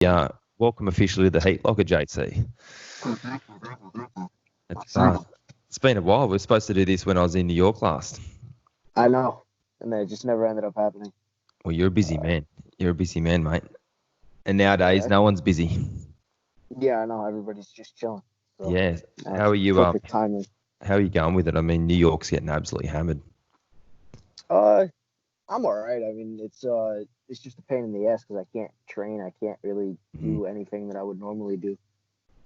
welcome officially to the Heat Locker, JC. It's it's been a while. We're supposed to do this when I was in New York last. I know, and it just never ended up happening. Well, you're a busy man. You're a busy man, mate. And nowadays, no one's busy. Yeah, I know. Everybody's just chilling. So Yeah. How are you? Perfect timing. How are you going with it? I mean, New York's getting absolutely hammered. I'm all right. I mean, it's just a pain in the ass because I can't train. I can't really do anything that I would normally do.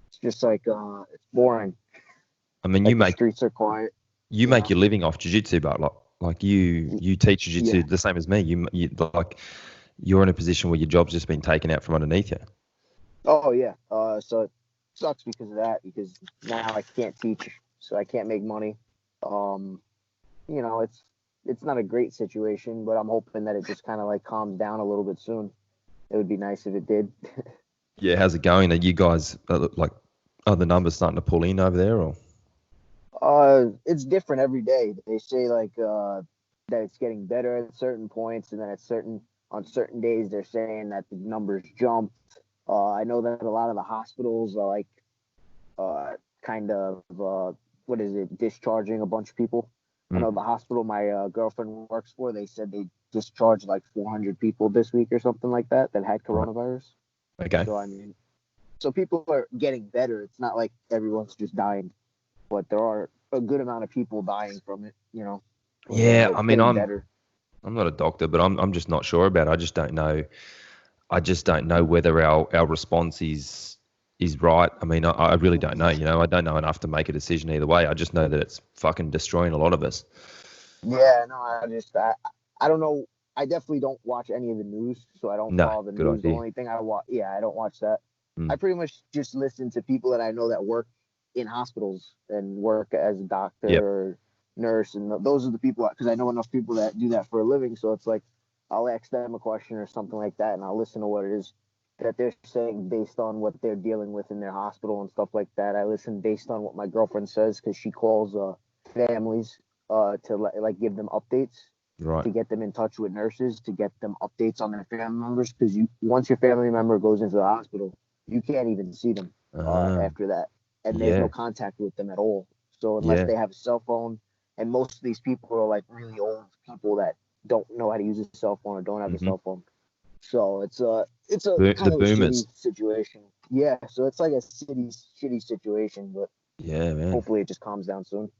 It's just like it's boring. I mean, the streets are quiet. You make your living off jiu-jitsu, but like you teach jiu-jitsu the same as me. You like you're in a position where your job's just been taken out from underneath you. Oh yeah. So it sucks because of that. Because now I can't teach, so I can't make money. It's not a great situation, but I'm hoping that it just kind of like calms down a little bit soon. It would be nice if it did. Yeah, how's it going? Are you guys are the numbers starting to pull in over there, or? It's different every day. They say that it's getting better at certain points, and then on certain days they're saying that the numbers jumped. I know that a lot of the hospitals are like discharging a bunch of people. I know the hospital my girlfriend works for, they said they discharged like 400 people this week or something like that had coronavirus. Okay. So, I mean, so people are getting better. It's not like everyone's just dying, but there are a good amount of people dying from it, Yeah, I mean, I'm better. I'm not a doctor, but I'm just not sure about it. I just don't know. I just don't know whether our response is right. I mean, I really don't know. I don't know enough to make a decision either way. I just know that it's fucking destroying a lot of us. Yeah, no, I don't know. I definitely don't watch any of the news, so I don't follow the news. Idea. The only thing I watch, I don't watch that. I pretty much just listen to people that I know that work in hospitals and work as a doctor or nurse, and those are the people, because I know enough people that do that for a living. So it's like I'll ask them a question or something like that, and I'll listen to what it is that they're saying based on what they're dealing with in their hospital and stuff like that. I listen based on what my girlfriend says because she calls families to like give them updates, right, to get them in touch with nurses, to get them updates on their family members. Because once your family member goes into the hospital, you can't even see them after that, and there's no contact with them at all. So unless they have a cell phone, and most of these people are like really old people that don't know how to use a cell phone or don't have a cell phone. So it's a kind of a shitty situation. Yeah, so it's like a shitty situation, but man. Hopefully it just calms down soon.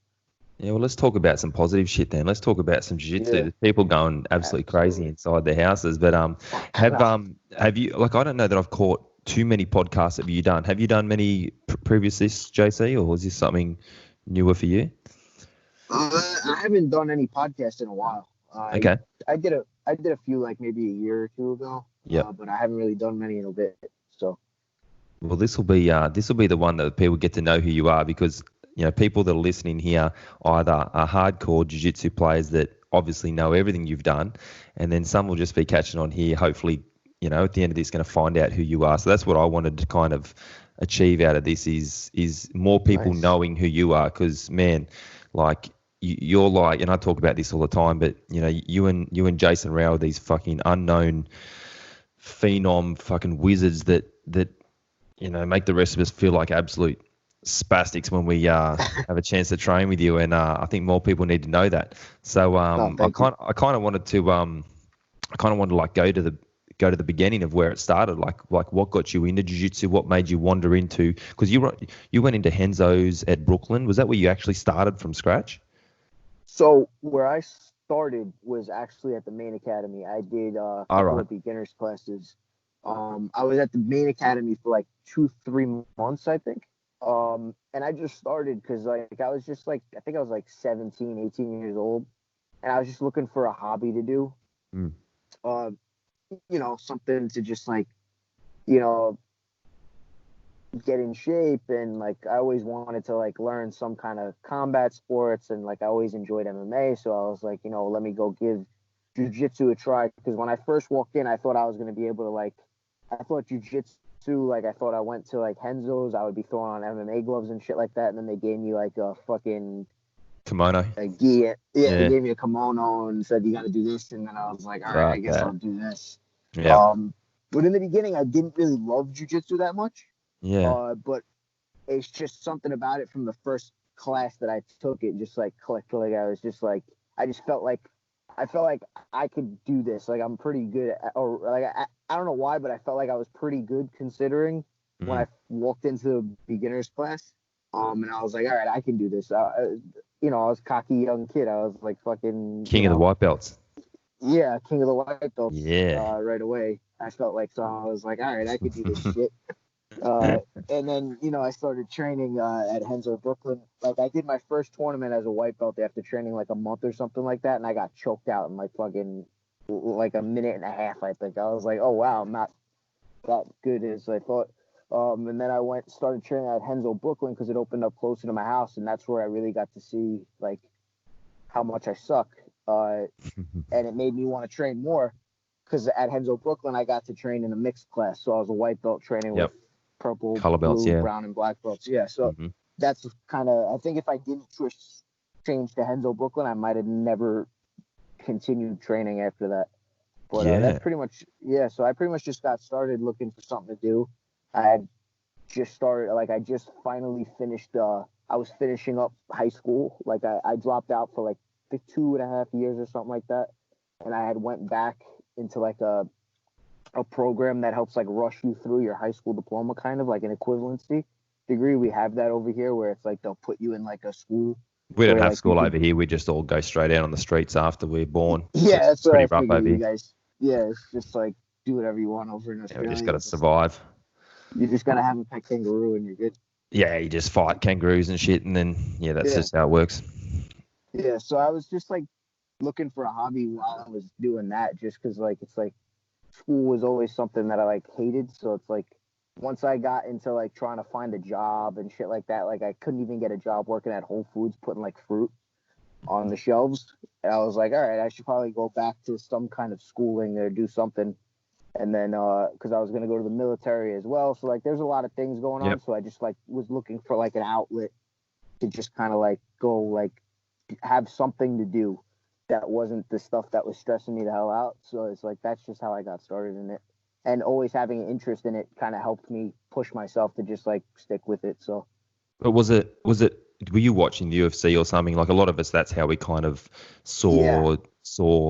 Yeah, well, let's talk about some positive shit then. Let's talk about some jiu-jitsu. There's people going absolutely crazy inside their houses. But have you, like, I don't know that I've caught too many podcasts. Have you done? Have you done many previous this, JC, or is this something newer for you? I haven't done any podcasts in a while. Okay. I did a few like maybe a year or two ago. Yeah. But I haven't really done many in a bit. So. Well, this will be the one that people get to know who you are, because people that are listening here either are hardcore jiu-jitsu players that obviously know everything you've done, and then some will just be catching on here, hopefully, at the end of this, going to find out who you are. So that's what I wanted to kind of achieve out of this is more people knowing who you are, because, man, like, you're like, and I talk about this all the time, but, you and Jason Rao are these fucking unknown phenom fucking wizards that make the rest of us feel like absolute spastics when we have a chance to train with you, and I think more people need to know that. So I kind of wanted to like go to the beginning of where it started, like what got you into jiu-jitsu, what made you wander into, because you went into Henzo's at Brooklyn. Was that where you actually started from scratch? So where I started was actually at the main academy. I did a couple of beginners classes. I was at the main academy for like 2-3 months, I think. And I just started because like I was just like, I think I was like 17, 18 years old, and I was just looking for a hobby to do. Something to just like, get in shape, and like I always wanted to like learn some kind of combat sports, and like I always enjoyed MMA, so I was like, let me go give jiu-jitsu a try, because when I first walked in, I thought I was going to be able to I thought jiu-jitsu, like I thought I went to like Henzo's, I would be throwing on MMA gloves and shit like that, and then they gave me like a fucking kimono, a gi. They gave me a kimono and said you got to do this, and then I was like, all right, I guess I'll do this. But in the beginning, I didn't really love jiu-jitsu that much. Yeah. But it's just something about it from the first class that I took. It just like clicked. Like I was just like, I just felt like, I felt like I could do this. Like I'm pretty good at, or like I don't know why, but I felt like I was pretty good considering when I walked into the beginners class. And I was like, all right, I can do this. I was a cocky young kid. I was like fucking King of the white belts. Yeah, king of the white belts. Yeah. Right away. I felt like, so I was like, all right, I could do this shit. And then, I started training at Henzo Brooklyn. Like, I did my first tournament as a white belt after training like a month or something like that, and I got choked out in like fucking like a minute and a half, I think. I was like, oh, wow, I'm not that good as I thought. And then I started training at Henzo Brooklyn because it opened up closer to my house, and that's where I really got to see, like, how much I suck. And it made me want to train more because at Henzo Brooklyn, I got to train in a mixed class. So I was a white belt training with purple, color belts, blue, brown, and black belts. Yeah, so that's kind of, I think if I didn't change to Henzo Brooklyn, I might have never continued training after that. But that's pretty much, so I pretty much just got started looking for something to do. I had just started, like I just finally finished, I was finishing up high school. Like I dropped out for like 2.5 years or something like that. And I had went back into like a program that helps like rush you through your high school diploma, kind of like an equivalency degree. We have that over here where it's like they'll put you in like a school. We don't have school over here. We just all go straight out on the streets after we're born. Yeah, it's pretty rough over here. Guys, yeah, it's just like do whatever you want over in Australia. We just got to survive. You just got to have a pet kangaroo and you're good. Yeah, you just fight kangaroos and shit, and then that's just how it works. Yeah, so I was just like looking for a hobby while I was doing that, just because like it's like school was always something that I like hated. So it's like once I got into like trying to find a job and shit like that, like I couldn't even get a job working at Whole Foods putting like fruit on the shelves. And I was like, all right, I should probably go back to some kind of schooling or do something. And then because I was going to go to the military as well. So like there's a lot of things going on. So I just like was looking for like an outlet to just kind of like go like have something to do that wasn't the stuff that was stressing me the hell out. So it's like that's just how I got started in it. And always having an interest in it kind of helped me push myself to just like stick with it. So but was it were you watching the UFC or something? Like a lot of us, that's how we kind of saw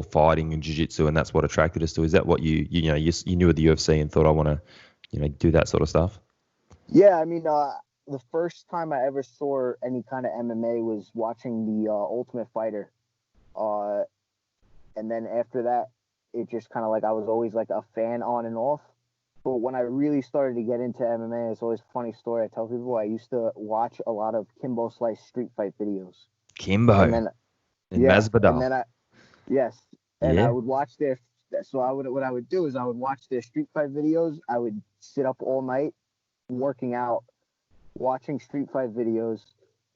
fighting and jiu-jitsu, and that's what attracted us to. Is that what you knew of the UFC and thought I want to do that sort of stuff? Yeah, I mean the first time I ever saw any kind of MMA was watching the Ultimate Fighter. And then after that, it just kind of like I was always like a fan on and off. But when I really started to get into MMA, it's always a funny story I tell people. I used to watch a lot of Kimbo Slice street fight videos. Kimbo. And then, Masvidal. And then I would watch their. So what I would do is I would watch their street fight videos. I would sit up all night working out, watching street fight videos,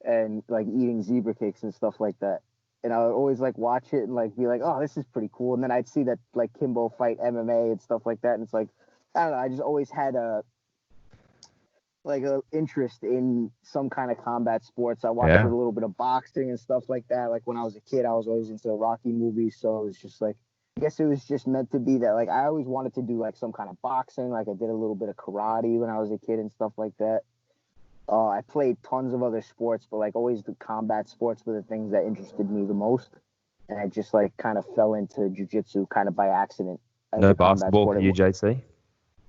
and like eating zebra cakes and stuff like that. And I would always like watch it and like be like, oh, this is pretty cool. And then I'd see that like Kimbo fight MMA and stuff like that. And it's like, I don't know. I just always had a interest in some kind of combat sports. I watched a little bit of boxing and stuff like that. Like when I was a kid, I was always into Rocky movies. So it was just like, I guess it was just meant to be that like I always wanted to do like some kind of boxing. Like I did a little bit of karate when I was a kid and stuff like that. I played tons of other sports, but like always the combat sports were the things that interested me the most. And I just like kind of fell into jiu-jitsu kind of by accident. No basketball for you, JC?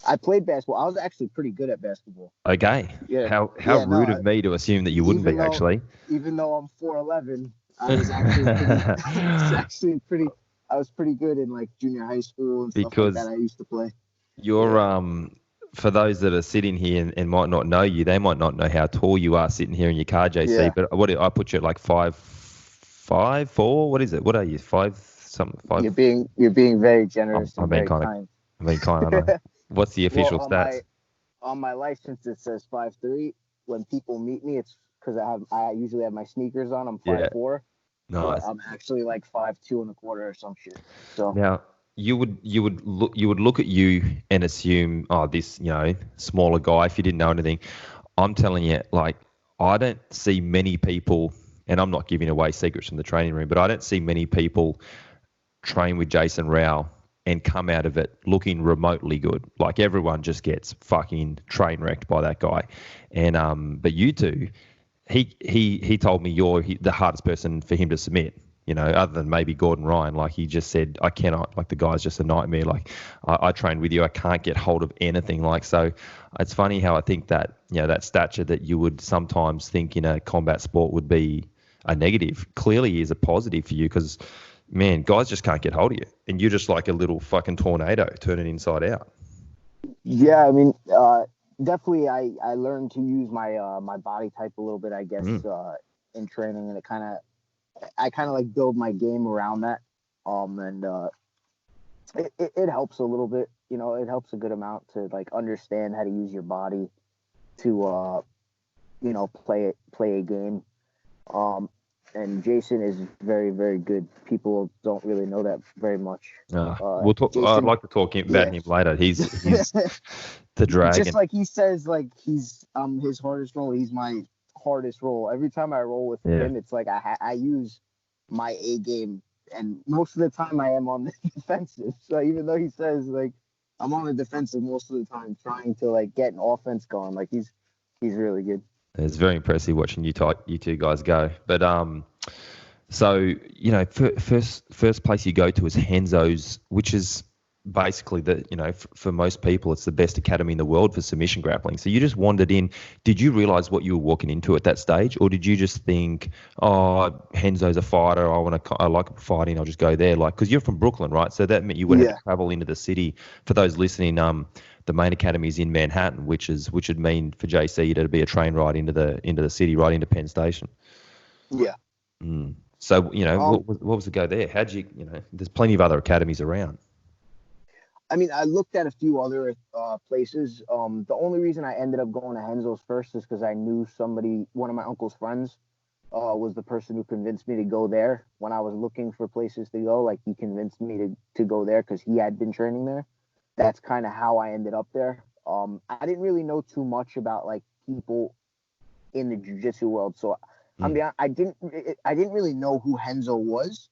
I played basketball. I was actually pretty good at basketball. Okay. Yeah. How rude of me to assume that you wouldn't be, actually. Even though I'm 4'11", I was actually pretty I was pretty good in like junior high school and stuff like that. I used to play. You're for those that are sitting here and might not know you, they might not know how tall you are sitting here in your car, JC. Yeah. But I put you at like 5'4". What is it? What are you? 5 something? 5. You're being very generous. I'm being kind. I'm being kind. I know. What's the official stats? On my license it says 5'3". When people meet me, it's because I usually have my sneakers on. I'm 5'4". Nice. I'm actually like 5'2" and a quarter or some shit. So now. You would look at you and assume, oh, this smaller guy. If you didn't know anything, I'm telling you, like I don't see many people, and I'm not giving away secrets from the training room, but I don't see many people train with Jason Rao and come out of it looking remotely good. Like everyone just gets fucking train wrecked by that guy. And but you two, he told me you're the hardest person for him to submit. You know, other than maybe Gordon Ryan, like he just said, I cannot, like the guy's just a nightmare. Like I train with you, I can't get hold of anything. Like, so it's funny how I think that, you know, that stature that you would sometimes think in a combat sport would be a negative clearly is a positive for you, because man, guys just can't get hold of you, and you're just like a little fucking tornado turning inside out. Yeah, I mean, definitely I learned to use my my body type a little bit, I guess, in training, and I kind of like build my game around that. And it helps a little bit, you know, it helps a good amount to like understand how to use your body to you know, play a game. And Jason is very, very good. People don't really know that very much. We'll talk. Jason, I'd like to talk about him later. He's the dragon. Just like he says, like he's his hardest role. He's my hardest role. Every time I roll with him, it's like I use my A game, and most of the time I am on the defensive. So even though he says like I'm on the defensive most of the time, trying to like get an offense going, like he's really good. It's very impressive watching you two guys go. But so you know, first place you go to is Henzo's, which is basically the, you know, for most people it's the best academy in the world for submission grappling. So you just wandered in. Did you realize what you were walking into at that stage, or did you just think, oh, Henzo's a fighter, I like fighting, I'll just go there? Like, because you're from Brooklyn, right? So that meant you would have to travel into the city. For those listening, the main academy is in Manhattan, which would mean for JC to be a train ride into the city, right into Penn Station. Yeah. So you know, what was the go there? How'd you know? There's plenty of other academies around. I mean, I looked at a few other places. The only reason I ended up going to Henzo's first is because I knew one of my uncle's friends was the person who convinced me to go there. When I was looking for places to go, like he convinced me to go there because he had been training there. That's kind of how I ended up there. I didn't really know too much about like people in the jiu-jitsu world, so I didn't really know who Henzo was.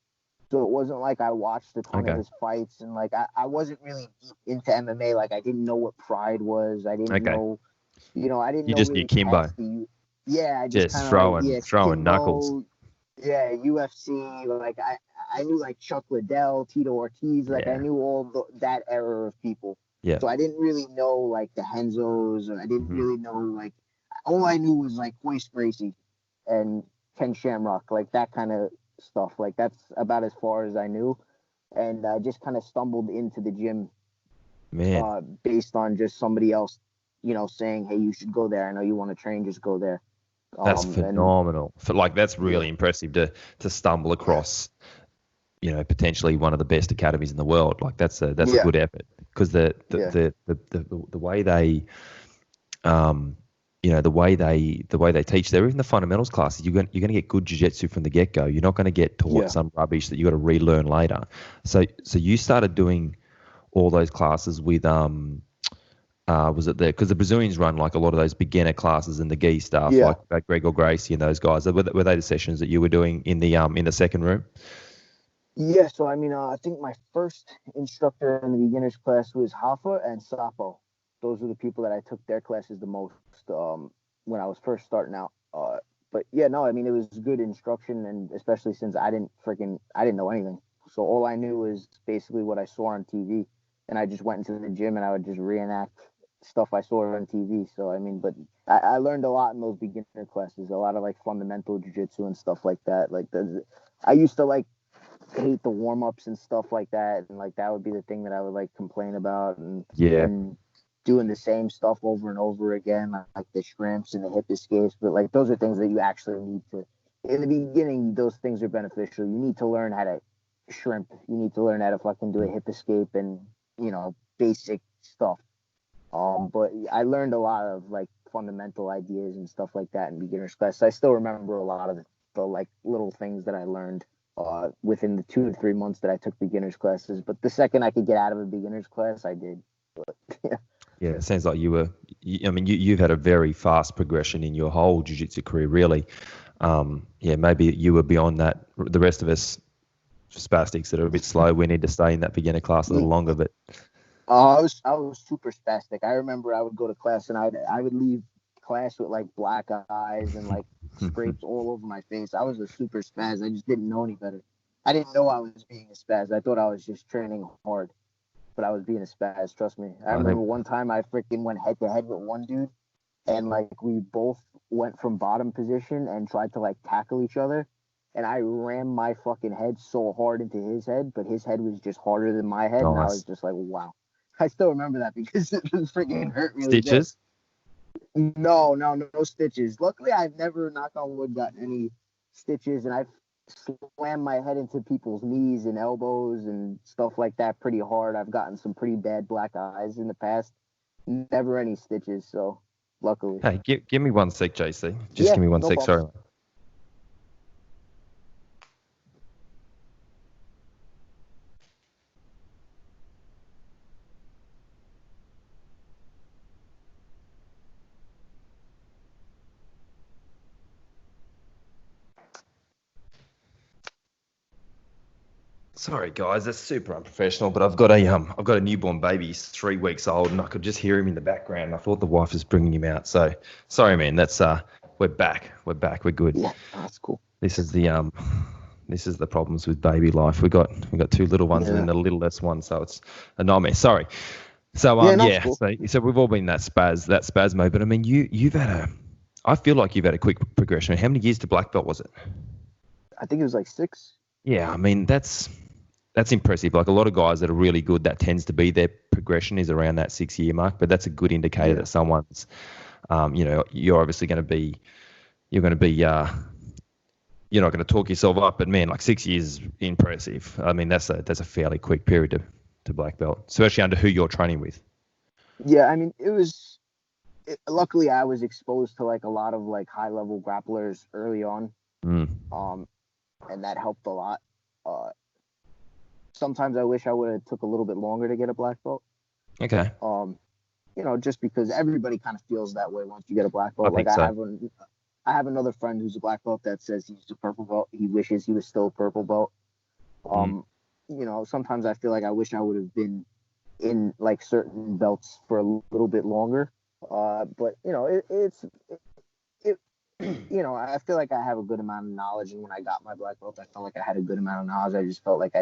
So it wasn't like I watched a ton of his fights, and like I wasn't really deep into MMA. Like I didn't know what Pride was. I didn't know, you know, I didn't know. You just knew Kimbo. I just throwing Kimbo, knuckles. Yeah, UFC. Like I knew like Chuck Liddell, Tito Ortiz. Like I knew all that era of people. Yeah. So I didn't really know like the Henzos, or I didn't really know like. All I knew was like Royce Gracie and Ken Shamrock, like that kind of stuff. Like that's about as far as I knew, and I just kind of stumbled into the gym, based on just somebody else, you know, saying, "Hey, you should go there. I know you want to train. Just go there." That's phenomenal. That's really impressive to stumble across, you know, potentially one of the best academies in the world. Like that's a good effort, because the way they you know, the way they teach there, even the fundamentals classes, you're going to get good jiu-jitsu from the get-go. You're not going to get taught some rubbish that you got to relearn later. So you started doing all those classes with was it there? Because the Brazilians run like a lot of those beginner classes and the gi stuff, like Gregor Gracie and those guys. Were they the sessions that you were doing in the second room? Yeah. So I mean, I think my first instructor in the beginners class was Hafa and Sapo. Those were the people that I took their classes the most when I was first starting out. But yeah, no, I mean, it was good instruction, and especially since I didn't know anything. So all I knew was basically what I saw on TV, and I just went into the gym and I would just reenact stuff I saw on TV. So I mean, but I learned a lot in those beginner classes, a lot of like fundamental jiu-jitsu and stuff like that. Like I used to like hate the warm-ups and stuff like that, and like that would be the thing that I would like complain about, and doing the same stuff over and over again, like the shrimps and the hip escapes. But like those are things that you actually need to. In the beginning, those things are beneficial. You need to learn how to shrimp. You need to learn how to fucking do a hip escape and, you know, basic stuff. But I learned a lot of like fundamental ideas and stuff like that in beginner's class. So I still remember a lot of the like little things that I learned within the 2 to 3 months that I took beginner's classes. But the second I could get out of a beginner's class, I did. But, yeah. Yeah, it sounds like you've had a very fast progression in your whole jiu-jitsu career, really. Maybe you were beyond that. The rest of us spastics that are a bit slow, we need to stay in that beginner class a little longer. But I was super spastic. I remember I would go to class and I would leave class with like black eyes and like scrapes all over my face. I was a super spaz. I just didn't know any better. I didn't know I was being a spaz. I thought I was just training hard, but I was being a spaz. Trust me. I remember one time I freaking went head to head with one dude, and like we both went from bottom position and tried to like tackle each other. And I rammed my fucking head so hard into his head, but his head was just harder than my head. Nice. And I was just like, wow. I still remember that because it freaking hurt really Stitches? Bad. No stitches. Luckily, I've never, knock on wood, gotten any stitches, and I've slammed my head into people's knees and elbows and stuff like that pretty hard. I've gotten some pretty bad black eyes in the past. Never any stitches, so luckily. Hey, give me 1 sec, JC. Just give me 1 sec, problem. sorry. Sorry, guys, that's super unprofessional. But I've got a newborn baby. He's 3 weeks old, and I could just hear him in the background. I thought the wife was bringing him out. So sorry, man. That's we're back. We're good. Yeah, that's cool. This is the problems with baby life. We got 2 little ones and then the littlest one, so it's a nightmare. Sorry. So cool. So we've all been in that spaz mode. But I mean, I feel like you've had a quick progression. How many years to black belt was it? I think it was like 6. Yeah, I mean that's impressive. Like a lot of guys that are really good, that tends to be their progression is around that 6-year mark. But that's a good indicator that someone's, you're obviously going to be, you're not going to talk yourself up. But man, like 6 years is impressive. I mean, that's a fairly quick period to black belt, especially under who you're training with. Yeah, I mean, luckily I was exposed to like a lot of like high level grapplers early on. And that helped a lot. Sometimes I wish I would have took a little bit longer to get a black belt. Okay. Just because everybody kind of feels that way once you get a black belt. I have another friend who's a black belt that says he's a purple belt. He wishes he was still a purple belt. Sometimes I feel like I wish I would have been in like certain belts for a little bit longer. But I feel like I have a good amount of knowledge, and when I got my black belt, I felt like I had a good amount of knowledge. I just felt like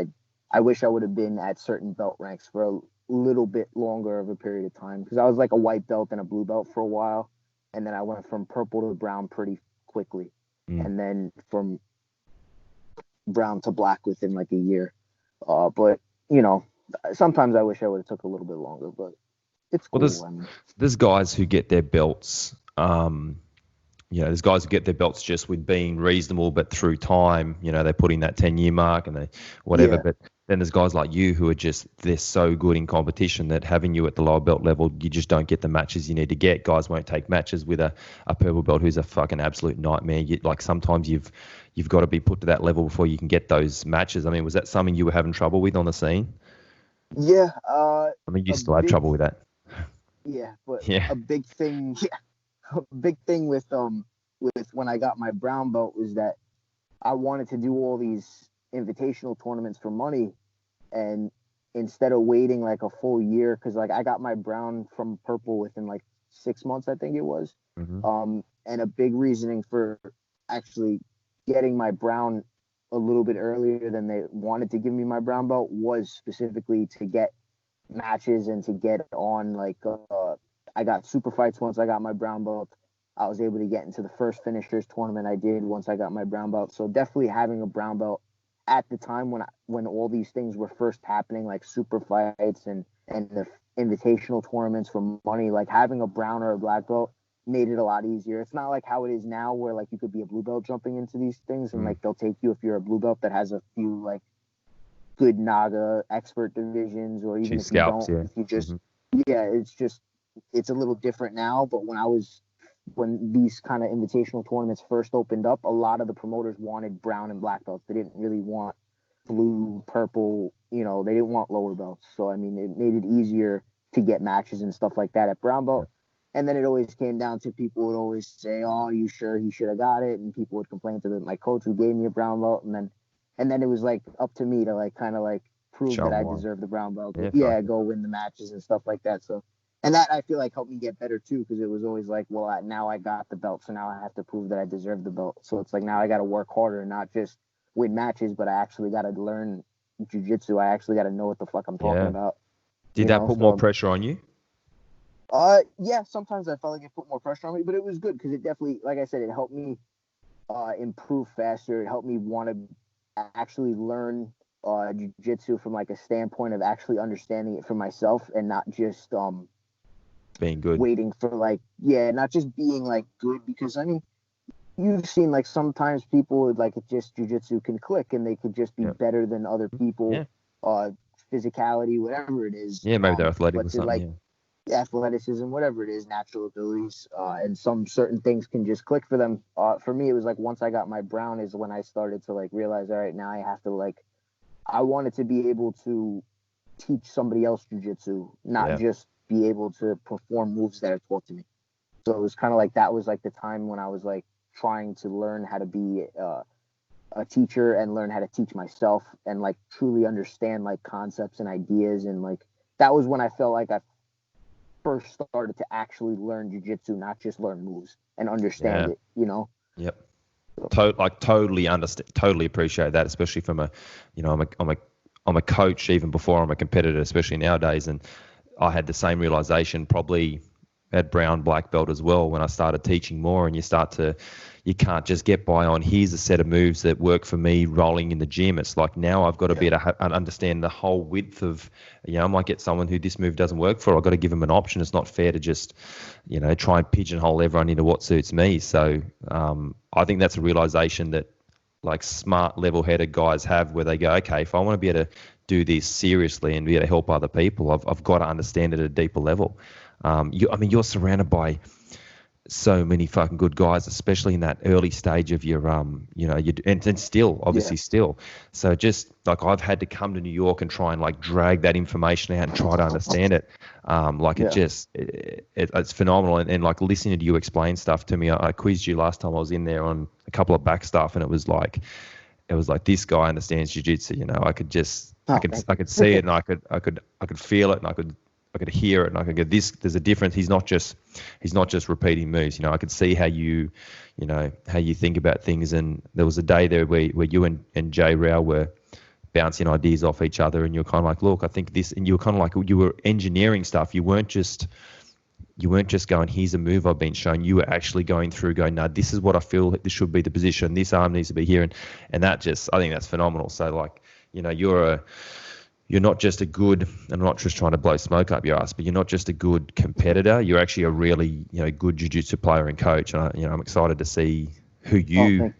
I wish I would have been at certain belt ranks for a little bit longer of a period of time, because I was like a white belt and a blue belt for a while, and then I went from purple to brown pretty quickly, and then from brown to black within like a year. But sometimes I wish I would have took a little bit longer, but it's cool. There's guys who get their belts. There's guys who get their belts just with being reasonable, but through time, they put in that 10-year mark and whatever. Yeah. But then there's guys like you who are they're so good in competition that having you at the lower belt level, you just don't get the matches you need to get. Guys won't take matches with a purple belt who's a fucking absolute nightmare. Sometimes you've got to be put to that level before you can get those matches. I mean, was that something you were having trouble with on the scene? Yeah. You still have trouble with that. Yeah, but a big thing. Yeah. A big thing with when I got my brown belt was that I wanted to do all these invitational tournaments for money, and instead of waiting like a full year, because like I got my brown from purple within like 6 months, I think it was. And a big reasoning for actually getting my brown a little bit earlier than they wanted to give me my brown belt was specifically to get matches and to get on like I got super fights once I got my brown belt. I was able to get into the first finishers tournament I did once I got my brown belt. So definitely having a brown belt at the time when all these things were first happening, like super fights and the invitational tournaments for money, like having a brown or a black belt made it a lot easier. It's not like how it is now where like you could be a blue belt jumping into these things and like they'll take you if you're a blue belt that has a few like good Naga expert divisions, or even if you don't, if you just it's a little different now. But when these kind of invitational tournaments first opened up, a lot of the promoters wanted brown and black belts. They didn't really want blue, purple, they didn't want lower belts. So, I mean, it made it easier to get matches and stuff like that at brown belt. And then it always came down to people would always say, oh, you sure he should have got it? And people would complain to my coach who gave me a brown belt. And then and then it was like up to me to like kind of like prove Show that I 'em why. deserve the brown belt. Yeah, Go win the matches and stuff like that. So, and that I feel like helped me get better too, because it was always like, well, now I got the belt, so now I have to prove that I deserve the belt. So it's like now I got to work harder, not just win matches, but I actually got to learn jiu-jitsu. I actually got to know what the fuck I'm talking about. Did that put more pressure on you? Yeah, sometimes I felt like it put more pressure on me, but it was good because it definitely, like I said, it helped me improve faster. It helped me want to actually learn jiu-jitsu from like a standpoint of actually understanding it for myself and not just being good, waiting for like, not just being like good, because I mean, you've seen like sometimes people like it just jiu-jitsu can click and they could just be better than other people, physicality, whatever it is. Maybe they're athletic but or to something. like athleticism, whatever it is, natural abilities, and some certain things can just click for them. For me, it was like once I got my brown is when I started to like realize, all right, now I have to like, I wanted to be able to teach somebody else jiu-jitsu, not just be able to perform moves that are taught to me. So it was kind of like that was like the time when I was like trying to learn how to be a teacher and learn how to teach myself and like truly understand like concepts and ideas, and like that was when I felt like I first started to actually learn jiu-jitsu, not just learn moves and understand it, you know? Yep. Totally understand, totally appreciate that, especially from a, you know, I'm a coach even before I'm a competitor, especially nowadays. And I had the same realization probably at brown, black belt as well when I started teaching more, and you can't just get by on here's a set of moves that work for me rolling in the gym. It's like now I've got to be able to understand the whole width of, you know, I might get someone who this move doesn't work for. I've got to give them an option. It's not fair to just, you know, try and pigeonhole everyone into what suits me. So I think that's a realization that like smart level-headed guys have, where they go, okay, if I want to be able to do this seriously and be able to help other people, I've got to understand it at a deeper level. You're surrounded by so many fucking good guys, especially in that early stage of your, and still, obviously still. So just like I've had to come to New York and try and like drag that information out and try to understand it. It's phenomenal. And like listening to you explain stuff to me, I quizzed you last time I was in there on a couple of back stuff, and it was like this guy understands jiu-jitsu. You know, I could see it, and I could feel it, and I could hear it, and I could go, there's a difference. He's not just repeating moves. You know, I could see how you think about things. And there was a day there where you and Jay Rao were bouncing ideas off each other, and you're kind of like, look, I think this, and you were kind of like, you were engineering stuff. You weren't just going, here's a move I've been shown. You were actually going through, no, this is what I feel this should be the position. This arm needs to be here, and that just, I think that's phenomenal. So like, you know, you're not just a good, I'm not just trying to blow smoke up your ass, but you're not just a good competitor. You're actually a really, you know, good jiu-jitsu player and coach. And I'm excited to see who you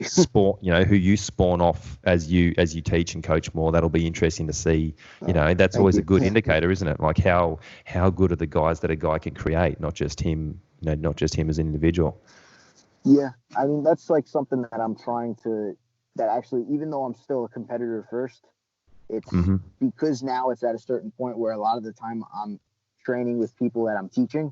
spawn off as you teach and coach more. That'll be interesting to see. You know, that's always a good indicator, isn't it? Like how good are the guys that a guy can create, not just him as an individual. Yeah, I mean that's like something that I'm trying to. That actually, even though I'm still a competitor first. It's because now it's at a certain point where a lot of the time I'm training with people that I'm teaching.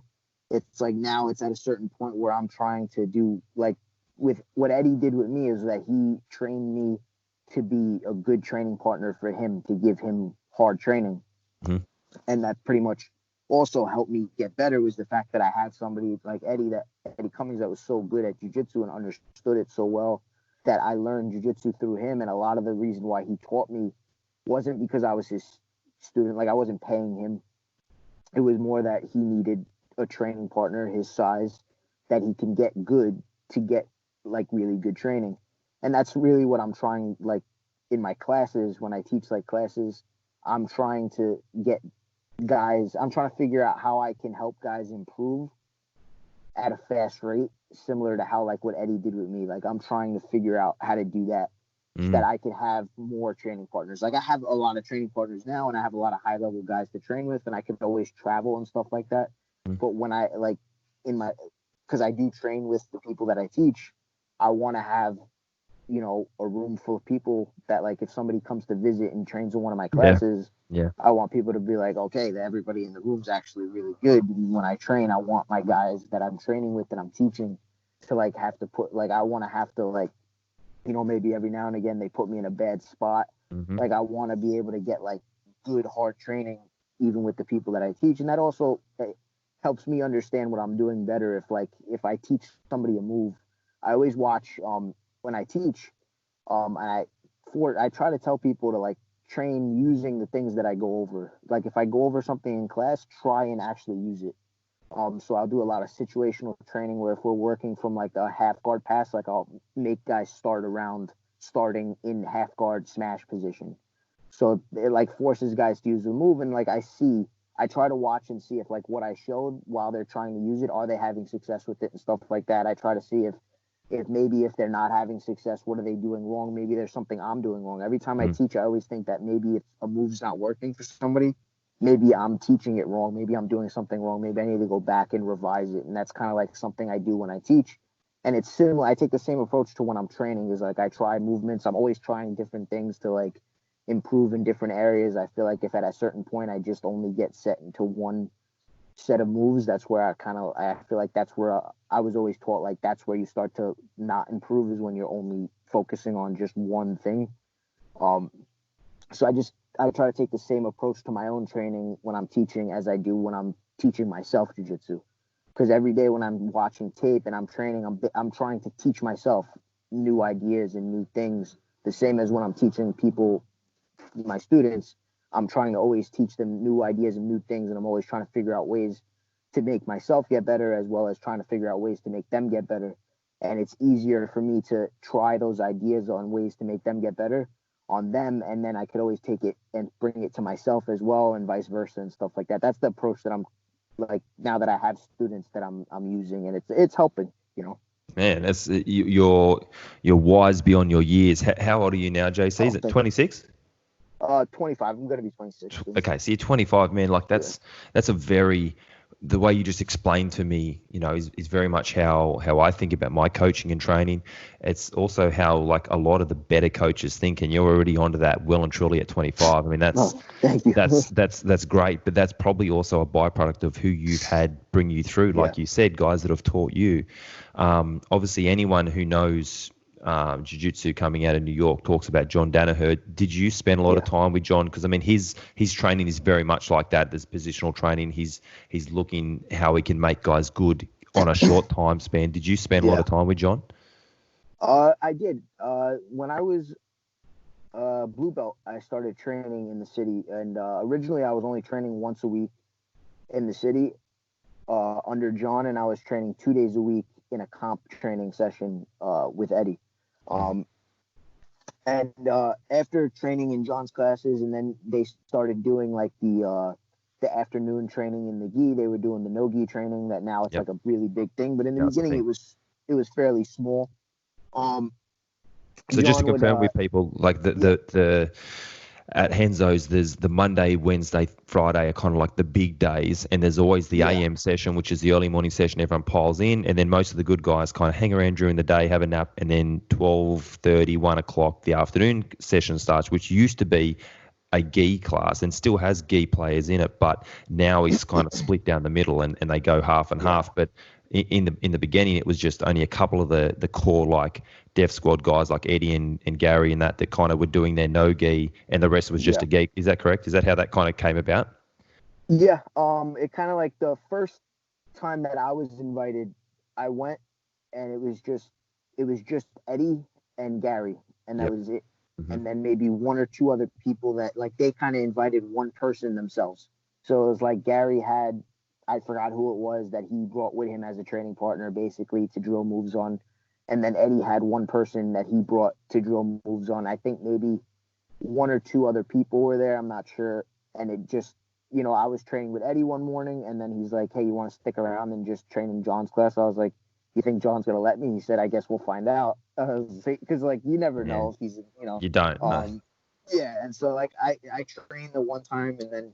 It's like now it's at a certain point where I'm trying to do like with what Eddie did with me is that he trained me to be a good training partner for him, to give him hard training. And that pretty much also helped me get better was the fact that I had somebody like Eddie Cummings that was so good at jiu-jitsu and understood it so well that I learned jiu-jitsu through him. And a lot of the reason why he taught me wasn't because I was his student, like I wasn't paying him. It was more that he needed a training partner his size that he can get good to get like really good training. And that's really what I'm trying, like in my classes, when I teach like classes, I'm trying to get guys, I'm trying to figure out how I can help guys improve at a fast rate, similar to how like what Eddie did with me. Like I'm trying to figure out how to do that. That I can have more training partners. Like I have a lot of training partners now, and I have a lot of high level guys to train with, and I can always travel and stuff like that. But when I like because I do train with the people that I teach, I want to have, you know, a room full of people that like if somebody comes to visit and trains in one of my classes, I want people to be like, okay, that everybody in the room's actually really good. When I train, I want my guys that I'm training with and I'm teaching to like have to put like I want to have to like maybe every now and again they put me in a bad spot. Mm-hmm. Like I want to be able to get like good hard training even with the people that I teach, and that also helps me understand what I'm doing better. If I teach somebody a move, I always watch when I teach, and I try to tell people to like train using the things that I go over. Like if I go over something in class, try and actually use it. So I'll do a lot of situational training where if we're working from like a half guard pass, like I'll make guys starting in half guard smash position. So it like forces guys to use the move, and like I try to watch and see if like what I showed while they're trying to use it, are they having success with it and stuff like that. I try to see if maybe if they're not having success, what are they doing wrong? Maybe there's something I'm doing wrong. Every time I teach, I always think that maybe if a move's not working for somebody, maybe I'm teaching it wrong. Maybe I'm doing something wrong. Maybe I need to go back and revise it. And that's kind of like something I do when I teach. And it's similar. I take the same approach to when I'm training. Is like I try movements. I'm always trying different things to like improve in different areas. I feel like if at a certain point I just only get set into one set of moves, that's where I feel like that's where I was always taught like that's where you start to not improve, is when you're only focusing on just one thing. So I try to take the same approach to my own training when I'm teaching as I do when I'm teaching myself jiu-jitsu. Because every day when I'm watching tape and I'm training, I'm trying to teach myself new ideas and new things. The same as when I'm teaching people, my students, I'm trying to always teach them new ideas and new things, and I'm always trying to figure out ways to make myself get better as well as trying to figure out ways to make them get better. And it's easier for me to try those ideas on ways to make them get better on them, and then I could always take it and bring it to myself as well, and vice versa and stuff like that. That's the approach that I'm like now that I have students that I'm using, and it's helping. Man, that's you're wise beyond your years. How old are you now, JC? Is it 26? 25. I'm gonna be 26. Okay, so you're 25, man. Like that's a very, the way you just explained to me, is very much how I think about my coaching and training. It's also how like a lot of the better coaches think, and you're already onto that well and truly at 25. I mean, thank you. that's great, but that's probably also a byproduct of who you've had bring you through. Like you said, guys that have taught you. Obviously, anyone who knows jiu-jitsu coming out of New York talks about John Danaher. Did you spend a lot of time with John? Because I mean, his training is very much like that. There's positional training. He's looking how he can make guys good on a short time span. Did you spend a lot of time with John? I did. When I was blue belt, I started training in the city, and originally I was only training once a week in the city under John, and I was training 2 days a week in a comp training session with Eddie. And after training in John's classes, and then they started doing like the afternoon training in the gi. They were doing the no gi training. That now it's like a really big thing. But in the beginning, it was fairly small. So John just to confirm with people, like the at Henzo's, there's the Monday, Wednesday, Friday are kind of like the big days, and there's always the AM session, which is the early morning session. Everyone piles in, and then most of the good guys kind of hang around during the day, have a nap, and then 12:30, 1 o'clock, the afternoon session starts, which used to be a gi class and still has gi players in it, but now it's kind of split down the middle, and they go half and half. But in the beginning, it was just only a couple of the core like Def Squad guys like Eddie and Gary and that kind of were doing their no gi, and the rest was just a gi. Is that correct? Is that how that kind of came about? Yeah. It kind of like the first time that I was invited, I went, and it was just Eddie and Gary, and that was it. And then maybe one or two other people that like they kind of invited one person themselves. So it was like Gary had, I forgot who it was that he brought with him as a training partner, basically to drill moves on. And then Eddie had one person that he brought to drill moves on. I think maybe one or two other people were there. I'm not sure. And it just, I was training with Eddie one morning, and then he's like, hey, you want to stick around and just train in John's class? I was like, you think John's going to let me? He said, I guess we'll find out. Because, like, you never know if he's, You don't know. Yeah, and so, like, I trained the one time, and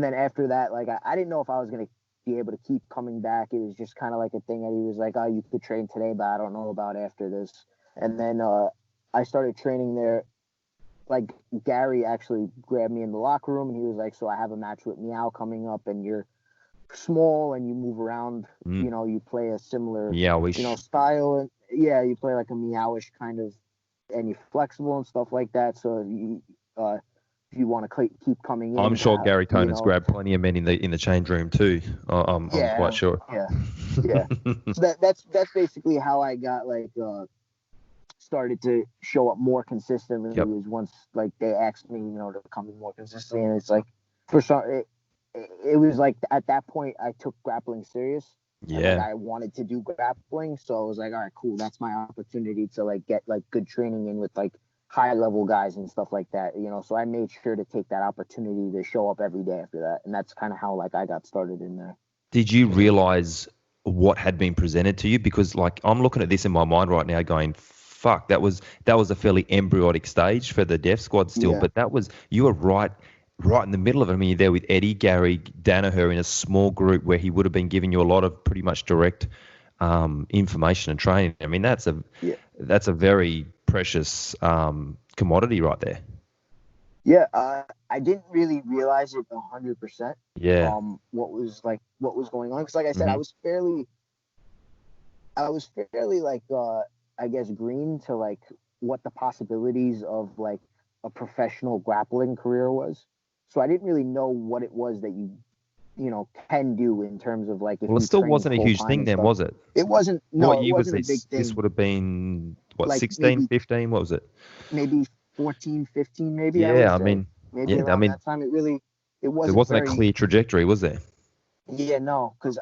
then after that, like, I didn't know if I was going to be able to keep coming back. It was just kind of like a thing that he was like, oh, you could train today, but I don't know about after this. And then I started training there. Like, Gary actually grabbed me in the locker room, and he was like, so I have a match with Meow coming up, and you're small and you move around, you play a similar, style. And you play like a meowish kind of, and you're flexible and stuff like that. So if you want to keep coming in, I'm sure Gary Tonan's grabbed plenty of men in the change room too. I'm quite sure. Yeah. So that's basically how I got started to show up more consistently. Yep. Was once like they asked me, to come in more consistently, and it's like for some it was like at that point I took grappling serious. Yeah. And, I wanted to do grappling, so I was like, all right, cool, that's my opportunity to get good training in with high level guys and stuff like that, So I made sure to take that opportunity to show up every day after that, and that's kind of how I got started in there. Did you realize what had been presented to you? Because I'm looking at this in my mind right now, going, "Fuck, that was a fairly embryonic stage for the Def Squad still." Yeah. But you were right in the middle of it. I mean, you're there with Eddie, Gary, Danaher in a small group where he would have been giving you a lot of pretty much direct information and training. I mean, that's a very precious commodity right there. Yeah, I didn't really realize it 100%. Yeah. What was going on? Because, like I said, I was fairly I guess green to what the possibilities of a professional grappling career was. So I didn't really know what it was that you can do in terms of if well, it still wasn't a huge thing then, was it? It wasn't. No, what year it wasn't was a big thing. This would have been, 16, 15? What was it? Maybe 14, 15, maybe. Yeah, I mean, maybe around that time. It wasn't. There wasn't a clear trajectory, was there? Yeah, no, because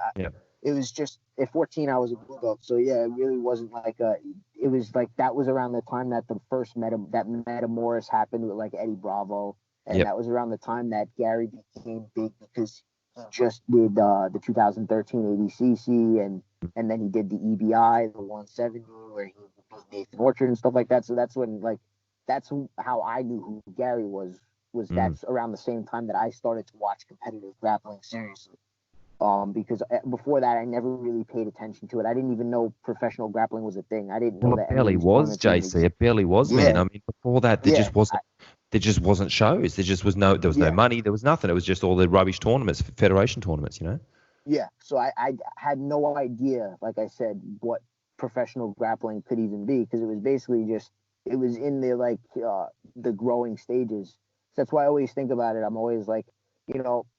it was just at 14 I was a blue belt, so yeah, it really wasn't it was that was around the time that the first Meta Morris happened with Eddie Bravo, and that was around the time that Gary became big because he just did the 2013 ADCC and then he did the EBI, the 170 where he beat Nathan Orchard and stuff like that. So that's when that's how I knew who Gary was. That's around the same time that I started to watch competitive grappling seriously. Because before that, I never really paid attention to it. I didn't even know professional grappling was a thing. I didn't know that. It barely was, JC. It barely was, man. I mean, before that, there just wasn't shows. There just was no money. There was nothing. It was just all the rubbish tournaments, federation tournaments, Yeah. So I had no idea, like I said, what professional grappling could even be, because it was basically it was in the growing stages. So that's why I always think about it. I'm always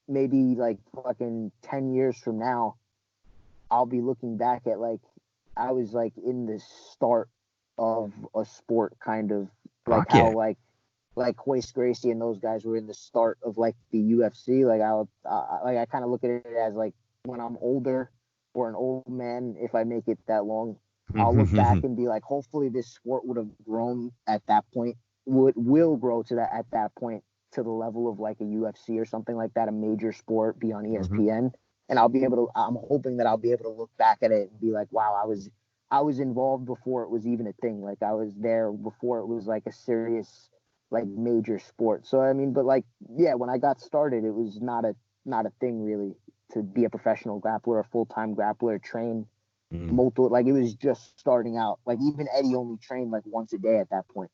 maybe fucking 10 years from now, I'll be looking back at I was in the start of a sport, kind of how Hoist Gracie and those guys were in the start of the UFC. I kind of look at it as when I'm older or an old man, if I make it that long, I'll look back and be hopefully this sport would have grown at that point, will grow to that at that point, to the level of a UFC or something like that, a major sport, be on ESPN, and I'm hoping that I'll be able to look back at it and be wow, I was involved before it was even a thing. I was there before it was a serious major sport. So I mean, but when I got started, it was not a thing really to be a professional grappler, a full-time grappler, train multiple. It was just starting out. Even Eddie only trained once a day at that point.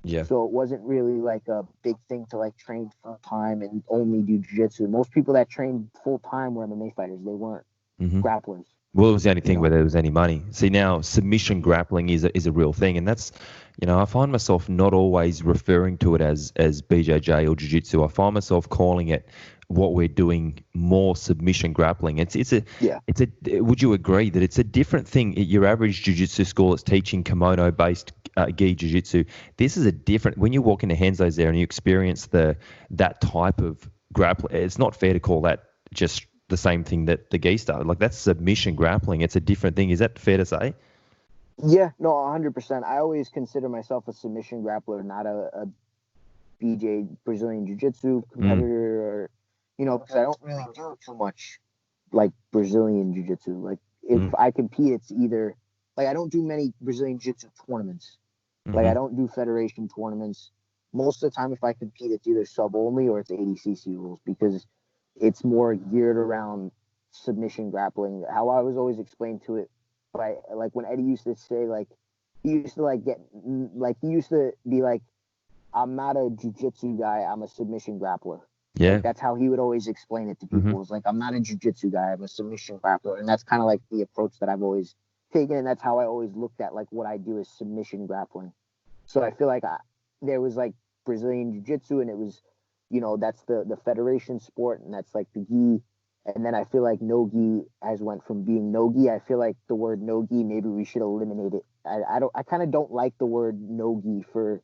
Yeah. So it wasn't really a big thing to train full time and only do jiu-jitsu. Most people that trained full time were MMA fighters. They weren't grapplers. Well, it was the only thing where there was any money. See, now submission grappling is a real thing, and that's, I find myself not always referring to it as BJJ or jiu-jitsu. I find myself calling it what we're doing more submission grappling. Would you agree that it's a different thing? Your average jiu-jitsu school that's teaching kimono-based gi jiu-jitsu, this is a different, when you walk into Hanzo's there and you experience that type of grappling, it's not fair to call that just the same thing that the gi started. That's submission grappling. It's a different thing. Is that fair to say? Yeah, no, 100%. I always consider myself a submission grappler, not a BJ, Brazilian Jiu-Jitsu competitor, or, because I don't really do too much Brazilian Jiu-Jitsu. If I compete, it's either, I don't do many Brazilian Jiu-Jitsu tournaments. I don't do federation tournaments. Most of the time, if I compete, it's either sub only or it's ADCC rules, because it's more geared around submission grappling. How I was always explained to it, when Eddie used to say, he used to be I'm not a jiu-jitsu guy, I'm a submission grappler. Yeah. That's how he would always explain it to people. It was I'm not a jiu-jitsu guy, I'm a submission grappler. And that's kind of the approach that I've always taken it. And that's how I always looked at like what I do is submission grappling. So I feel like there was like Brazilian Jiu-Jitsu, and it was, that's the federation sport, and that's like the gi. And then I feel like no gi has went from being no gi. I feel like the word no gi, maybe we should eliminate it. I kind of don't like the word no gi for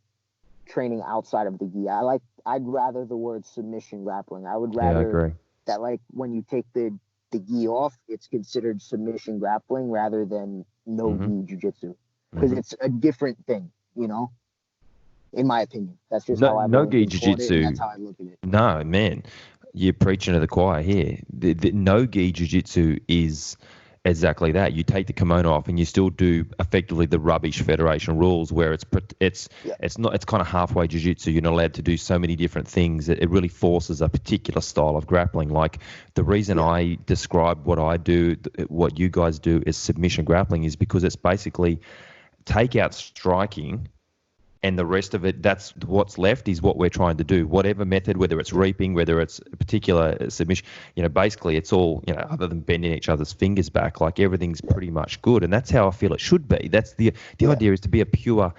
training outside of the gi. I'd rather the word submission grappling. I would rather that, like, when you take the gi off, it's considered submission grappling rather than no gi jiu-jitsu, because it's a different thing, in my opinion. That's just how I've no gi jiu-jitsu. That's how I look at it. No, man, you're preaching to the choir here. The no gi jiu-jitsu is exactly that. You take the kimono off and you still do effectively the rubbish federation rules, where it's kind of halfway jiu-jitsu. You're not allowed to do so many different things. It really forces a particular style of grappling. Like, the reason I describe what I do, what you guys do, as submission grappling, is because it's basically takeout striking, and the rest of it, that's what's left, is what we're trying to do. Whatever method, whether it's reaping, whether it's a particular submission, basically it's all, other than bending each other's fingers back, like, everything's pretty much good. And that's how I feel it should be. That's the idea, is to be as pure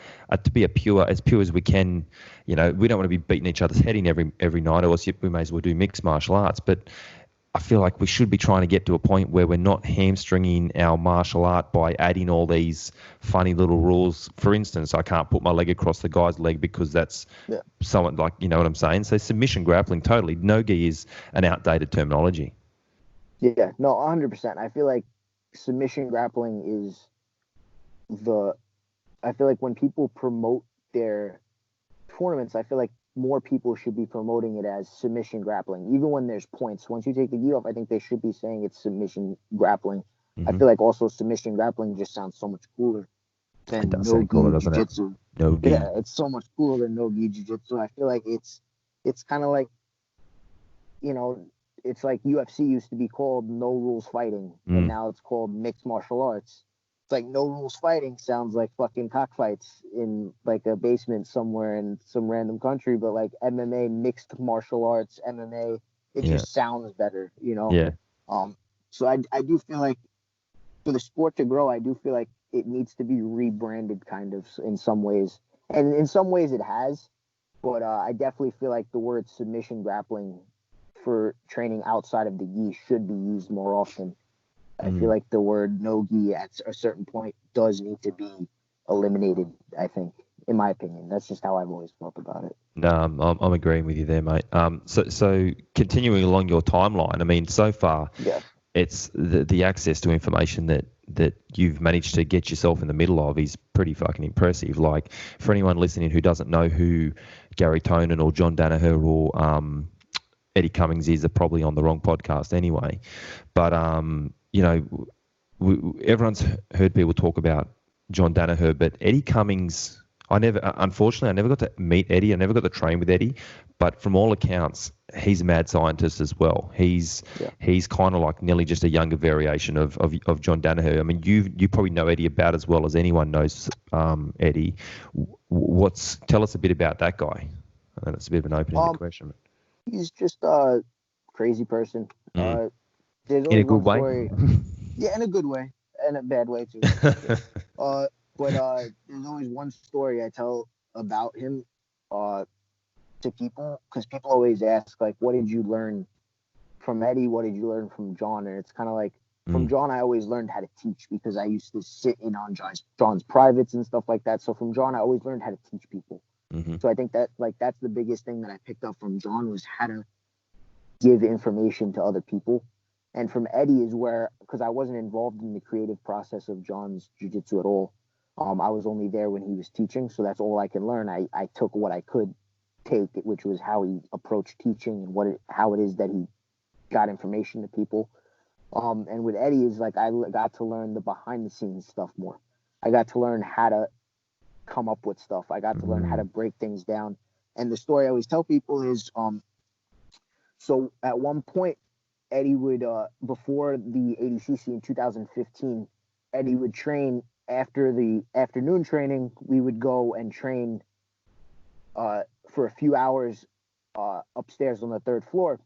as we can. We don't want to be beating each other's head in every night, or else we may as well do mixed martial arts. But I feel like we should be trying to get to a point where we're not hamstringing our martial art by adding all these funny little rules. For instance, I can't put my leg across the guy's leg because that's somewhat, like, you know what I'm saying? So submission grappling, totally. No-gi is an outdated terminology. Yeah, no, 100%. I feel like submission grappling is I feel like when people promote their tournaments, I feel like more people should be promoting it as submission grappling, even when there's points. Once you take the gi off, I think they should be saying it's submission grappling. I feel like also submission grappling just sounds so much cooler than no-gi jiu-jitsu. No-gi. Yeah, it's so much cooler than no-gi jiu-jitsu. I feel like it's kind of like, it's like UFC used to be called no rules fighting, and now it's called mixed martial arts. It's like no rules fighting sounds like fucking cockfights in like a basement somewhere in some random country, but like MMA, mixed martial arts, MMA, it just sounds better, Yeah. So I do feel like for the sport to grow, I do feel like it needs to be rebranded kind of in some ways. And in some ways it has, but I definitely feel like the word submission grappling for training outside of the gi should be used more often. I feel like the word no-gi at a certain point does need to be eliminated, I think, in my opinion. That's just how I've always felt about it. No, I'm agreeing with you there, mate. So continuing along your timeline, I mean, so far, it's the access to information that you've managed to get yourself in the middle of is pretty fucking impressive. Like, for anyone listening who doesn't know who Gary Tonin or John Danaher or Eddie Cummings is, are probably on the wrong podcast anyway. But everyone's heard people talk about John Danaher, but Eddie Cummings, unfortunately, I never got to meet Eddie. I never got to train with Eddie, but from all accounts, he's a mad scientist as well. He's kind of like nearly just a younger variation of John Danaher. I mean, you probably know Eddie about as well as anyone knows Eddie. Tell us a bit about that guy. That's a bit of an open-ended question. He's just a crazy person. In a good way. Story. Yeah, in a good way, and a bad way too. But there's always one story I tell about him to people, because people always ask, like, what did you learn from Eddie? What did you learn from John? And it's kind of like, from John, I always learned how to teach, because I used to sit in on John's privates and stuff like that. So from John, I always learned how to teach people. So I think that, like, that's the biggest thing that I picked up from John, was how to give information to other people. And from Eddie is where, because I wasn't involved in the creative process of John's jiu-jitsu at all. I was only there when he was teaching, so that's all I could learn. I took what I could take, which was how he approached teaching and how it is that he got information to people. And with Eddie is like, I got to learn the behind the scenes stuff more. I got to learn how to come up with stuff. I got to learn how to break things down. And the story I always tell people is, so at one point, Eddie would, before the ADCC in 2015, Eddie would train after the afternoon training. We would go and train for a few hours upstairs on the third floor.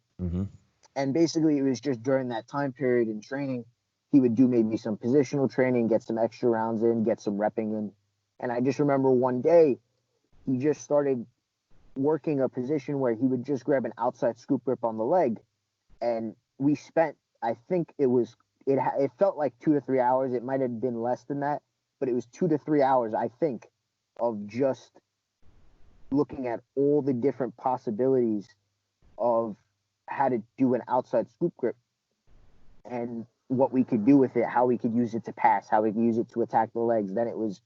And basically, it was just during that time period in training he would do maybe some positional training, get some extra rounds in, get some repping in. And I just remember one day he just started working a position where he would just grab an outside scoop grip on the leg. And we spent, I think it felt like 2 to 3 hours. It might have been less than that, but it was 2 to 3 hours, I think, of just looking at all the different possibilities of how to do an outside scoop grip and what we could do with it, how we could use it to pass, how we could use it to attack the legs. Then it was,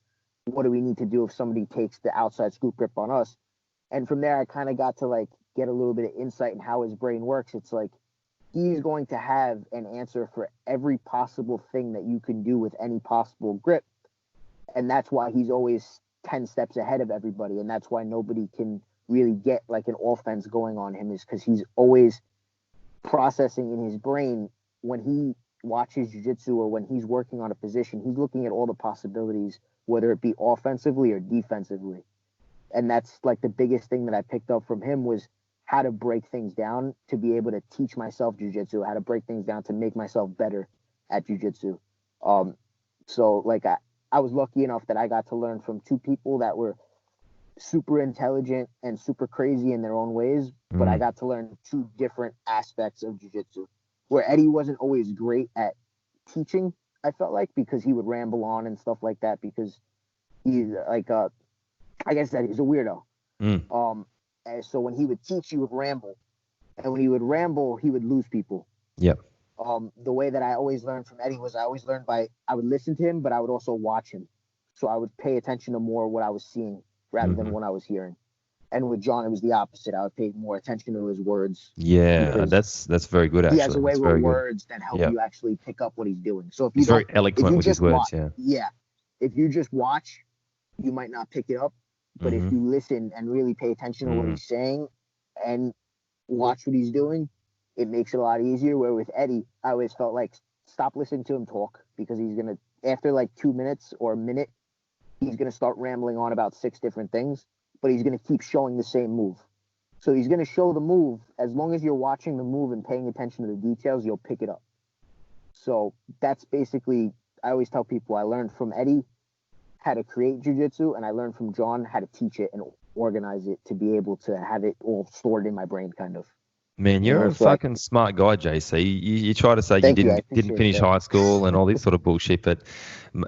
what do we need to do if somebody takes the outside scoop grip on us? And from there, I kind of got to like get a little bit of insight in how his brain works. It's like he's going to have an answer for every possible thing that you can do with any possible grip. And that's why he's always 10 steps ahead of everybody. And that's why nobody can really get like an offense going on him, is because he's always processing in his brain. When he watches jiu-jitsu or when he's working on a position, he's looking at all the possibilities, whether it be offensively or defensively. And that's like the biggest thing that I picked up from him, was how to break things down to be able to teach myself jiu-jitsu, how to break things down to make myself better at jiu-jitsu. So like I was lucky enough that I got to learn from two people that were super intelligent and super crazy in their own ways, but I got to learn two different aspects of jiu-jitsu, where Eddie wasn't always great at teaching, I felt like, because he would ramble on and stuff like that, because he's like, I guess that he's a weirdo. And so when he would teach, he would ramble. And when he would ramble, he would lose people. Yep. The way that I always learned from Eddie was I would listen to him, but I would also watch him. So I would pay attention to more what I was seeing rather than what I was hearing. And with John, it was the opposite. I would pay more attention to his words. Yeah, that's very good, actually. He has a way with words that help you actually pick up what he's doing. So if you he's very eloquent with his words, yeah. If you just watch, you might not pick it up. But if you listen and really pay attention to what he's saying and watch what he's doing, it makes it a lot easier. Where with Eddie, I always felt like, stop listening to him talk, because he's going to, after like 2 minutes or a minute, he's going to start rambling on about 6 different things, but he's going to keep showing the same move. So he's going to show the move. As long as you're watching the move and paying attention to the details, you'll pick it up. So that's basically, I always tell people, I learned from Eddie how to create jiu-jitsu, and I learned from John how to teach it and organize it to be able to have it all stored in my brain, kind of. Man, you're a fucking smart guy, JC. You try to say you didn't finish high school and all this sort of bullshit, but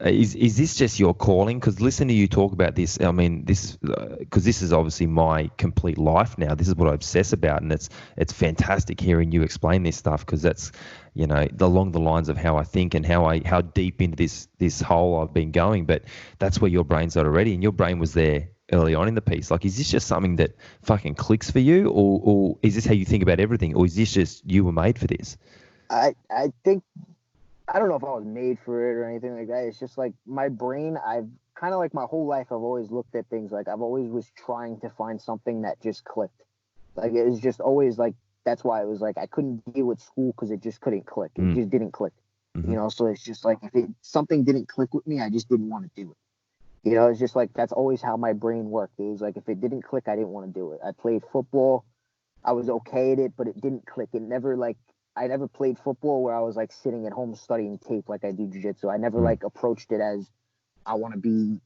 is this just your calling? Because listen to you talk about this. I mean, this because this is obviously my complete life now. This is what I obsess about, and it's fantastic hearing you explain this stuff, because that's, you know, along the lines of how I think and how deep into this hole I've been going. But that's where your brain's at already, and your brain was there early on in the piece. Like, is this just something that fucking clicks for you, or is this how you think about everything, or is this just you were made for this? I think, I don't know if I was made for it or anything like that. It's just like my brain, I've kind of like my whole life, I've always looked at things like I've always was trying to find something that just clicked. Like it was just always like, that's why it was like I couldn't deal with school, because it just couldn't click. It just didn't click. You know, so it's just like if something didn't click with me, I just didn't want to do it. You know, it's just like, that's always how my brain worked. It was like, if it didn't click, I didn't want to do it. I played football. I was okay at it, but it didn't click. It never like, I never played football where I was like sitting at home studying tape like I do jiu-jitsu. I never like approached it as I want to be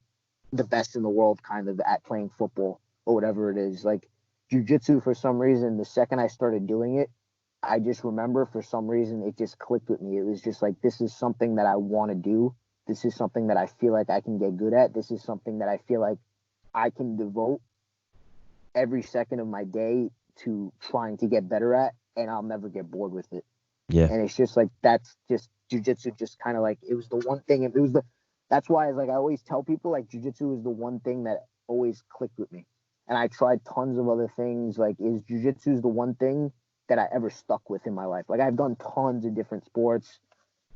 the best in the world kind of at playing football or whatever it is. Like jiu-jitsu, for some reason, the second I started doing it, I just remember for some reason it just clicked with me. It was just like, this is something that I want to do. This is something that I feel like I can get good at. This is something that I feel like I can devote every second of my day to trying to get better at, and I'll never get bored with it. Yeah. And it's just like, that's just jiu-jitsu, just kind of like, it was the one thing. That's why it's like, I always tell people like jiu-jitsu is the one thing that always clicked with me. And I tried tons of other things. Like, is jiu-jitsu is the one thing that I ever stuck with in my life. Like, I've done tons of different sports.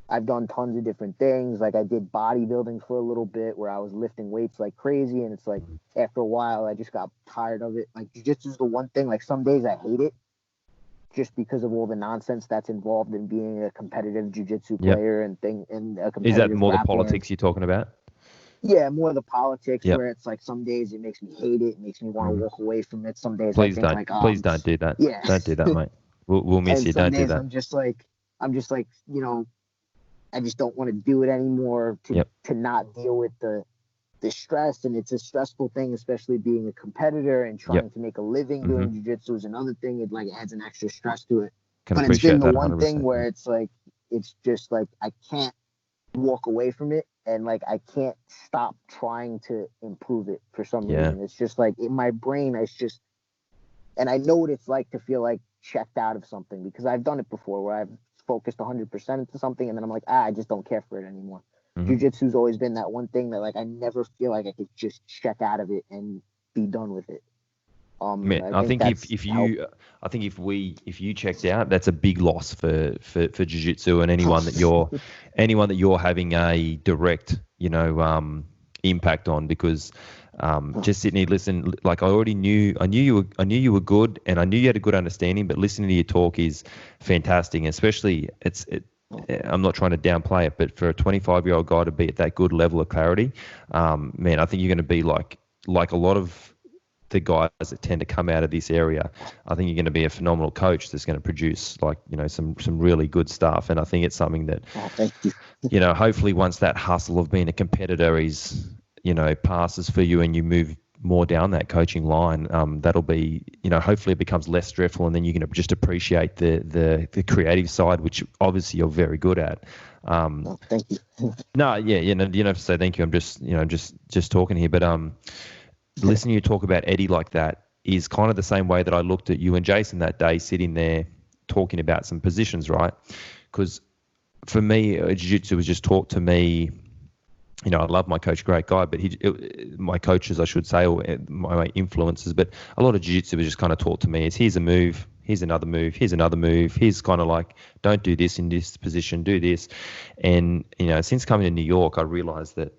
I've done tons of different things. Like, I did bodybuilding for a little bit where I was lifting weights like crazy. And it's like, after a while, I just got tired of it. Like, jiu-jitsu is the one thing. Like, some days I hate it just because of all the nonsense that's involved in being a competitive jiu-jitsu player and a competitive Is that more grappler. the politics you're talking about? Yeah, more the politics where it's like some days it makes me hate it. It makes me want to walk away from it. Some days please I think don't. Please don't do that. Yeah. Don't do that, mate. We'll miss you. Don't do that. I'm just like, you know, I just don't want to do it anymore to not deal with the stress. And it's a stressful thing, especially being a competitor and trying to make a living doing jiu-jitsu is another thing. It like adds an extra stress to it. But it's been the one thing where it's like, it's just like, I can't walk away from it. And like, I can't stop trying to improve it for some reason. It's just like in my brain, it's just, and I know what it's like to feel like checked out of something, because I've done it before where I've focused 100% into something and then I'm like, I just don't care for it anymore. Jiu-jitsu's always been that one thing that like I never feel like I could just check out of it and be done with it. I think if you checked out, that's a big loss for jiu-jitsu and anyone that you're having a direct impact on, because just sitting here listening, like I knew you were good and I knew you had a good understanding, but listening to your talk is fantastic. And especially I'm not trying to downplay it, but for a 25-year-old guy to be at that good level of clarity, man, I think you're going to be like a lot of the guys that tend to come out of this area. I think you're going to be a phenomenal coach that's going to produce some really good stuff. And I think it's something that, thank you. Hopefully once that hustle of being a competitor is, passes for you and you move more down that coaching line, that'll be, hopefully it becomes less stressful, and then you can just appreciate the creative side, which obviously you're very good at. Thank you. No, you don't have to say thank you. I'm just talking here, but listening to you talk about Eddie like that is kind of the same way that I looked at you and Jason that day, sitting there talking about some positions, right? Because for me, jiu-jitsu was just taught to me. I love my coach, great guy, but my coaches, I should say, or my influences, but a lot of jiu-jitsu was just kind of taught to me is here's a move, here's another move, here's another move, here's kind of like, don't do this in this position, do this. And, since coming to New York, I realized that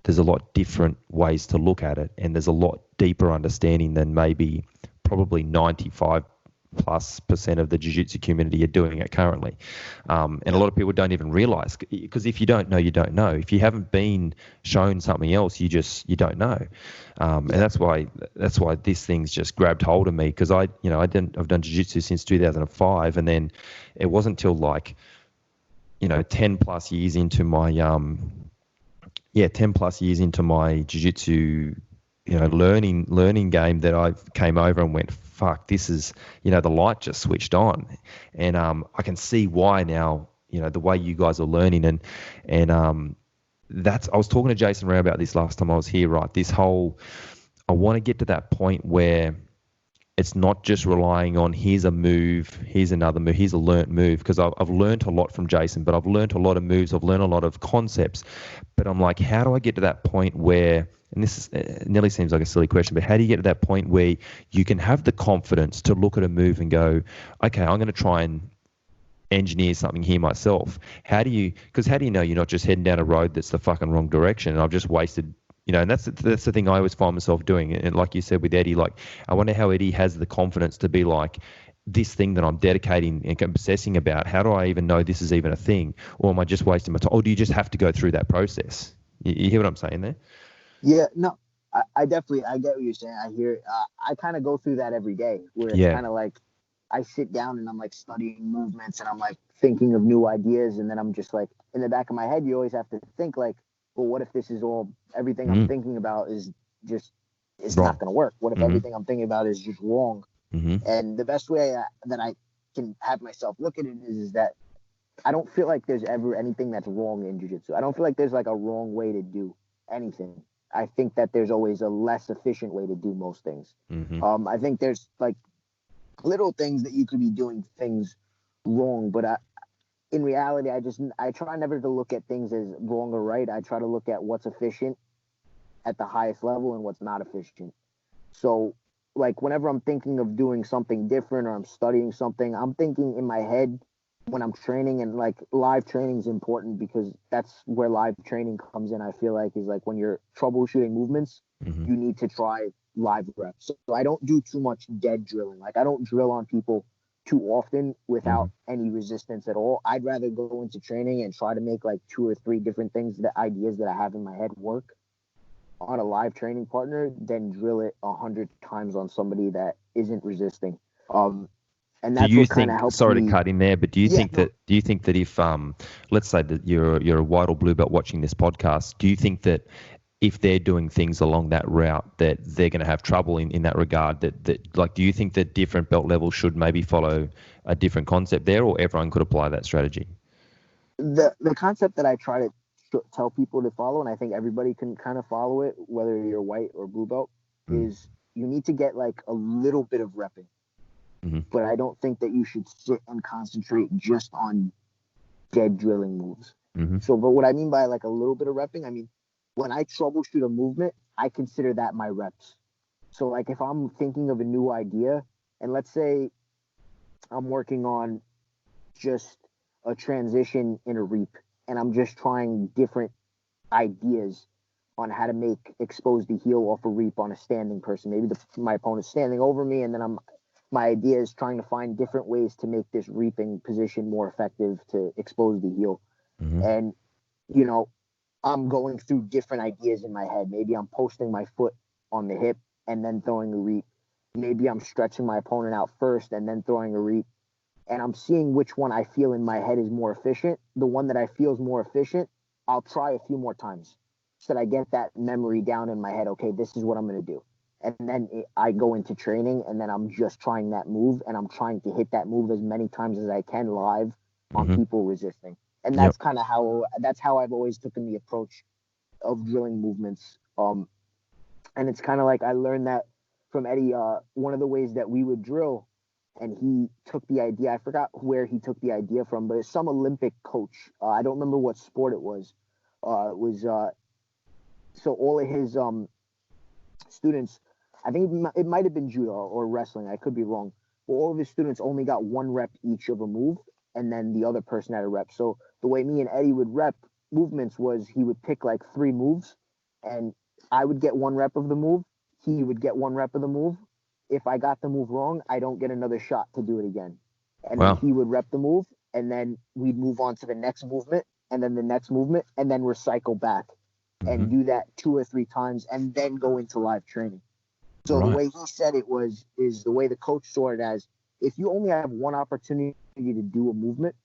there's a lot different ways to look at it, and there's a lot deeper understanding than maybe probably 95+% of the jiu-jitsu community are doing it currently. And a lot of people don't even realize, because if you don't know, you don't know. If you haven't been shown something else, you don't know. And that's why this thing's just grabbed hold of me, because I've done jiu-jitsu since 2005, and then it wasn't till 10 plus years into my 10 plus years into my jiu-jitsu learning game that I came over and went, fuck, this is, the light just switched on. And I can see why now, the way you guys are learning. And I was talking to Jason Ray about this last time I was here, right? This whole, I want to get to that point where it's not just relying on here's a move, here's another move, here's a learnt move, because I've learned a lot from Jason, but I've learned a lot of moves, I've learned a lot of concepts, but I'm like, how do I get to that point where, and this nearly seems like a silly question, but how do you get to that point where you can have the confidence to look at a move and go, okay, I'm going to try and engineer something here myself? Because how do you know you're not just heading down a road that's the fucking wrong direction and I've just wasted, and that's the thing I always find myself doing. And like you said with Eddie, like, I wonder how Eddie has the confidence to be like, this thing that I'm dedicating and obsessing about, how do I even know this is even a thing? Or am I just wasting my time? Or do you just have to go through that process? You hear what I'm saying there? Yeah, no, I definitely, I get what you're saying. I hear it. I kind of go through that every day, where it's kind of like, I sit down and I'm like studying movements and I'm like thinking of new ideas. And then I'm just like, in the back of my head, you always have to think like, well, what if this is everything I'm thinking about is just, it's not going to work? What if everything I'm thinking about is just wrong? And the best way that I can have myself look at it is that I don't feel like there's ever anything that's wrong in jiu-jitsu. I don't feel like there's like a wrong way to do anything. I think that there's always a less efficient way to do most things. I think there's like little things that you could be doing things wrong, but in reality, I try never to look at things as wrong or right. I try to look at what's efficient at the highest level and what's not efficient. So like whenever I'm thinking of doing something different or I'm studying something, I'm thinking in my head when I'm training, and like live training is important because that's where live training comes in. I feel like is like when you're troubleshooting movements, you need to try live reps. So I don't do too much dead drilling. Like I don't drill on people too often without any resistance at all. I'd rather go into training and try to make like 2 or 3 different things, the ideas that I have in my head work on a live training partner than drill it 100 times on somebody that isn't resisting. And Do that's you what kind think? of helps Sorry to me. cut in there, but do you Yeah, think no, that? Do you think that if, let's say that you're a white or blue belt watching this podcast, do you think that if they're doing things along that route, that they're going to have trouble in that regard? That like, do you think that different belt levels should maybe follow a different concept there, or everyone could apply that strategy? the concept that I try to tell people to follow, and I think everybody can kind of follow it, whether you're white or blue belt, is you need to get like a little bit of repping. But I don't think that you should sit and concentrate just on dead drilling moves. So, but what I mean by like a little bit of repping, I mean, when I troubleshoot a movement, I consider that my reps. So, like if I'm thinking of a new idea, and let's say I'm working on just a transition in a reap, and I'm just trying different ideas on how to make expose the heel off a reap on a standing person. Maybe my opponent's standing over me, and then my idea is trying to find different ways to make this reaping position more effective to expose the heel. And you know, I'm going through different ideas in my head. Maybe I'm posting my foot on the hip and then throwing a reap. Maybe I'm stretching my opponent out first and then throwing a reap. And I'm seeing which one I feel in my head is more efficient. The one that I feel is more efficient, I'll try a few more times so that I get that memory down in my head. Okay, this is what I'm going to do. And then I go into training, and then I'm just trying that move, and I'm trying to hit that move as many times as I can live on people resisting. And that's kind of how I've always taken the approach of drilling movements. And it's kind of like I learned that from Eddie. One of the ways that we would drill, and he took the idea. I forgot where he took the idea from, but it's some Olympic coach. I don't remember what sport it was. So all of his students, I think it might have been judo or wrestling. I could be wrong. But all of his students only got one rep each of a move, and then the other person had a rep. So the way me and Eddie would rep movements was he would pick like 3 moves, and I would get 1 rep of the move. He would get 1 rep of the move. If I got the move wrong, I don't get another shot to do it again. And then he would rep the move, and then we'd move on to the next movement, and then the next movement, and then recycle back and do that 2 or 3 times, and then go into live training. So the way he said it is the way the coach saw it as, if you only have one opportunity to do a movement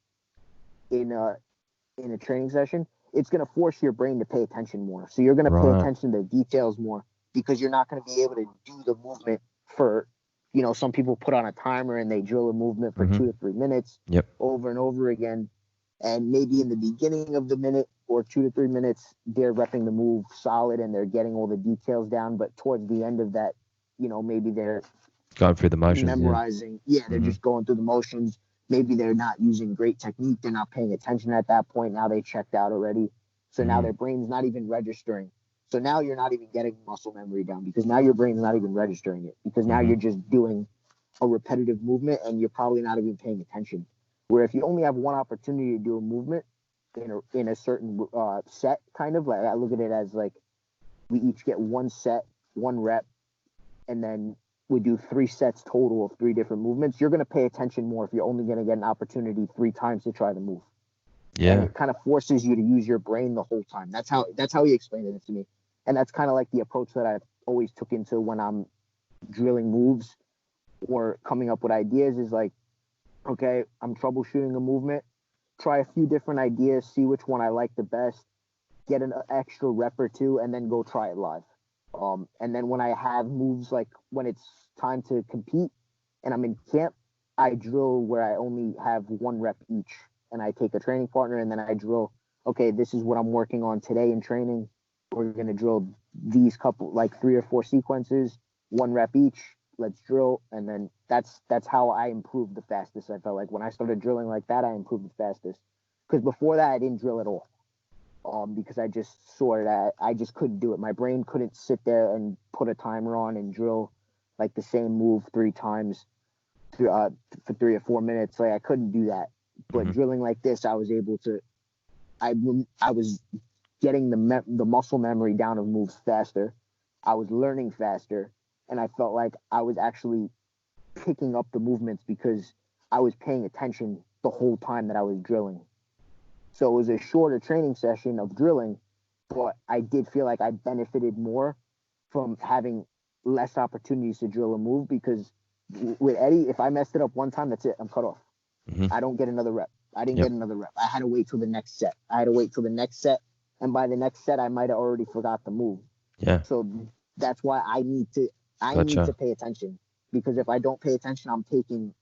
in a training session, it's going to force your brain to pay attention more. So you're going to pay attention to the details more, because you're not going to be able to do the movement for, some people put on a timer and they drill a movement for 2 to 3 minutes over and over again. And maybe in the beginning of the minute or 2 to 3 minutes, they're repping the move solid and they're getting all the details down. But towards the end of that, maybe they're going through the motions, memorizing. They're just going through the motions. Maybe they're not using great technique. They're not paying attention at that point. Now they checked out already. So now their brain's not even registering. So now you're not even getting muscle memory down, because now your brain's not even registering it, because now you're just doing a repetitive movement and you're probably not even paying attention. Where if you only have one opportunity to do a movement in a certain set, kind of like, I look at it as like we each get 1 set, 1 rep, and then we do 3 sets total of 3 different movements. You're going to pay attention more if you're only going to get an opportunity 3 times to try the move. And it kind of forces you to use your brain the whole time. That's how he explained it to me. And that's kind of like the approach that I've always took into when I'm drilling moves or coming up with ideas, is like, okay, I'm troubleshooting a movement, try a few different ideas, see which one I like the best, get an extra rep or 2, and then go try it live. And then when I have moves, like when it's time to compete and I'm in camp, I drill where I only have 1 rep each, and I take a training partner, and then I drill, okay, this is what I'm working on today in training. We're going to drill these couple, like 3 or 4 sequences, 1 rep each. Let's drill. And then that's how I improved the fastest. I felt like when I started drilling like that, I improved the fastest. Because before that, I didn't drill at all. Because I just saw that I just couldn't do it. My brain couldn't sit there and put a timer on and drill like the same move 3 times for 3 or 4 minutes. Like I couldn't do that. But drilling like this, I was able to. I was getting the muscle memory down of moves faster. I was learning faster, and I felt like I was actually picking up the movements because I was paying attention the whole time that I was drilling. So it was a shorter training session of drilling, but I did feel like I benefited more from having less opportunities to drill a move, because with Eddie, if I messed it up one time, that's it. I'm cut off. Mm-hmm. I don't get another rep. I didn't get another rep. I had to wait till the next set. And by the next set, I might have already forgot the move. Yeah. So that's why I need to pay attention, because if I don't pay attention, I'm taking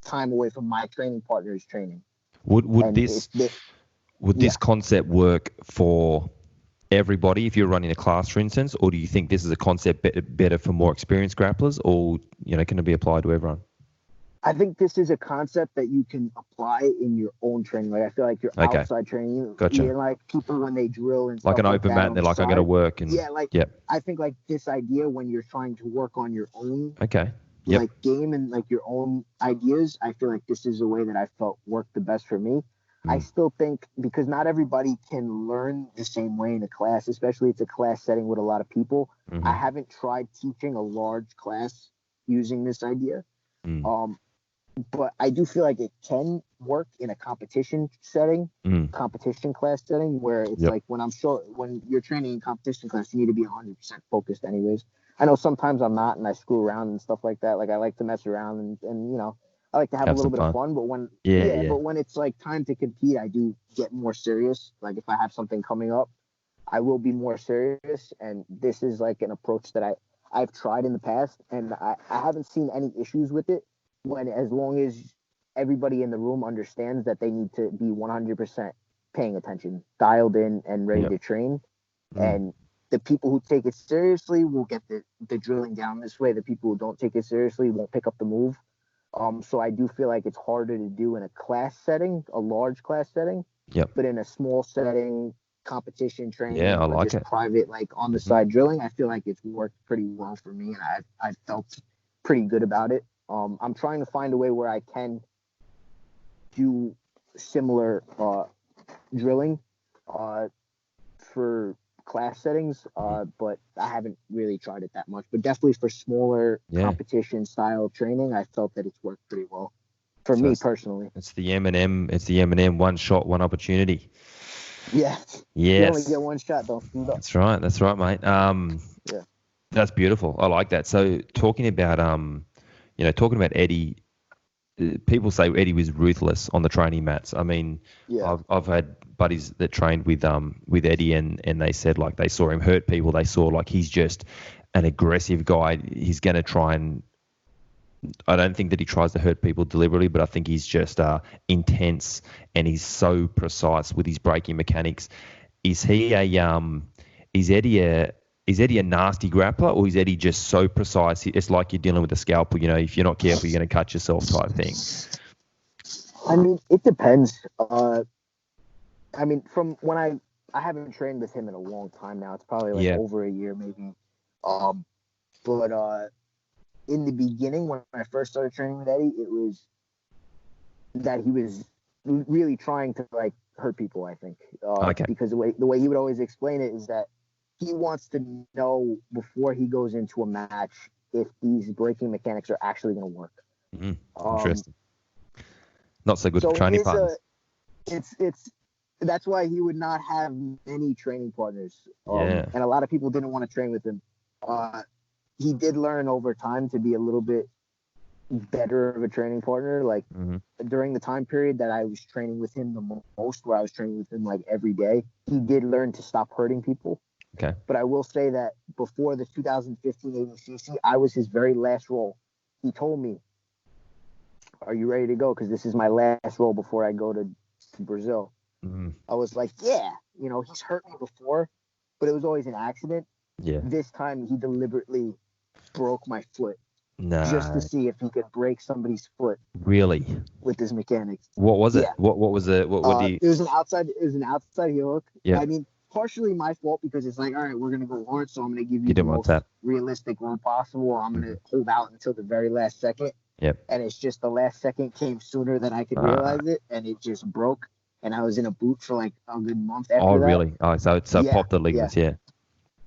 time away from my training partner's training. Would this concept work for everybody if you're running a class, for instance, or do you think this is a concept better for more experienced grapplers, or can it be applied to everyone? I think this is a concept that you can apply in your own training. Like I feel like your outside training, like people when they drill and stuff like an open mat, and they're like, I got to work, and I think like this idea when you're trying to work on your own like game and like your own ideas, I feel like this is a way that I felt worked the best for me. I still think, because not everybody can learn the same way in a class, especially it's a class setting with a lot of people. I haven't tried teaching a large class using this idea. But I do feel like it can work in a competition setting, competition class setting, where it's like when you're training in competition class, you need to be 100% focused anyways. I know sometimes I'm not, and I screw around and stuff like that. Like I like to mess around and I like to have a little bit of fun, but when but when it's like time to compete, I do get more serious. Like if I have something coming up, I will be more serious. And this is like an approach that I've tried in the past, and I haven't seen any issues with it. As long as everybody in the room understands that they need to be 100% paying attention, dialed in, and ready to train. And the people who take it seriously will get the drilling down this way. The people who don't take it seriously won't pick up the move. So I do feel like it's harder to do in a class setting, a large class setting. But in a small setting, competition training, I like just it. private, like on the side drilling, I feel like it's worked pretty well for me, and I felt pretty good about it. I'm trying to find a way where I can do similar drilling for class settings, but I haven't really tried it that much. But definitely for smaller competition style training, I felt that it's worked pretty well for me personally. It's the Eminem one shot, one opportunity. Yeah. Yes. You only get one shot, don't screw it up. That's right, mate. That's beautiful. I like that. So talking about Eddie, people say Eddie was ruthless on the training mats. I mean, I've had buddies that trained with Eddie, and they said like they saw him hurt people. They saw like he's just an aggressive guy. He's going to try and, I don't think that he tries to hurt people deliberately, but I think he's just intense, and he's so precise with his braking mechanics. Is Eddie a nasty grappler, or is Eddie just so precise? It's like you're dealing with a scalpel. If you're not careful, you're going to cut yourself, type thing. I mean, it depends. I mean, from when I haven't trained with him in a long time now. It's probably like over a year, maybe. But in the beginning, when I first started training with Eddie, it was that he was really trying to like hurt people, I think. Because the way he would always explain it is that he wants to know before he goes into a match if these braking mechanics are actually going to work. Interesting. Not so good for training partners. That's why he would not have many training partners. And a lot of people didn't want to train with him. He did learn over time to be a little bit better of a training partner. Like during the time period that I was training with him the most, where I was training with him like every day, he did learn to stop hurting people. Okay. But I will say that before the 2015 ADCC, I was his very last roll. He told me, "Are you ready to go? Because this is my last roll before I go to Brazil." I was like, "Yeah." He's hurt me before, but it was always an accident. Yeah. This time he deliberately broke my foot just to see if he could break somebody's foot. Really? With his mechanics. What was it? Yeah. What was it? What do you? It was an outside heel hook. Yeah. I mean, partially my fault, because it's like, all right, we're gonna go hard, so I'm gonna give you the most realistic roll possible. I'm gonna hold out until the very last second. Yep. And it's just the last second came sooner than I could realize it, and it just broke. And I was in a boot for like a good month after that. Oh, really? Oh, so it popped the ligaments,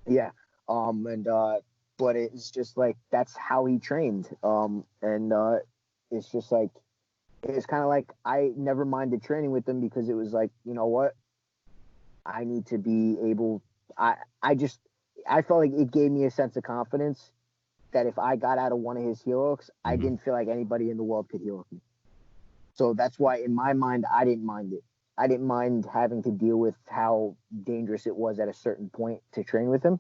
Yeah. But it's just like that's how he trained. It's just like it's kind of like I never minded training with him, because it was like, you know what? I need to be able. I felt like it gave me a sense of confidence that if I got out of one of his heel hooks, I didn't feel like anybody in the world could heel hook me. So that's why, in my mind, I didn't mind it. I didn't mind having to deal with how dangerous it was at a certain point to train with him.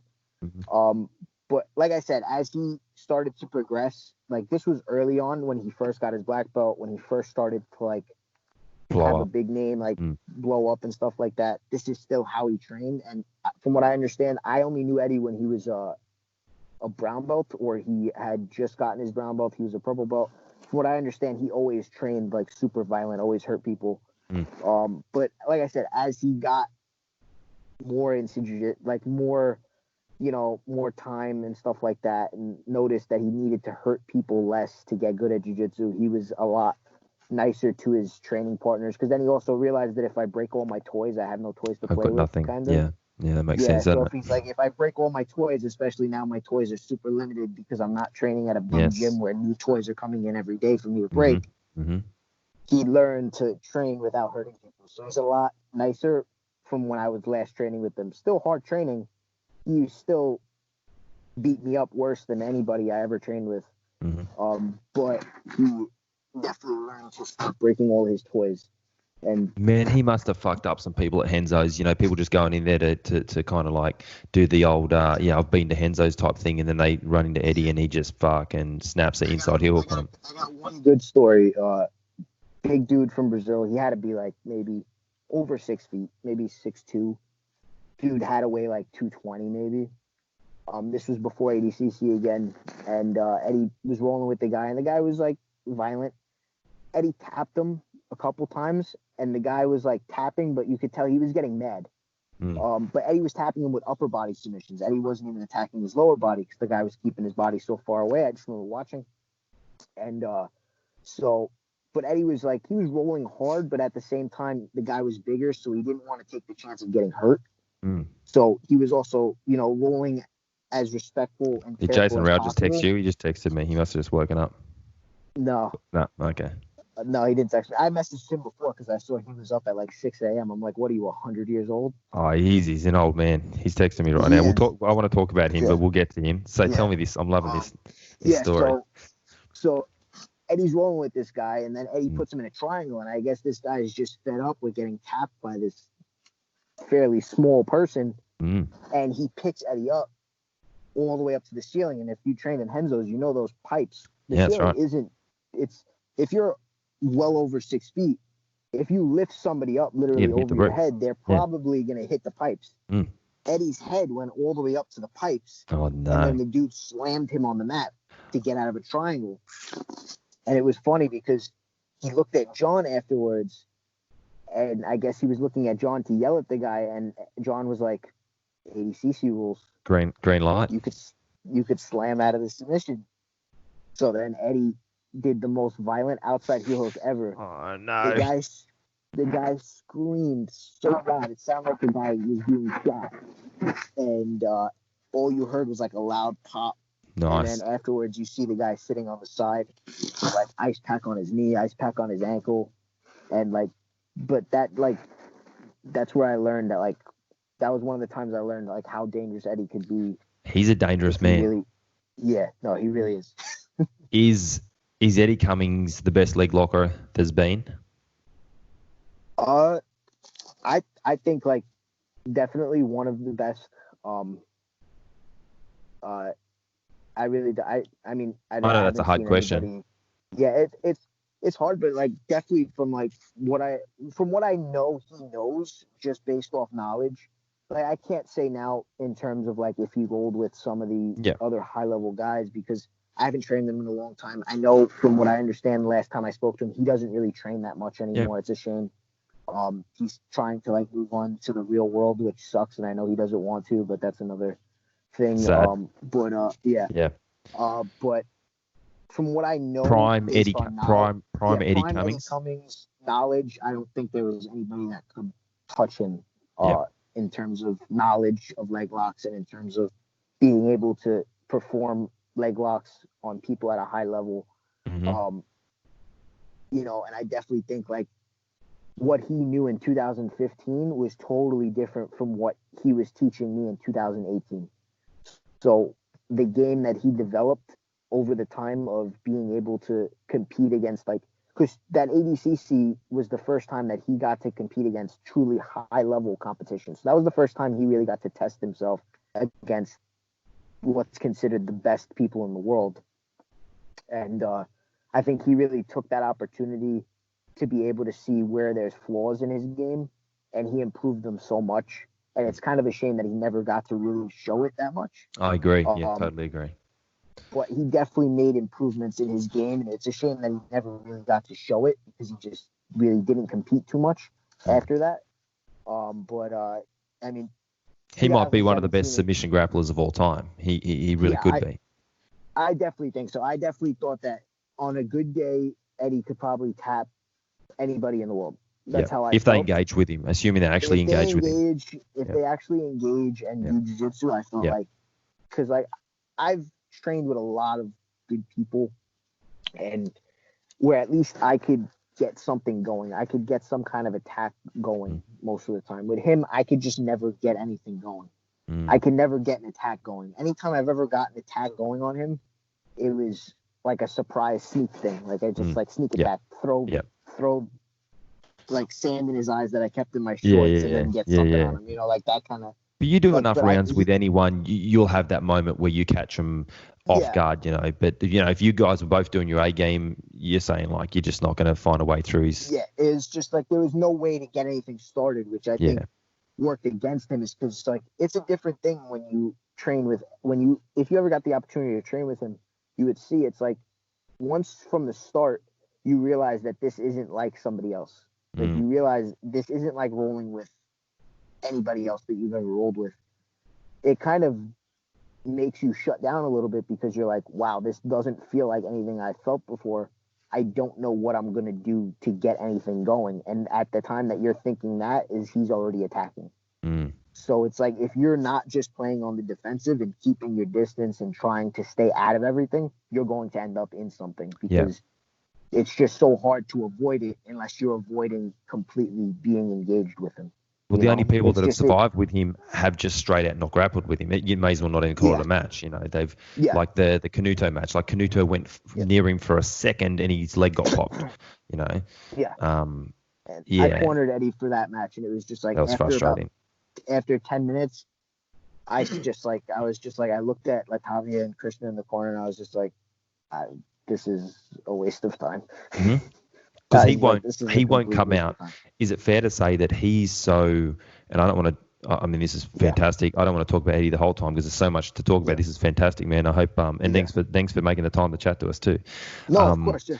But like I said, as he started to progress, like this was early on when he first got his black belt, when he first started to like have a big name, like blow up and stuff like that. This is still how he trained. And from what I understand, I only knew Eddie when he was a brown belt, or he had just gotten his brown belt. He was a purple belt. From what I understand, he always trained like super violent, always hurt people. But like I said, as he got more into jiu-jitsu, like more time and stuff like that, and noticed that he needed to hurt people less to get good at jiu-jitsu, he was a lot nicer to his training partners, because then he also realized that if I break all my toys, I have no toys to play with. Nothing. Kind of. Yeah, that makes sense. So if he's like, if I break all my toys, especially now my toys are super limited because I'm not training at a big gym where new toys are coming in every day for me to break, he learned to train without hurting people. So it's a lot nicer from when I was last training with him. Still hard training. He still beat me up worse than anybody I ever trained with. But he definitely learned to stop breaking all his toys. And man, he must have fucked up some people at Henzo's. People just going in there to kind of like do the old, I've been to Henzo's type thing, and then they run into Eddie and he just fucking snaps the inside heel hook on him. I got one good story. Big dude from Brazil. He had to be like maybe over 6 feet, maybe 6'2". Dude had to weigh like 220 maybe. This was before ADCC again, and Eddie was rolling with the guy, and the guy was like violent. Eddie tapped him a couple times, and the guy was like tapping, but you could tell he was getting mad. But Eddie was tapping him with upper body submissions. Eddie wasn't even attacking his lower body because the guy was keeping his body so far away. I just remember watching. And but Eddie was like, he was rolling hard, but at the same time, the guy was bigger, so he didn't want to take the chance of getting hurt. So he was also, rolling as respectful and Did careful Jason as Rao possible. just text you? He just texted me. He must have just woken up. No, okay. No, he didn't text me. I messaged him before because I saw he was up at like 6 a.m. I'm like, what are you, 100 years old? Oh, he's an old man. He's texting me right now. We'll talk. I want to talk about him, but we'll get to him. So tell me this. I'm loving this story. So Eddie's rolling with this guy, and then Eddie puts him in a triangle, and I guess this guy is just fed up with getting tapped by this fairly small person, and he picks Eddie up all the way up to the ceiling. And if you train in Henzo's, you know those pipes. The ceiling isn't. If you're well over 6 feet, if you lift somebody up literally over your head, they're probably going to hit the pipes. Eddie's head went all the way up to the pipes. Oh, no. And then the dude slammed him on the mat to get out of a triangle. And it was funny because he looked at John afterwards, and I guess he was looking at John to yell at the guy, and John was like, ADCC rules. Green light. You could slam out of the submission. So then Eddie did the most violent outside heel hook ever. Oh, no. The guy screamed so loud. It sounded like the guy was being shot. And all you heard was like a loud pop. Nice. And then afterwards, you see the guy sitting on the side, with, like ice pack on his knee, ice pack on his ankle. And that's where I learned that, like, that was one of the times I learned, like, how dangerous Eddie could be. He's a dangerous man. He really is. Is Eddie Cummings the best leg locker there's been? I think like definitely one of the best. I mean I know that's a hard question. Yeah, it's hard, but like definitely from what I know he knows just based off knowledge. Like I can't say now in terms of like if he rolled with some of the other high level guys because I haven't trained them in a long time. I know from what I understand the last time I spoke to him, he doesn't really train that much anymore. Yeah. It's a shame. He's trying to like move on to the real world, which sucks, and I know he doesn't want to, but that's another thing. Sad. But from what I know, prime Eddie Cummings knowledge, I don't think there was anybody that could touch him in terms of knowledge of leg locks and in terms of being able to perform leg locks on people at a high level. And I definitely think like what he knew in 2015 was totally different from what he was teaching me in 2018. So the game that he developed over the time of being able to compete against, like, because that ADCC was the first time that he got to compete against truly high level competition. So that was the first time he really got to test himself against what's considered the best people in the world. And I think he really took that opportunity to be able to see where there's flaws in his game, and he improved them so much. And it's kind of a shame that he never got to really show it that much. I agree. Yeah, totally agree. But he definitely made improvements in his game, and it's a shame that he never really got to show it because he just really didn't compete too much after that. I mean, he might be one of the best submission grapplers of all time. He really could be. I definitely think so. I definitely thought that on a good day, Eddie could probably tap anybody in the world. That's how I felt. They engage with him, assuming they actually engage with him. If they actually engage and do jiu-jitsu, I felt like, because like I've trained with a lot of good people, and where at least I could get something going. I could get some kind of attack going most of the time. With him, I could just never get anything going. I could never get an attack going. Anytime I've ever got an attack going on him, it was like a surprise sneak thing. Like I just like sneak attack, throw like sand in his eyes that I kept in my shorts and then get something on him. You know, like that kind of. But you do enough rounds with anyone, you'll have that moment where you catch them off guard, you know. But, you know, if you guys were both doing your A game, you're saying, like, you're just not going to find a way through his... Yeah, it's just like there was no way to get anything started, which I think worked against him, is because, like, it's a different thing when you train with... If you ever got the opportunity to train with him, you would see it's like once from the start, you realize that this isn't like somebody else. Like, you realize this isn't like rolling with anybody else that you've ever rolled with. It kind of makes you shut down a little bit because you're like, wow, this doesn't feel like anything I felt before. I don't know what I'm going to do to get anything going. And at the time that you're thinking that is he's already attacking. So it's like, if you're not just playing on the defensive and keeping your distance and trying to stay out of everything, you're going to end up in something because it's just so hard to avoid it unless you're avoiding completely being engaged with him. Well, the only people that have survived with him have just straight out not grappled with him. You may as well not even call it a match. You know, they've like the Canuto match. Like Canuto went near him for a second and his leg got popped. You know. I cornered Eddie for that match, and it was just like that was frustrating. After 10 minutes, I looked at Latavia and Krishna in the corner, and I was just like, this is a waste of time. Because he won't come out. Is it fair to say that he's so, and I don't want to, I mean, this is fantastic. I don't want to talk about Eddie the whole time because there's so much to talk about. This is fantastic, man. I hope, and thanks for making the time to chat to us too. No, of course,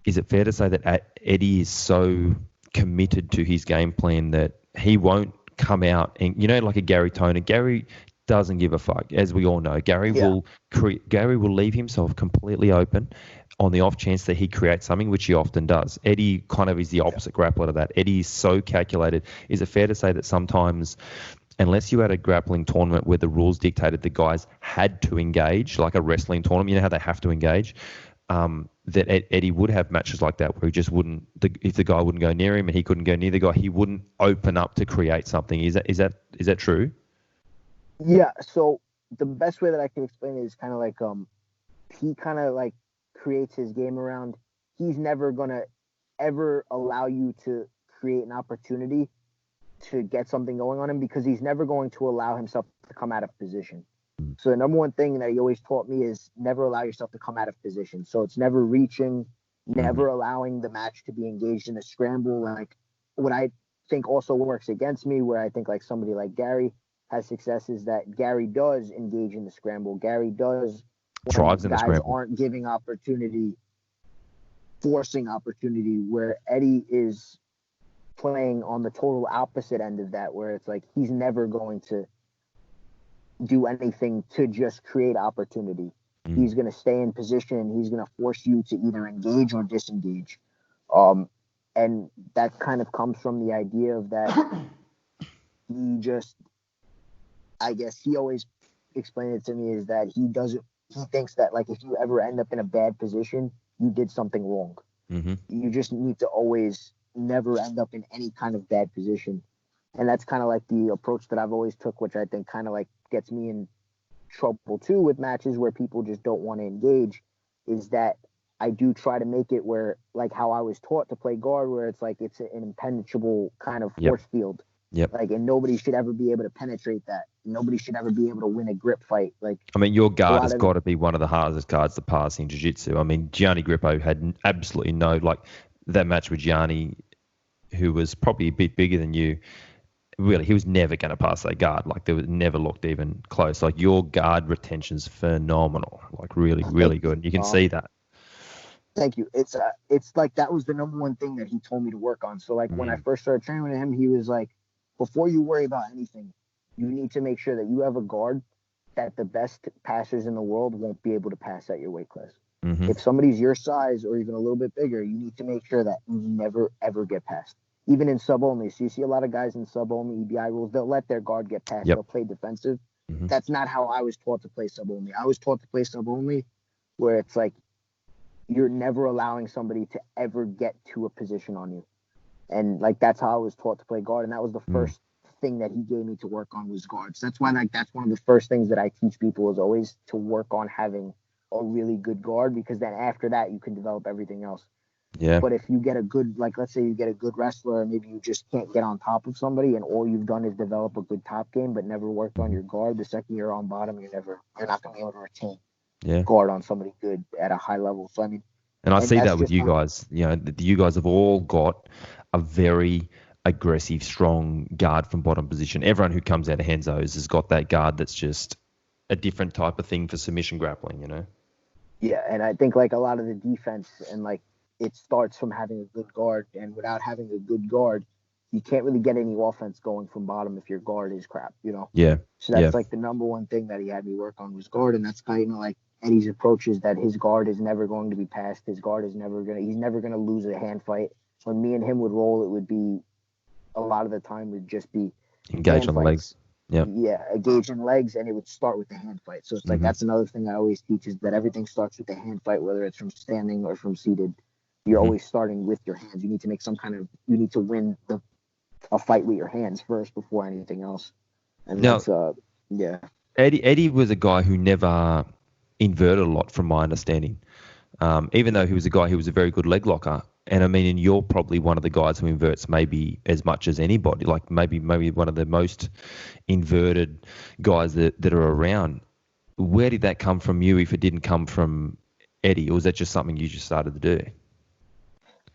is it fair to say that Eddie is so committed to his game plan that he won't come out and, you know, like a Gary Toner? Gary doesn't give a fuck, as we all know. Gary will leave himself completely open on the off chance that he creates something, which he often does. Eddie kind of is the opposite grappler to that. Eddie is so calculated. Is it fair to say that sometimes, unless you had a grappling tournament where the rules dictated the guys had to engage, like a wrestling tournament, you know how they have to engage, that Eddie would have matches like that where he just wouldn't, if the guy wouldn't go near him and he couldn't go near the guy, he wouldn't open up to create something. Is that true? Yeah, so the best way that I can explain it is kind of like he kind of like creates his game around. He's never going to ever allow you to create an opportunity to get something going on him because he's never going to allow himself to come out of position. So the number one thing that he always taught me is never allow yourself to come out of position. So it's never reaching, never allowing the match to be engaged in a scramble. Like what I think also works against me, where I think like somebody like Gary has success, is that Gary does engage in the scramble. Gary does, thrives in the scramble. Aren't giving opportunity, forcing opportunity, where Eddie is playing on the total opposite end of that, where it's like he's never going to do anything to just create opportunity. He's going to stay in position. He's going to force you to either engage or disengage. And that kind of comes from the idea of that he just, I guess he always explained it to me, is that he thinks that like if you ever end up in a bad position, you did something wrong. You just need to always never end up in any kind of bad position. And that's kind of like the approach that I've always took, which I think kind of like gets me in trouble too with matches where people just don't want to engage is that I do try to make it where, like how I was taught to play guard, where it's like it's an impenetrable kind of force field. Yep. Like, and nobody should ever be able to penetrate that. Nobody should ever be able to win a grip fight. Like, I mean, your guard has got to be one of the hardest guards to pass in jiu-jitsu. I mean, Gianni Grippo had absolutely no, like that match with Gianni, who was probably a bit bigger than you. Really, he was never going to pass that guard. Like, there was never looked even close. Like, your guard retention's phenomenal. Like, really, really good. You can see that. Thank you. It's like that was the number one thing that he told me to work on. So, like, when I first started training with him, he was like, before you worry about anything, you need to make sure that you have a guard that the best passers in the world won't be able to pass at your weight class. Mm-hmm. If somebody's your size or even a little bit bigger, you need to make sure that you never, ever get past. Even in sub-only. So you see a lot of guys in sub-only EBI rules, they'll let their guard get past. They'll play defensive. Mm-hmm. That's not how I was taught to play sub-only. I was taught to play sub-only where it's like you're never allowing somebody to ever get to a position on you. And, like, that's how I was taught to play guard. And that was the first thing that he gave me to work on was guards. That's why, like, that's one of the first things that I teach people is always to work on having a really good guard, because then after that you can develop everything else. Yeah. But if you get a good, like, let's say you get a good wrestler, maybe you just can't get on top of somebody, and all you've done is develop a good top game, but never worked on your guard. The second you're on bottom, you're not going to be able to retain guard on somebody good at a high level. So I mean, and I see that with you guys. You know, you guys have all got a very aggressive, strong guard from bottom position. Everyone who comes out of Henzo's has got that guard that's just a different type of thing for submission grappling. You know. Yeah, and I think like a lot of the defense and like. It starts from having a good guard, and without having a good guard, you can't really get any offense going from bottom if your guard is crap, you know? Yeah. So that's like the number one thing that he had me work on was guard, and that's kind of like Eddie's approach is that his guard is never going to be passed. His guard is he's never gonna lose a hand fight. When me and him would roll, it would be a lot of the time would just be engage on the legs. Yeah, engage in legs, and it would start with the hand fight. So it's like that's another thing I always teach is that everything starts with the hand fight, whether it's from standing or from seated. You're always starting with your hands. You need to make you need to win a fight with your hands first before anything else. And now, that's, Eddie was a guy who never inverted a lot from my understanding. Even though he was a guy who was a very good leg locker. And I mean, and you're probably one of the guys who inverts maybe as much as anybody, like maybe one of the most inverted guys that are around. Where did that come from you if it didn't come from Eddie? Or was that just something you just started to do?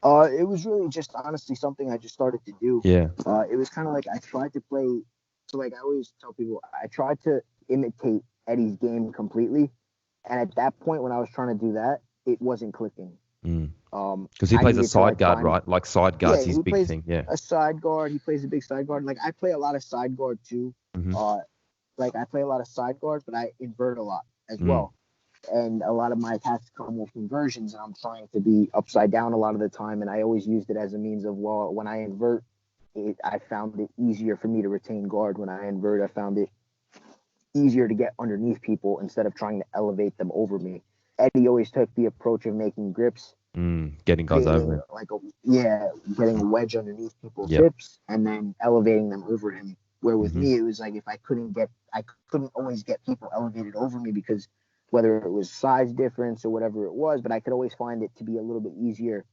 It was really just honestly something I just started to do. Yeah. It was kind of like I tried to play. So like I always tell people, I tried to imitate Eddie's game completely, and at that point when I was trying to do that, it wasn't clicking. Because he plays a side guard, right? Like side guard's his big thing. Yeah. A side guard. He plays a big side guard. Like I play a lot of side guard too. Like I play a lot of side guard, but I invert a lot as well. And a lot of my attacks come with inversions, and I'm trying to be upside down a lot of the time. And I always used it as a means of, well, when I invert, I found it easier for me to retain guard. When I invert, I found it easier to get underneath people instead of trying to elevate them over me. Eddie always took the approach of making grips. Getting guys over. Getting a wedge underneath people's hips and then elevating them over him. Where with me, it was like if I couldn't always get people elevated over me because whether it was size difference or whatever it was, but I could always find it to be a little bit easier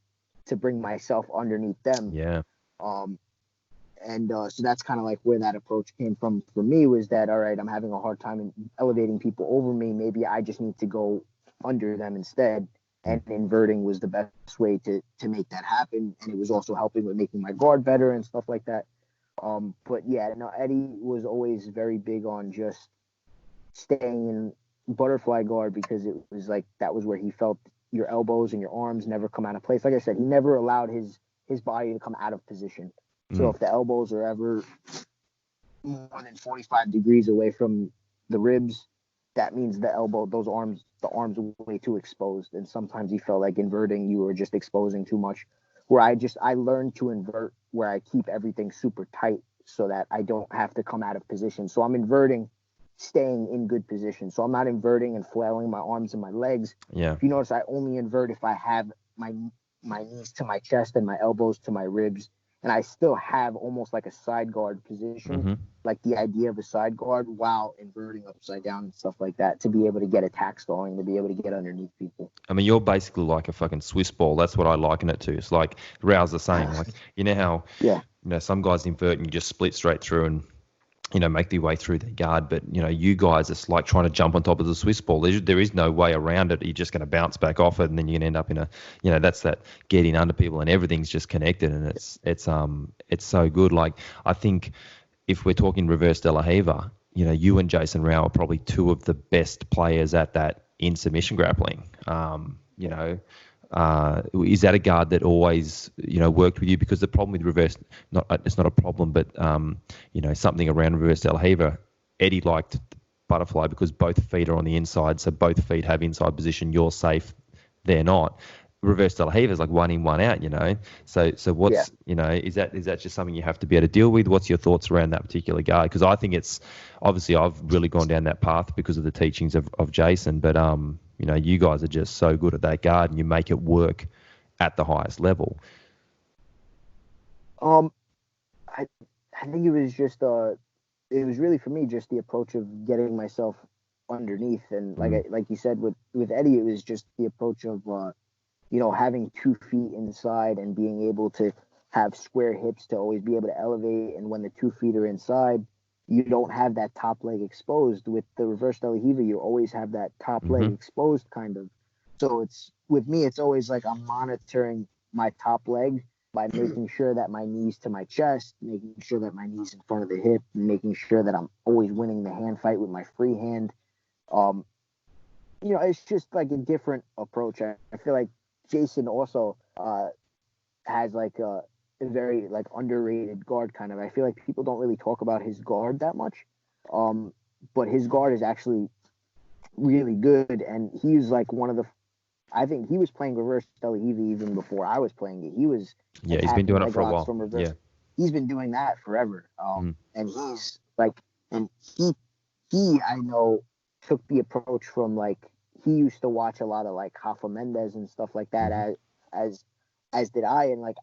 to bring myself underneath them. Yeah. So that's kind of like where that approach came from for me was that, all right, I'm having a hard time in elevating people over me. Maybe I just need to go under them instead. And inverting was the best way to make that happen. And it was also helping with making my guard better and stuff like that. But yeah, no, Eddie was always very big on just staying in butterfly guard because it was like that was where he felt your elbows and your arms never come out of place. Like I said, he never allowed his body to come out of position. So if the elbows are ever more than 45 degrees away from the ribs, that means the arms are way too exposed. And sometimes he felt like inverting, you were just exposing too much. Where I learned to invert where I keep everything super tight so that I don't have to come out of position. So I'm inverting, staying in good position. So I'm not inverting and flailing my arms and my legs. Yeah. If you notice, I only invert if I have my knees to my chest and my elbows to my ribs and I still have almost like a side guard position, like the idea of a side guard while inverting upside down and stuff like that to be able to get attacks going, to be able to get underneath people. I mean, you're basically like a fucking Swiss ball. That's what I liken it to. It's like Rao's the same. Like, you know how, some guys invert and you just split straight through and, make their way through their guard. But, you guys, it's like trying to jump on top of the Swiss ball. There is no way around it. You're just going to bounce back off it, and then you can end up in a, that's that getting under people, and everything's just connected, and it's so good. Like, I think if we're talking reverse De La Riva, you and Jason Rao are probably two of the best players at that in submission grappling. Is that a guard that always, worked with you? Because the problem with reverse, it's not a problem, but, something around reverse De La Riva, Eddie liked butterfly because both feet are on the inside, so both feet have inside position. You're safe, they're not. Reverse De La Riva is like 1 in, 1 out, So what's, is that just something you have to be able to deal with? What's your thoughts around that particular guard? Because I think it's, obviously I've really gone down that path because of the teachings of Jason, but, you guys are just so good at that guard, and you make it work at the highest level. I think it was just it was really for me just the approach of getting myself underneath, and like you said with Eddie, it was just the approach of having 2 feet inside and being able to have square hips to always be able to elevate, and when the 2 feet are inside, you don't have that top leg exposed. With the reverse De La Riva, you always have that top leg exposed, kind of. So with me, it's always like I'm monitoring my top leg by making sure that my knee's to my chest, making sure that my knee's in front of the hip, and making sure that I'm always winning the hand fight with my free hand. It's just like a different approach. I feel like Jason also has like a very like underrated guard kind of. I feel like people don't really talk about his guard that much, but his guard is actually really good, and he's like one of the. I think he was playing reverse De La Riva even before I was playing it. He was he's been doing it for a while. From reverse. He's been doing that forever, and he's like, and he I know took the approach from like he used to watch a lot of like Rafa Mendes and stuff like that as did I, and like.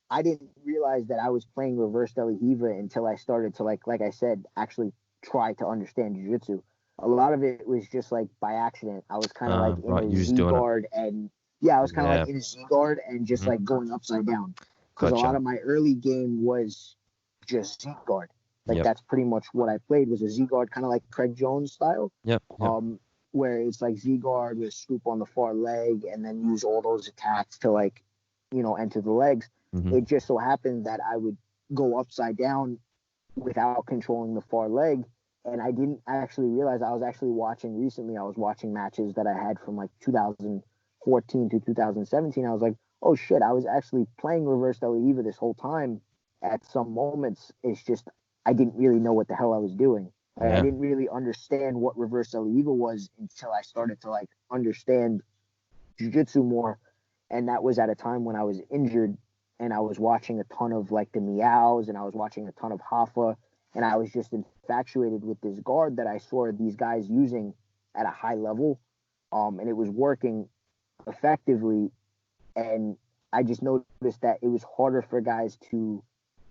I didn't realize that I was playing reverse De La Riva until I started to like I said, actually try to understand jiu-jitsu. A lot of it was just like by accident. I was kind of like in a Z guard, and I was kind of like in a Z guard and just like going upside down. Because a lot of my early game was just Z guard. Like that's pretty much what I played, was a Z guard, kind of like Craig Jones style. Where it's like Z guard with scoop on the far leg and then use all those attacks to like, enter the legs. It just so happened that I would go upside down without controlling the far leg, and I didn't actually realize I was actually watching recently. I was watching matches that I had from like 2014 to 2017. I was like, oh shit, I was actually playing reverse De La Riva this whole time. At some moments, it's just I didn't really know what the hell I was doing. I didn't really understand what reverse De La Riva was until I started to like understand jiu-jitsu more, and that was at a time when I was injured. And I was watching a ton of like the Miaos, and I was watching a ton of Hafa, and I was just infatuated with this guard that I saw these guys using at a high level, and it was working effectively. And I just noticed that it was harder for guys to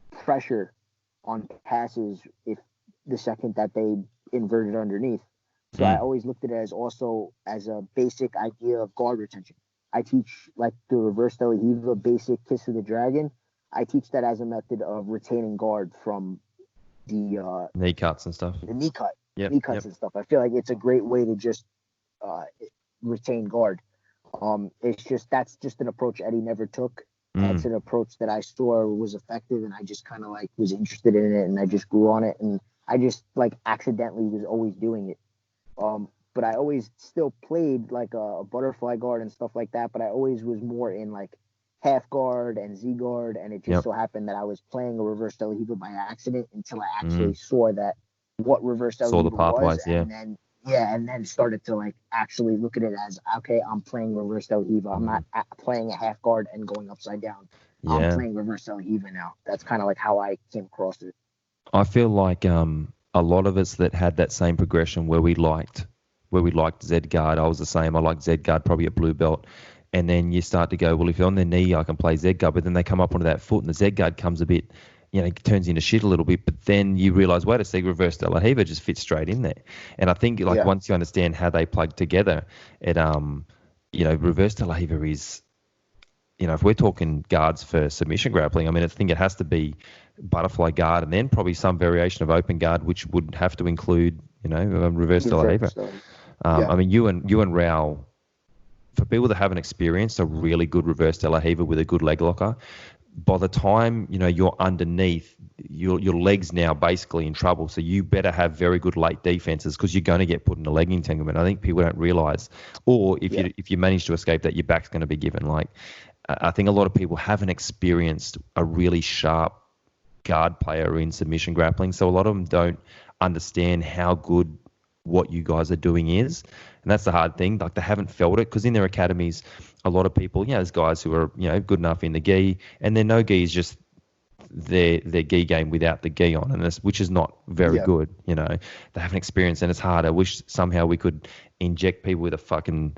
pressure on passes if the second that they inverted underneath. So I always looked at it as also as a basic idea of guard retention. I teach like the reverse De La Riva basic Kiss of the Dragon. I teach that as a method of retaining guard from the knee cuts and stuff. The knee cuts and stuff. I feel like it's a great way to just retain guard. That's just an approach Eddie never took. That's an approach that I saw was effective, and I just kind of like was interested in it, and I just grew on it, and I just like accidentally was always doing it. But I always still played like a butterfly guard and stuff like that. But I always was more in like half guard and Z guard. And it just so happened that I was playing a reverse De La Riva by accident until I actually saw that what reverse De La Riva was. And then started to like actually look at it as, okay, I'm playing reverse De La Riva. I'm not playing a half guard and going upside down. I'm playing reverse De La Riva now. That's kind of like how I came across it. I feel like a lot of us that had that same progression where we liked Z guard. I was the same. I liked Z guard probably at blue belt, And then you start to go, well, if you're on their knee, I can play Z guard. But then they come up onto that foot, and the Z guard comes a bit, turns into shit a little bit. But then you realize, wait a sec, reverse De La Riva just fits straight in there. And I think once you understand how they plug together, it reverse De La Riva is, if we're talking guards for submission grappling, I mean, I think it has to be butterfly guard and then probably some variation of open guard, which would have to include, reverse De La Riva. I mean, you and Rao, for people that haven't experienced a really good reverse De La Riva with a good leg locker, by the time, you're underneath, your leg's now basically in trouble. So you better have very good late defenses because you're going to get put in a leg entanglement. I think people don't realize. Or if you manage to escape that, your back's going to be given. I think a lot of people haven't experienced a really sharp guard player in submission grappling. So a lot of them don't understand how good what you guys are doing is. And that's the hard thing. They haven't felt it because in their academies, a lot of people, there's guys who are, good enough in the gi, and their no gi is just their gi game without the gi on, and which is not very good. They haven't experienced, and it's hard. I wish somehow we could inject people with a fucking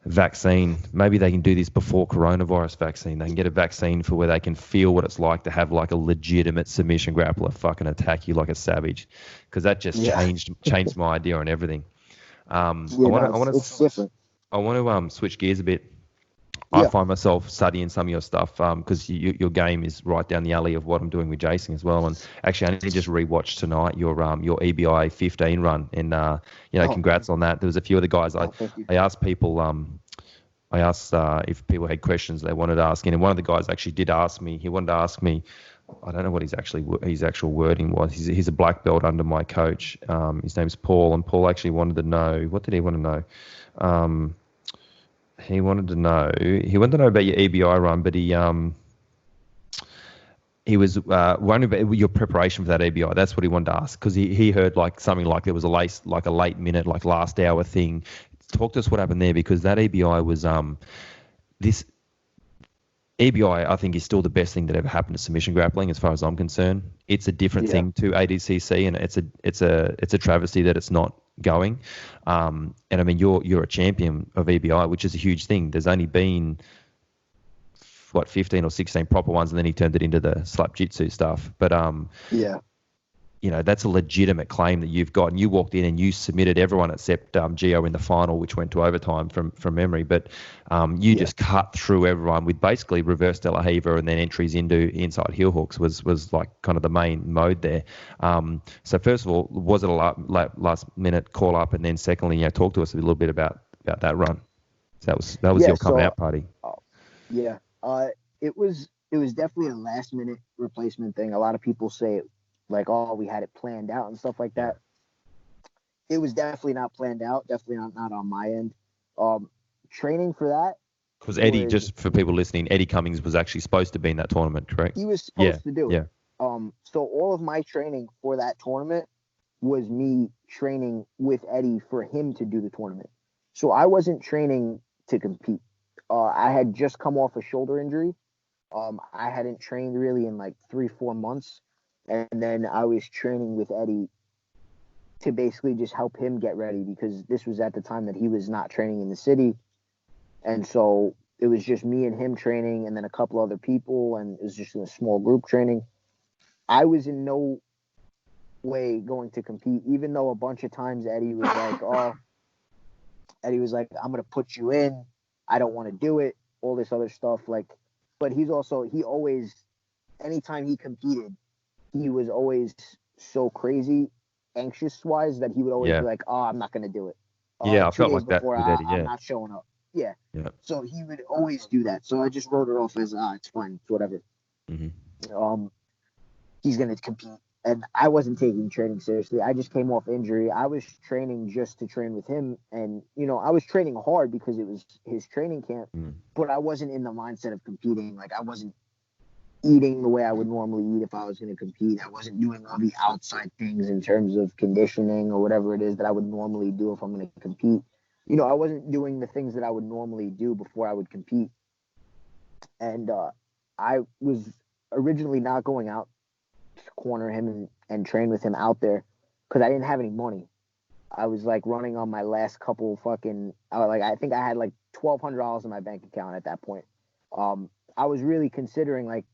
vaccine. Maybe they can do this before coronavirus vaccine. They can get a vaccine for where they can feel what it's like to have a legitimate submission grappler fucking attack you like a savage, because that just changed my idea on everything. It's different. I want to switch gears a bit. I find myself studying some of your stuff because your game is right down the alley of what I'm doing with Jason as well. And actually, I need to just rewatch tonight your EBI 15 run. And congrats on that. There was a few of the guys. I asked people. I asked if people had questions they wanted to ask, and one of the guys actually did ask me. He wanted to ask me. I don't know what his actual wording was. He's a black belt under my coach. His name's Paul, and Paul actually wanted to know. What did he want to know? He wanted to know about your EBI run, but he was wondering about your preparation for that EBI. That's what he wanted to ask, because he heard something like there was a late minute, last hour thing. Talk to us what happened there, because that EBI was this EBI, I think, is still the best thing that ever happened to submission grappling, as far as I'm concerned. It's a different thing to ADCC, and it's a travesty that it's not going. And I mean, you're a champion of EBI, which is a huge thing. There's only been 15 or 16 proper ones, and then he turned it into the slap jitsu stuff. But that's a legitimate claim that you've got. And you walked in and you submitted everyone except Gio in the final, which went to overtime from memory. But you just cut through everyone with basically reverse De La Riva and then entries into inside heel hooks was kind of the main mode there. So first of all, was it a last minute call up? And then secondly, talk to us a little bit about that run. So that was your coming out party. It was definitely a last minute replacement thing. A lot of people say it we had it planned out and stuff like that. It was definitely not planned out. Definitely not on my end. Training for that. Because Eddie, just for people listening, Eddie Cummings was actually supposed to be in that tournament, correct? He was supposed to do it. So all of my training for that tournament was me training with Eddie for him to do the tournament. So I wasn't training to compete. I had just come off a shoulder injury. I hadn't trained really in 3-4 months. And then I was training with Eddie to basically just help him get ready, because this was at the time that he was not training in the city. And so it was just me and him training, and then a couple other people, and it was just in a small group training. I was in no way going to compete, even though a bunch of times Eddie was like, I'm going to put you in. I don't want to do it. All this other stuff. But he always, anytime he competed, he was always so crazy anxious-wise that he would always be like, I'm not going to do it. I felt like that with Eddie, I'm not showing up. Yeah. So he would always do that. So I just wrote it off as, it's fine, it's whatever. Mm-hmm. He's going to compete. And I wasn't taking training seriously. I just came off injury. I was training just to train with him. And, I was training hard because it was his training camp. But I wasn't in the mindset of competing. I wasn't eating the way I would normally eat if I was going to compete. I wasn't doing all the outside things in terms of conditioning or whatever it is that I would normally do if I'm going to compete. I wasn't doing the things that I would normally do before I would compete. And I was originally not going out to corner him and train with him out there because I didn't have any money. I was running on my last couple fucking, I think I had $1,200 in my bank account at that point. I was really considering, like,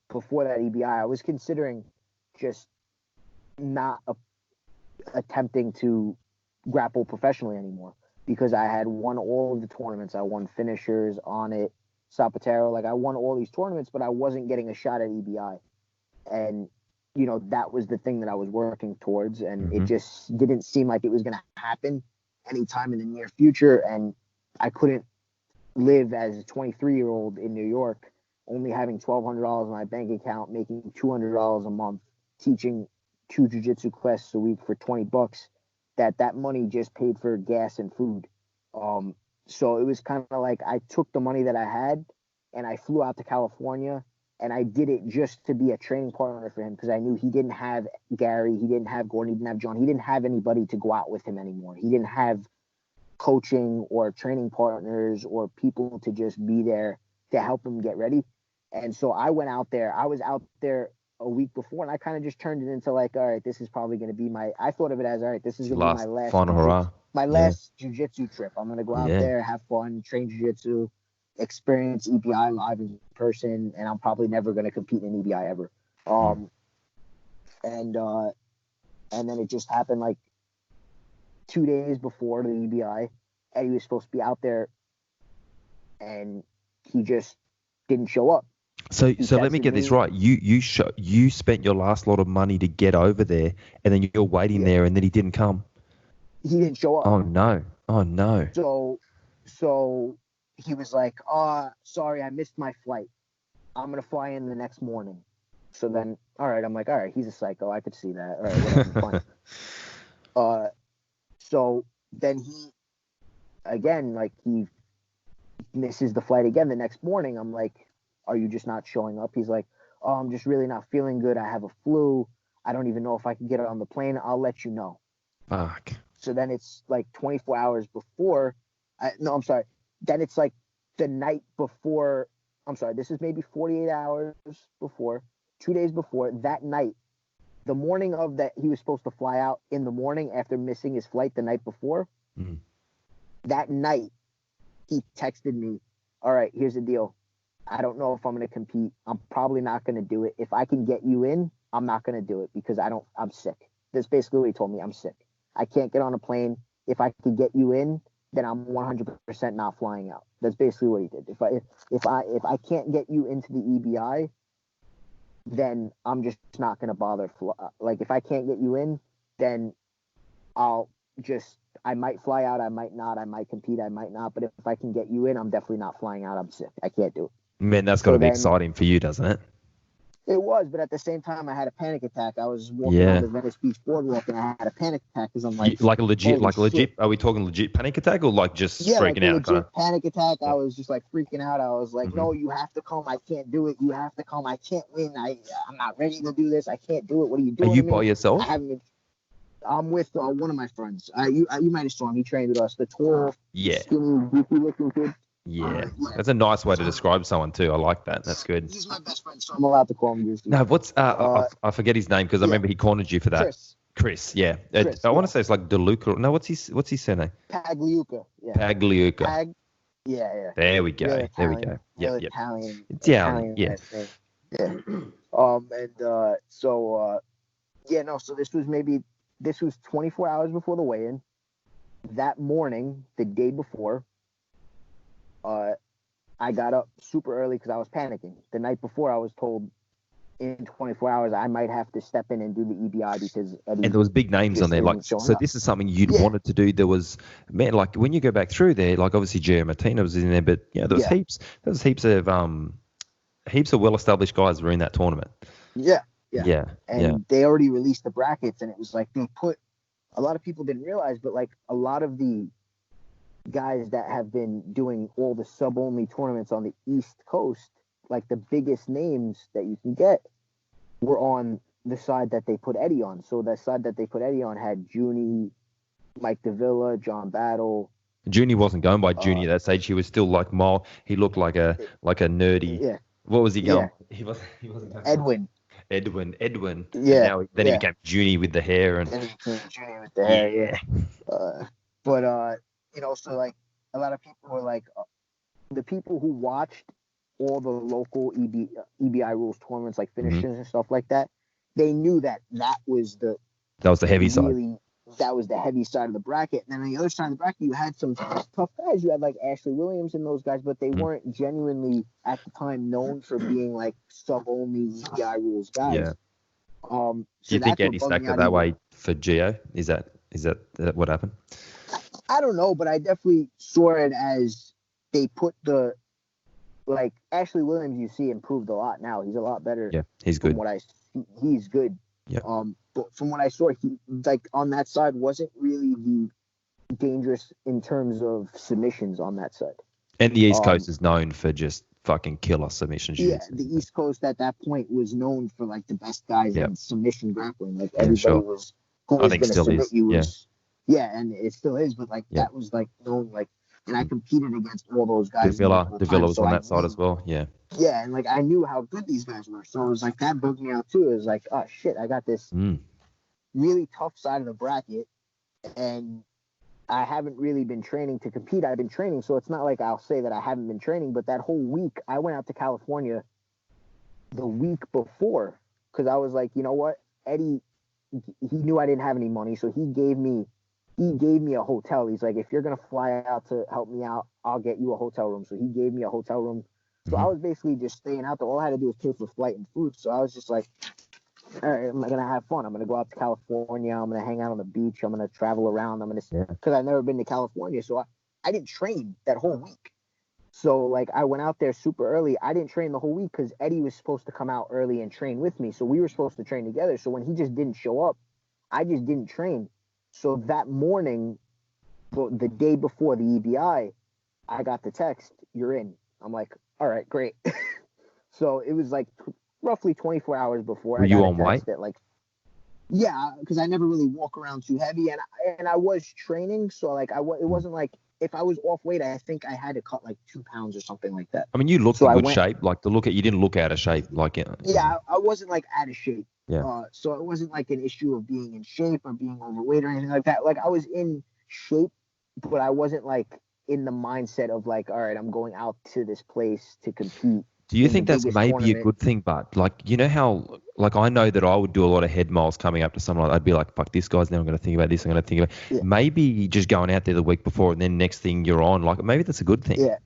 before that EBI, I was considering just not attempting to grapple professionally anymore, because I had won all of the tournaments. I won finishers on it, Zapatero. Like, I won all these tournaments, but I wasn't getting a shot at EBI. And, you know, that was the thing that I was working towards. And it just didn't seem like it was going to happen anytime in the near future. And I couldn't live as a 23-year-old in New York, only having $1,200 in my bank account, making $200 a month, teaching 2 jiu-jitsu classes a week for $20. That money just paid for gas and food. So it was kind of like I took the money that I had and I flew out to California, and I did it just to be a training partner for him, because I knew he didn't have Gary, he didn't have Gordon, he didn't have John, he didn't have anybody to go out with him anymore. He didn't have coaching or training partners or people to just be there to help him get ready. And so I went out there. I was out there a week before, and I kind of just turned it into like, all right, this is probably going to be I thought of it as, all right, this is going to be my last jiu-jitsu trip. I'm going to go out there, have fun, train jiu-jitsu, experience EBI live in person, and I'm probably never going to compete in EBI ever. And then it just happened like 2 days before the EBI, and he was supposed to be out there, and he just didn't show up. So let me get this right. You spent your last lot of money to get over there, and then you're waiting there, and then he didn't come. He didn't show up. Oh no. So he was like, sorry, I missed my flight. I'm gonna fly in the next morning. So then, all right, I'm like, all right, he's a psycho. I could see that. All right, whatever, fine. So then he misses the flight again the next morning. I'm like, are you just not showing up? He's like, oh, I'm just really not feeling good. I have a flu. I don't even know if I can get on the plane. I'll let you know. Fuck. So then it's like 24 hours before. Then it's like the night before. I'm sorry. This is maybe 48 hours before, 2 days before that night. The morning of that, he was supposed to fly out in the morning after missing his flight the night before. That night, he texted me, all right, here's the deal. I don't know if I'm going to compete. I'm probably not going to do it. If I can get you in, I'm not going to do it because I'm sick. That's basically what he told me. I'm sick. I can't get on a plane. If I can get you in, then I'm 100% not flying out. That's basically what he did. If I can't get you into the EBI, then I'm just not going to bother. Like, if I can't get you in, then I might fly out, I might not, I might compete, I might not. But if I can get you in, I'm definitely not flying out. I'm sick. I can't do it. Man, that's got to be exciting for you, doesn't it? It was, but at the same time, I had a panic attack. I was walking on the Venice Beach boardwalk, and I had a panic attack because I'm like, like a legit. Are we talking legit panic attack or like just freaking out? Legit panic attack. I was just like freaking out. I was like, no, you have to come. I can't do it. You have to come. I can't win. I'm not ready to do this. I can't do it. What are you doing? Are you by yourself? I'm with one of my friends. You might have saw him. He trained with us. The tall, skinny, goofy looking kid. Yeah, that's a nice way to describe someone too. I like that. That's good. He's my best friend, so I'm allowed to call him Goofy. No, what's I forget his name because I remember he cornered you for that. Chris, yeah. I want to say it's like DeLuca. No, what's his surname? Pagliuca. Yeah. Pagliuca. Yeah. There we go. Really there we go. Yeah. Italian. Yeah. Yeah. So this was 24 hours before the weigh-in. That morning, the day before, I got up super early because I was panicking. The night before, I was told in 24 hours I might have to step in and do the EBI because Eddie, and there was big names on there. Like, so this is something you'd wanted to do. There was, man, like when you go back through there, like obviously Gio Martina was in there, but there was heaps of well-established guys were in that tournament. Yeah. And they already released the brackets, and it was like they put a lot of people didn't realize, but like a lot of the guys that have been doing all the sub-only tournaments on the East Coast, like the biggest names that you can get, were on the side that they put Eddie on. So the side that they put Eddie on had Junie, Mike Davila, John Battle. Junie wasn't going by Junie at that stage. He was still like he looked like a nerdy. Yeah. What was he going? Yeah. He wasn't going. Edwin. Yeah. He became Junie with the hair and. Then he became Junie with the hair. Yeah. So like a lot of people were like, the people who watched all the local EBI rules tournaments, like finishes and stuff like that, they knew that was the heavy side. That was the heavy side of the bracket. And then on the other side of the bracket, you had some tough guys. You had like Ashley Williams and those guys, but they weren't genuinely at the time known for being like sub-only EBI rules guys. Yeah. So do you think Eddie stacked it that way for Gio? Is that what happened? I don't know, but I definitely saw it as they put the like Ashley Williams. You see, improved a lot now. He's a lot better. Yeah, he's good. He's good. Yeah. But from what I saw, he like on that side wasn't really the dangerous in terms of submissions on that side. And the East Coast is known for just fucking killer submissions. Yeah, the East Coast at that point was known for like the best guys in submission grappling. Like everybody was who was going to submit you was and it still is. But like that was like known like. And I competed against all those guys. Davila was on that side as well. Yeah. Yeah, and like I knew how good these guys were, so it was like that bugged me out too. It was like, oh shit, I got this really tough side of the bracket, and I haven't really been training to compete. I've been training, so it's not like I'll say that I haven't been training. But that whole week, I went out to California the week before because I was like, you know what, Eddie, he knew I didn't have any money, so he gave me a hotel. He's like, if you're going to fly out to help me out, I'll get you a hotel room. So he gave me a hotel room. So I was basically just staying out there. All I had to do was pay for flight and food. So I was just like, all right, I'm going to have fun. I'm going to go out to California. I'm going to hang out on the beach. I'm going to travel around. I'm going to, because I've never been to California. So I didn't train that whole week. So like I went out there super early. I didn't train the whole week because Eddie was supposed to come out early and train with me. So we were supposed to train together. So when he just didn't show up, I just didn't train. So that morning, the day before the EBI, I got the text, you're in. I'm like, all right, great. So it was like roughly 24 hours before. Were you on weight? Like, yeah, because I never really walk around too heavy, and I was training, so like it wasn't like if I was off weight, I think I had to cut like 2 pounds or something like that. I mean, you looked in good shape. Like you didn't look out of shape. Like yeah, I wasn't like out of shape. Yeah. So it wasn't like an issue of being in shape or being overweight or anything like that. Like I was in shape, but I wasn't like in the mindset of like, all right, I'm going out to this place to compete. Do you think that's maybe a good thing? But like, you know how, like I know that I would do a lot of head miles coming up to someone. I'd be like, fuck this guy's now. I'm going to think about this. I'm going to think about maybe just going out there the week before and then next thing you're on. Like maybe that's a good thing. Yeah.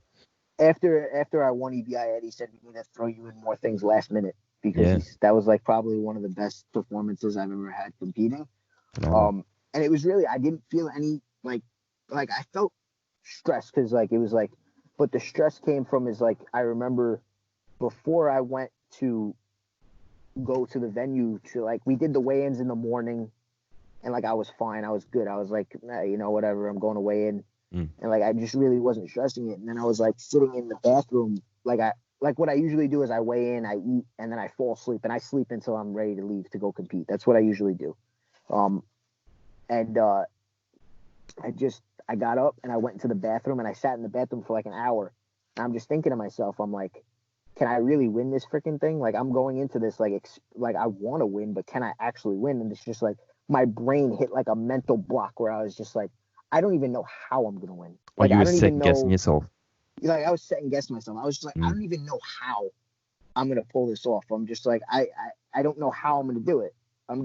After I won EBI, Eddie said we need to throw you in more things last minute. Because that was like probably one of the best performances I've ever had competing. And it was really, I didn't feel any like I felt stressed because like it was like, but the stress came from is like, I remember before I went to go to the venue to like, we did the weigh-ins in the morning and like, I was fine. I was good. I was like, you know, whatever, I'm going to weigh in. And like, I just really wasn't stressing it. And then I was like sitting in the bathroom, like what I usually do is I weigh in, I eat, and then I fall asleep, and I sleep until I'm ready to leave to go compete. That's what I usually do. I got up and I went into the bathroom and I sat in the bathroom for like an hour. And I'm just thinking to myself, I'm like, can I really win this freaking thing? Like I'm going into this like I want to win, but can I actually win? And it's just like my brain hit like a mental block where I was just like, I don't even know how I'm gonna win. Like you were second guessing yourself. Like I was second guessing myself. I was just like, I don't even know how I'm gonna pull this off. I'm just like, I don't know how I'm gonna do it. I'm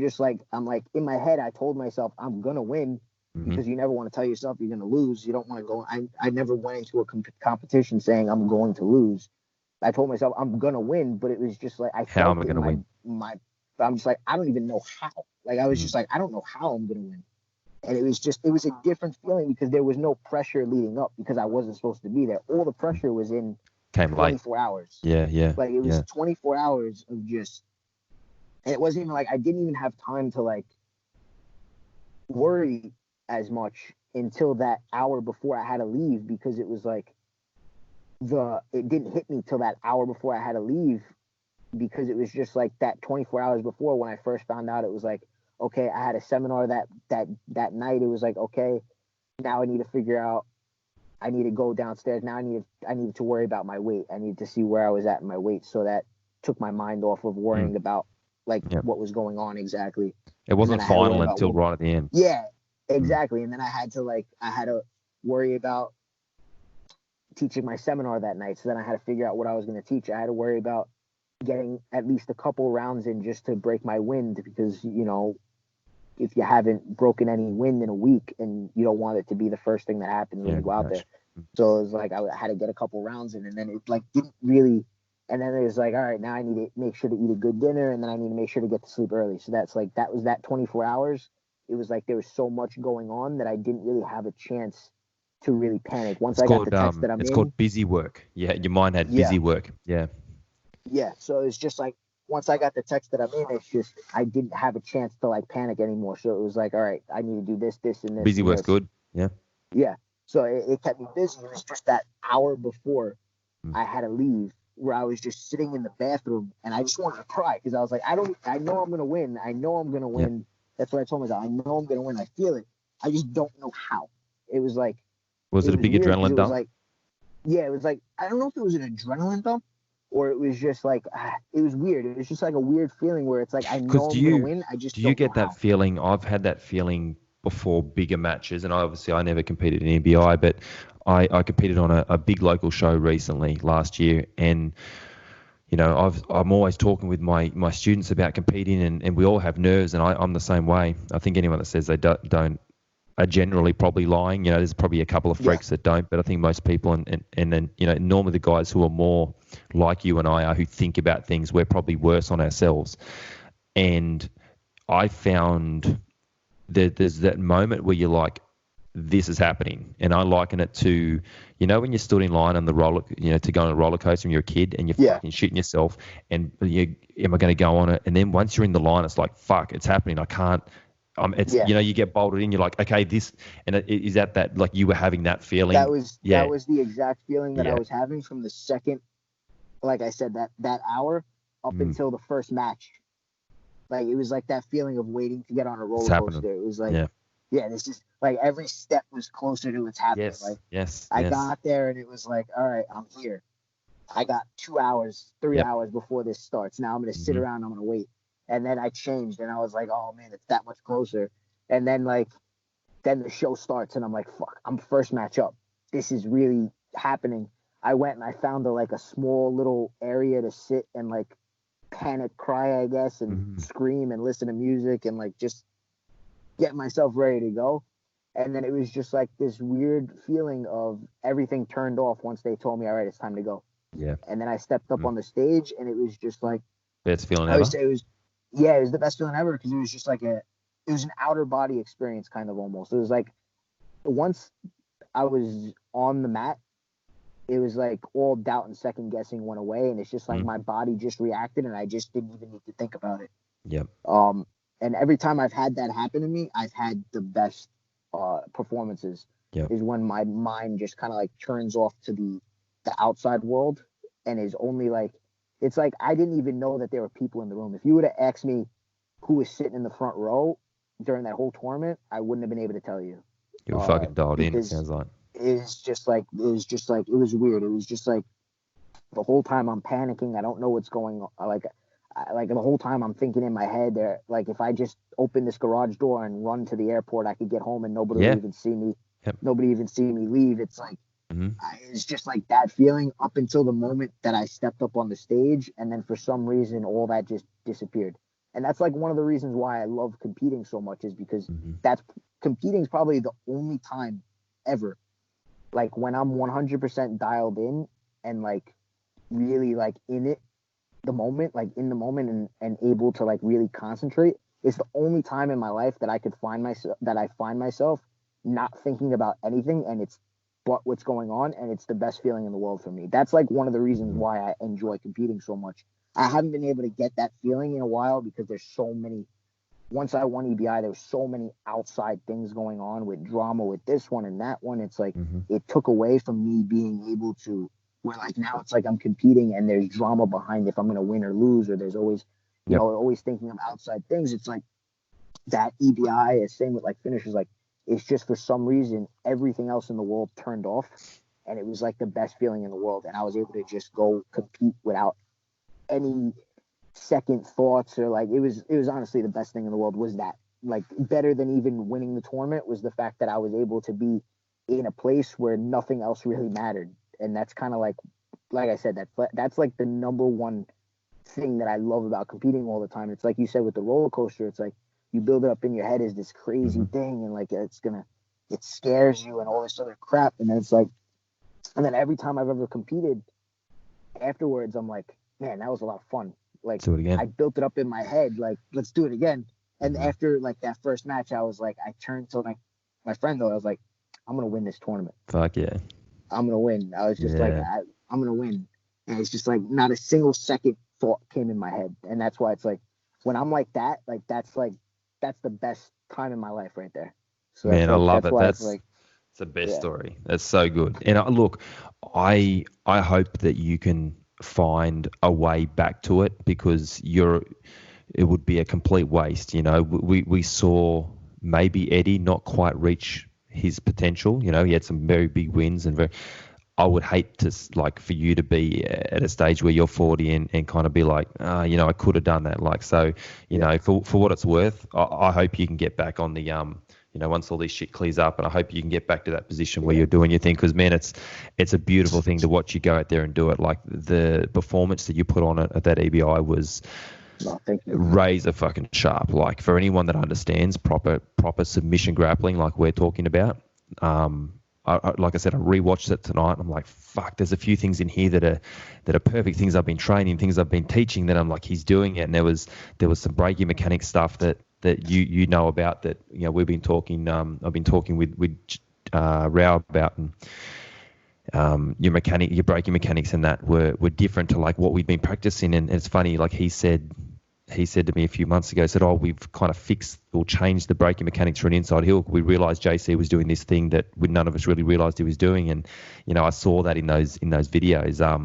like in my head, I told myself I'm gonna win because you never want to tell yourself you're gonna lose. You don't want to go. I never went into a competition saying I'm going to lose. I told myself I'm gonna win, but it was just like how am I gonna win? I'm just like I don't even know how. Like I was just like I don't know how I'm gonna win. And it was a different feeling because there was no pressure leading up because I wasn't supposed to be there. All the pressure was in 24 hours. Yeah. Like it was 24 hours of just, and it wasn't even like, I didn't even have time to like worry as much until that hour before I had to leave because it was like it didn't hit me till that hour before I had to leave because it was just like that 24 hours before when I first found out it was like, okay, I had a seminar that night. It was like, okay, now I need to figure out, I need to go downstairs. Now I needed to worry about my weight. I needed to see where I was at in my weight. So that took my mind off of worrying about like what was going on exactly. It wasn't final until right at the end. Yeah, exactly. And then I had to worry about teaching my seminar that night. So then I had to figure out what I was going to teach. I had to worry about getting at least a couple rounds in just to break my wind, because, you know, if you haven't broken any wind in a week, and you don't want it to be the first thing that happens when you go out there. So it was like I had to get a couple rounds in, and then it like didn't really. And then it was like, all right, now I need to make sure to eat a good dinner, and then I need to make sure to get to sleep early. So that's like, that was that 24 hours. It was like there was so much going on that I didn't really have a chance to really panic. Once I got the text that I'm in. It's called busy work. Yeah, your mind had busy work. Yeah. Yeah, so it's just like, once I got the text that I'm in, it's just, I didn't have a chance to like panic anymore. So it was like, all right, I need to do this, this, and this. Busy and work's this. good. Yeah. Yeah. So it kept me busy. It was just that hour before I had to leave, where I was just sitting in the bathroom, and I just wanted to cry, because I was like, I know I'm going to win. I know I'm going to win. Yep. That's what I told myself. I know I'm going to win. I feel it. I just don't know how. It was like, was it a big adrenaline dump? It was like, yeah, it was like, I don't know if it was an adrenaline dump, or it was just like, it was weird. It was just like a weird feeling where it's like, I know I'm going to win. I just don't know how. Do you get that feeling? I've had that feeling before bigger matches, and I never competed in EBI, but I competed on a big local show recently last year, and you know, I'm always talking with my students about competing, and we all have nerves, and I'm the same way. I think anyone that says they don't are generally probably lying. You know, there's probably a couple of freaks that don't, but I think most people, and then, you know, normally the guys who are more like you and I are, who think about things, we're probably worse on ourselves. And I found that there's that moment where you're like, this is happening. And I liken it to, you know, when you stood in line on the roller, you know, to go on a roller coaster when you're a kid, and you're fucking shitting yourself, and am I going to go on it? And then once you're in the line, it's like, fuck, it's happening. I can't. You know, you get bolted in. You're like, okay, this, and is that like you were having that feeling? That was the exact feeling that I was having from the second, like I said, that hour up until the first match. Like, it was like that feeling of waiting to get on a roller coaster. It was like, this is like every step was closer to what's happening. I got there, and it was like, all right, I'm here. I got 2 hours, 3 hours before this starts. Now I'm going to sit around. I'm going to wait. And then I changed, and I was like, oh man, it's that much closer. And then then the show starts, and I'm like, fuck, I'm first match up. This is really happening. I went and I found a small little area to sit and like panic cry, I guess, and scream and listen to music and like just get myself ready to go. And then it was just like this weird feeling of everything turned off once they told me, all right, it's time to go. Yeah. And then I stepped up on the stage, and it was just like, best feeling ever. It was the best feeling ever, because it was just like it was an outer body experience, kind of, almost. It was like, once I was on the mat, it was like all doubt and second guessing went away, and it's just like my body just reacted, and I just didn't even need to think about it. Yep. And every time I've had that happen to me, I've had the best performances. Yep. Is when my mind just kind of like turns off to the outside world, and is only like, it's like I didn't even know that there were people in the room. If you would have asked me who was sitting in the front row during that whole tournament, I wouldn't have been able to tell you. You were fucking dialed in, it sounds like. It was weird. It was just like the whole time I'm panicking. I don't know what's going on. Like the whole time I'm thinking in my head, like, if I just open this garage door and run to the airport, I could get home and nobody would even see me. Yep. Nobody even see me leave. It's like, it's just like that feeling up until the moment that I stepped up on the stage, and then for some reason all that just disappeared. And that's like one of the reasons why I love competing so much, is because competing is probably the only time ever, like, when I'm 100% dialed in and like really like in the moment and able to like really concentrate. It's the only time in my life that I find myself not thinking about anything, and it's but what's going on, and it's the best feeling in the world for me. That's like one of the reasons why I enjoy competing so much. I haven't been able to get that feeling in a while, because there's so many. Once I won EBI, there was so many outside things going on with drama with this one and that one. It's like it took away from me being able to, where like now it's like I'm competing and there's drama behind if I'm going to win or lose, or there's always, you know, always thinking of outside things. It's like that EBI, same with like finishers, like it's just for some reason everything else in the world turned off, and it was like the best feeling in the world, and I was able to just go compete without any second thoughts, or like it was honestly the best thing in the world. Was that, like, better than even winning the tournament was the fact that I was able to be in a place where nothing else really mattered, And that's kind of like I said, that's like the number one thing that I love about competing all the time. It's like you said with the roller coaster, it's like you build it up in your head as this crazy thing, and like it scares you and all this other crap. And then it's like, and then every time I've ever competed afterwards, I'm like, man, that was a lot of fun. Like, do it again. I built it up in my head, like, let's do it again. And after like that first match, I was like, I turned to my friend though, I was like, I'm gonna win this tournament. Fuck yeah. I'm gonna win. I was just like, I'm gonna win. And it's just like not a single second thought came in my head. And that's why it's like when I'm like that, that's the best time in my life right there. So man, I love it. That's like, it's the best story. That's so good. And look, I hope that you can find a way back to it, because it would be a complete waste. You know, we saw maybe Eddie not quite reach his potential. You know, he had some very big wins, and I would hate to for you to be at a stage where you're 40 and kind of be like, you know, I could have done that. Like, so, you know, for what it's worth, I hope you can get back on the, you know, once all this shit clears up, and I hope you can get back to that position where you're doing your thing. Because man, it's a beautiful thing to watch you go out there and do it. Like the performance that you put on at that EBI was razor fucking sharp. Like for anyone that understands proper submission grappling, like we're talking about, like I said, I rewatched it tonight. And I'm like, fuck, there's a few things in here that are perfect things I've been training, things I've been teaching, that I'm like, he's doing it. And there was some breaking mechanics stuff that you know about, that, you know, we've been talking. I've been talking with Rao about, and your breaking mechanics and that were different to like what we've been practicing. And it's funny, like he said to me a few months ago, said, we've kind of fixed or changed the braking mechanics for an inside heel. We realized JC was doing this thing that none of us really realized he was doing. And, you know, I saw that in those videos. I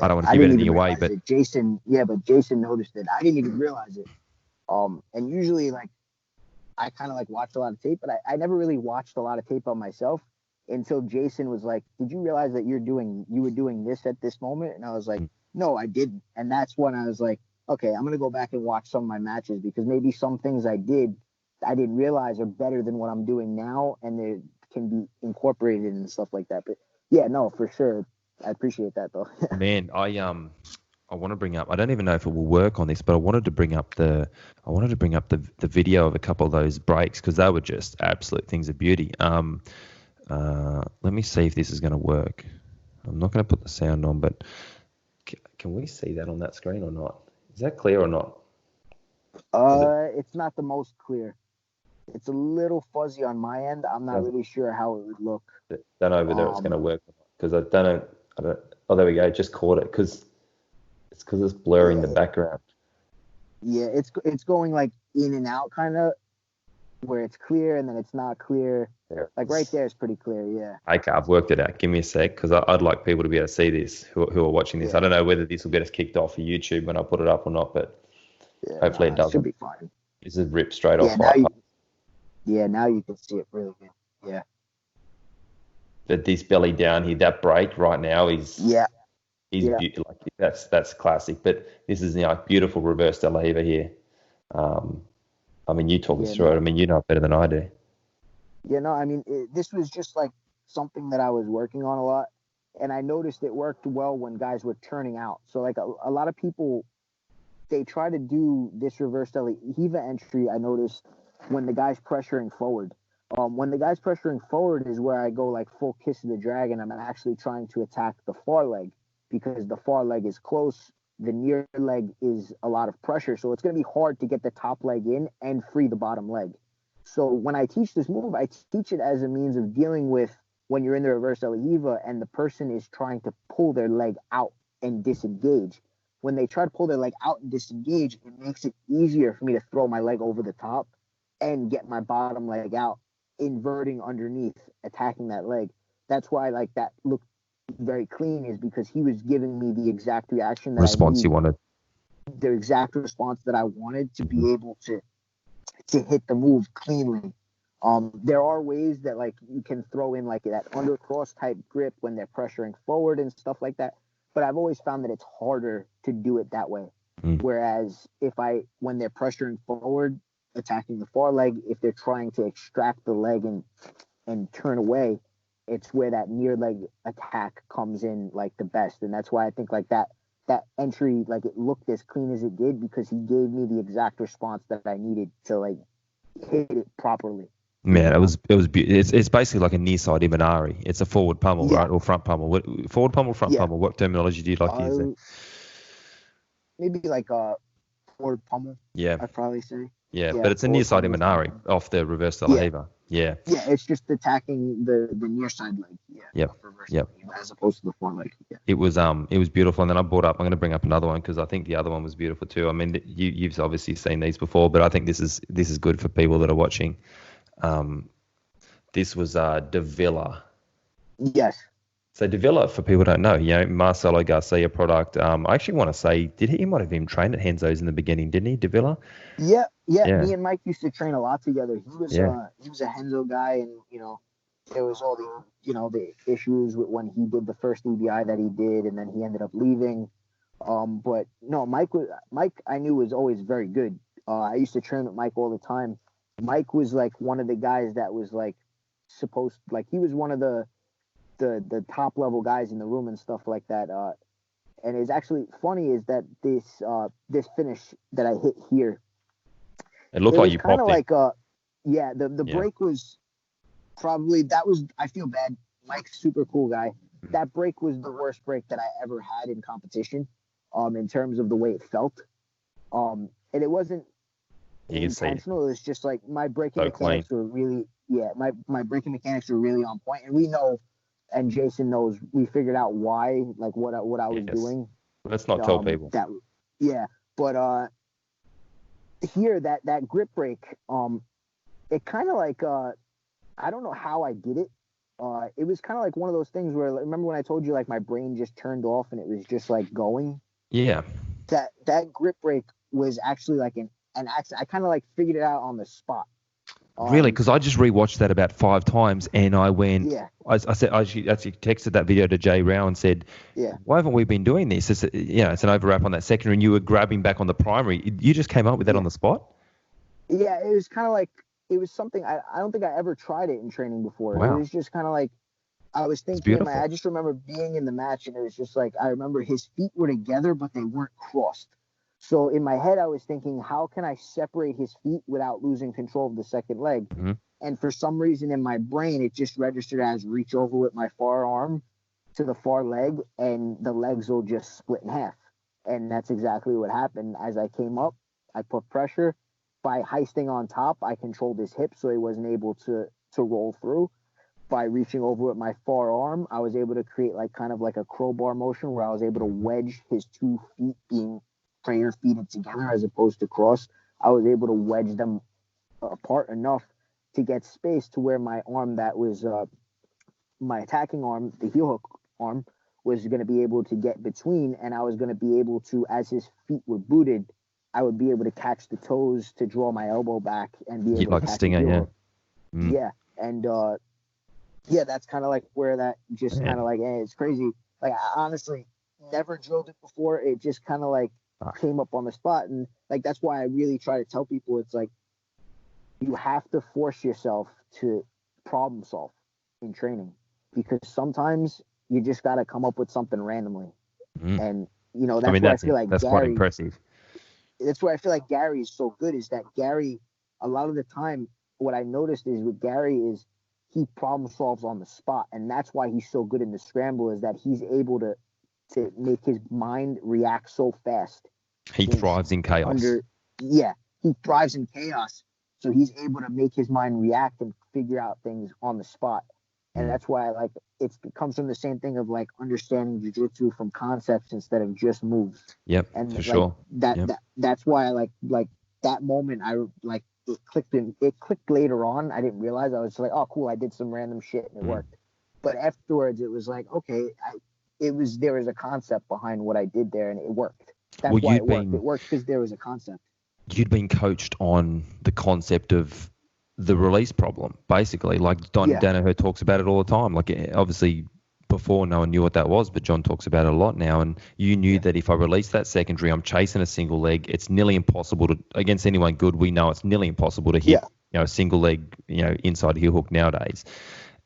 don't want to give anything away, but Jason noticed it. I didn't even realize it. And usually like, I kind of like watched a lot of tape, but I never really watched a lot of tape on myself until Jason was like, did you realize that you were doing this at this moment? And I was like, no, I didn't. And that's when I was like, okay, I'm going to go back and watch some of my matches, because maybe some things I didn't realize are better than what I'm doing now, and they can be incorporated and stuff like that. But yeah, no, for sure. I appreciate that though. Man, I want to bring up, I don't even know if it will work on this, but I wanted to bring up the video of a couple of those breaks, because they were just absolute things of beauty. Let me see if this is going to work. I'm not going to put the sound on, but can we see that on that screen or not? Is that clear or not? It's not the most clear. It's a little fuzzy on my end. I'm not really sure how it would look. Don't know whether it's going to work, because I don't. Oh, there we go. Just caught it, because it's blurring the background. Yeah, it's going like in and out, kind of, where it's clear and then it's not clear. There. Like right there is pretty clear. Yeah. Okay, I've worked it out. Give me a sec, because I'd like people to be able to see this who are watching this. I don't know whether this will get us kicked off for YouTube when I put it up or not, but hopefully it doesn't. Should be fine. This is ripped straight off. Now you can see it really good. Yeah. But this belly down here, that break right now is like that's classic. But this is beautiful reverse de leva here. I mean, you talk us through it. I mean, you know it better than I do. Yeah, no, I mean, this was just like something that I was working on a lot, and I noticed it worked well when guys were turning out. So like a lot of people, they try to do this reverse de leva entry. I noticed when the guy's pressuring forward. When the guy's pressuring forward is where I go like full kiss of the dragon. I'm actually trying to attack the far leg, because the far leg is close. The near leg is a lot of pressure. So it's going to be hard to get the top leg in and free the bottom leg. So when I teach this move, I teach it as a means of dealing with when you're in the reverse de leva and the person is trying to pull their leg out and disengage. When they try to pull their leg out and disengage, it makes it easier for me to throw my leg over the top and get my bottom leg out, inverting underneath, attacking that leg. That's why like that looked very clean, is because he was giving me the exact reaction that you wanted. The exact response that I wanted to be able to hit the move cleanly. There are ways that like you can throw in like that undercross type grip when they're pressuring forward and stuff like that. But I've always found that it's harder to do it that way. Whereas when they're pressuring forward, attacking the far leg, if they're trying to extract the leg and turn away, it's where that near leg attack comes in like the best. And that's why I think like that entry, like it looked as clean as it did because he gave me the exact response that I needed to like hit it properly. Man, it was it's basically like a near side Imanari. It's a forward pummel, right, or front pummel. Forward pummel, front pummel. What terminology do you like to use there? Maybe like a forward pummel. Yeah, I'd probably say. Yeah, but it's a near side Imanari off the reverse de la Riva. Yeah. Yeah, it's just attacking the near side leg. Yeah. Yep. As opposed to the far leg. Yeah. It was beautiful, and then I'm going to bring up another one because I think the other one was beautiful too. I mean, you've obviously seen these before, but I think this is good for people that are watching. This was De Villa. Yes. So De Villa, for people who don't know, Marcelo Garcia product. I actually want to say, he might have even trained at Henzo's in the beginning, didn't he, De Villa? Yeah. Me and Mike used to train a lot together. He was a Henzo guy, and there was all the issues with when he did the first EBI that he did, and then he ended up leaving. But no, Mike I knew was always very good. I used to train with Mike all the time. Mike was like one of the guys that was like he was one of the top level guys in the room and stuff like that. And it's actually funny is that this finish that I hit here, it looked like you popped it. Like the break was probably I feel bad. Mike's super cool guy. Mm-hmm. That break was the worst break that I ever had in competition, in terms of the way it felt. And it wasn't intentional. It was just like my braking mechanics were really my braking mechanics were really on point, and we know, and Jason knows, we figured out why, like what I was doing. Let's not tell people that. But here that grip break, it kind of like I don't know how I did it. It was kind of like one of those things where, remember when I told you like my brain just turned off and it was just like going. Yeah. That grip break was actually like an accident. I kind of like figured it out on the spot. Really? Because I just rewatched that about 5 times, and I went. Yeah. I said I actually texted that video to Jay Rao and said, why haven't we been doing this? It's an overwrap on that secondary, and you were grabbing back on the primary. You just came up with that on the spot? Yeah, it was kind of like, it was something I don't think I ever tried it in training before. Wow. It was just kind of like, I was thinking, I just remember being in the match, and it was just like, I remember his feet were together, but they weren't crossed. So in my head, I was thinking, how can I separate his feet without losing control of the second leg? Mm-hmm. And for some reason in my brain, it just registered as reach over with my far arm to the far leg, and the legs will just split in half. And that's exactly what happened. As I came up, I put pressure. By heisting on top, I controlled his hip so he wasn't able to roll through. By reaching over with my far arm, I was able to create like kind of like a crowbar motion where I was able to wedge his 2 feet being prayer feeded together as opposed to cross. I was able to wedge them apart enough to get space to where my arm that was my attacking arm, the heel hook arm, was going to be able to get between, and I was going to be able to, as his feet were booted, I would be able to catch the toes to draw my elbow back and be able like to catch a stinger, the heel hook. Yeah. And that's kind of like where that just kind of like, it's crazy. Like, I honestly never drilled it before. It just kind of like came up on the spot. And like, that's why I really try to tell people, it's like, you have to force yourself to problem solve in training, because sometimes you just got to come up with something randomly. And, that's why I feel like that's quite impressive. That's where I feel like Gary is so good, is that Gary, a lot of the time, what I noticed is with Gary is he problem solves on the spot. And that's why he's so good in the scramble, is that he's able to make his mind react so fast. He thrives in chaos. He thrives in chaos. So he's able to make his mind react and figure out things on the spot. And that's why it comes from the same thing of like understanding jiu-jitsu from concepts instead of just moves. Yep, and for sure. That's why I like that moment. I like it clicked later on. I didn't realize. I was like, oh, cool. I did some random shit and it worked. But afterwards, it was like, okay, there was a concept behind what I did there, and it worked. That's why it worked. It worked because there was a concept. You'd been coached on the concept of the release problem, basically. Like Danaher talks about it all the time. Like, obviously before no one knew what that was, but John talks about it a lot now. And you knew that if I release that secondary, I'm chasing a single leg. It's nearly impossible to, against anyone good, we know it's nearly impossible to hit a single leg inside heel hook nowadays.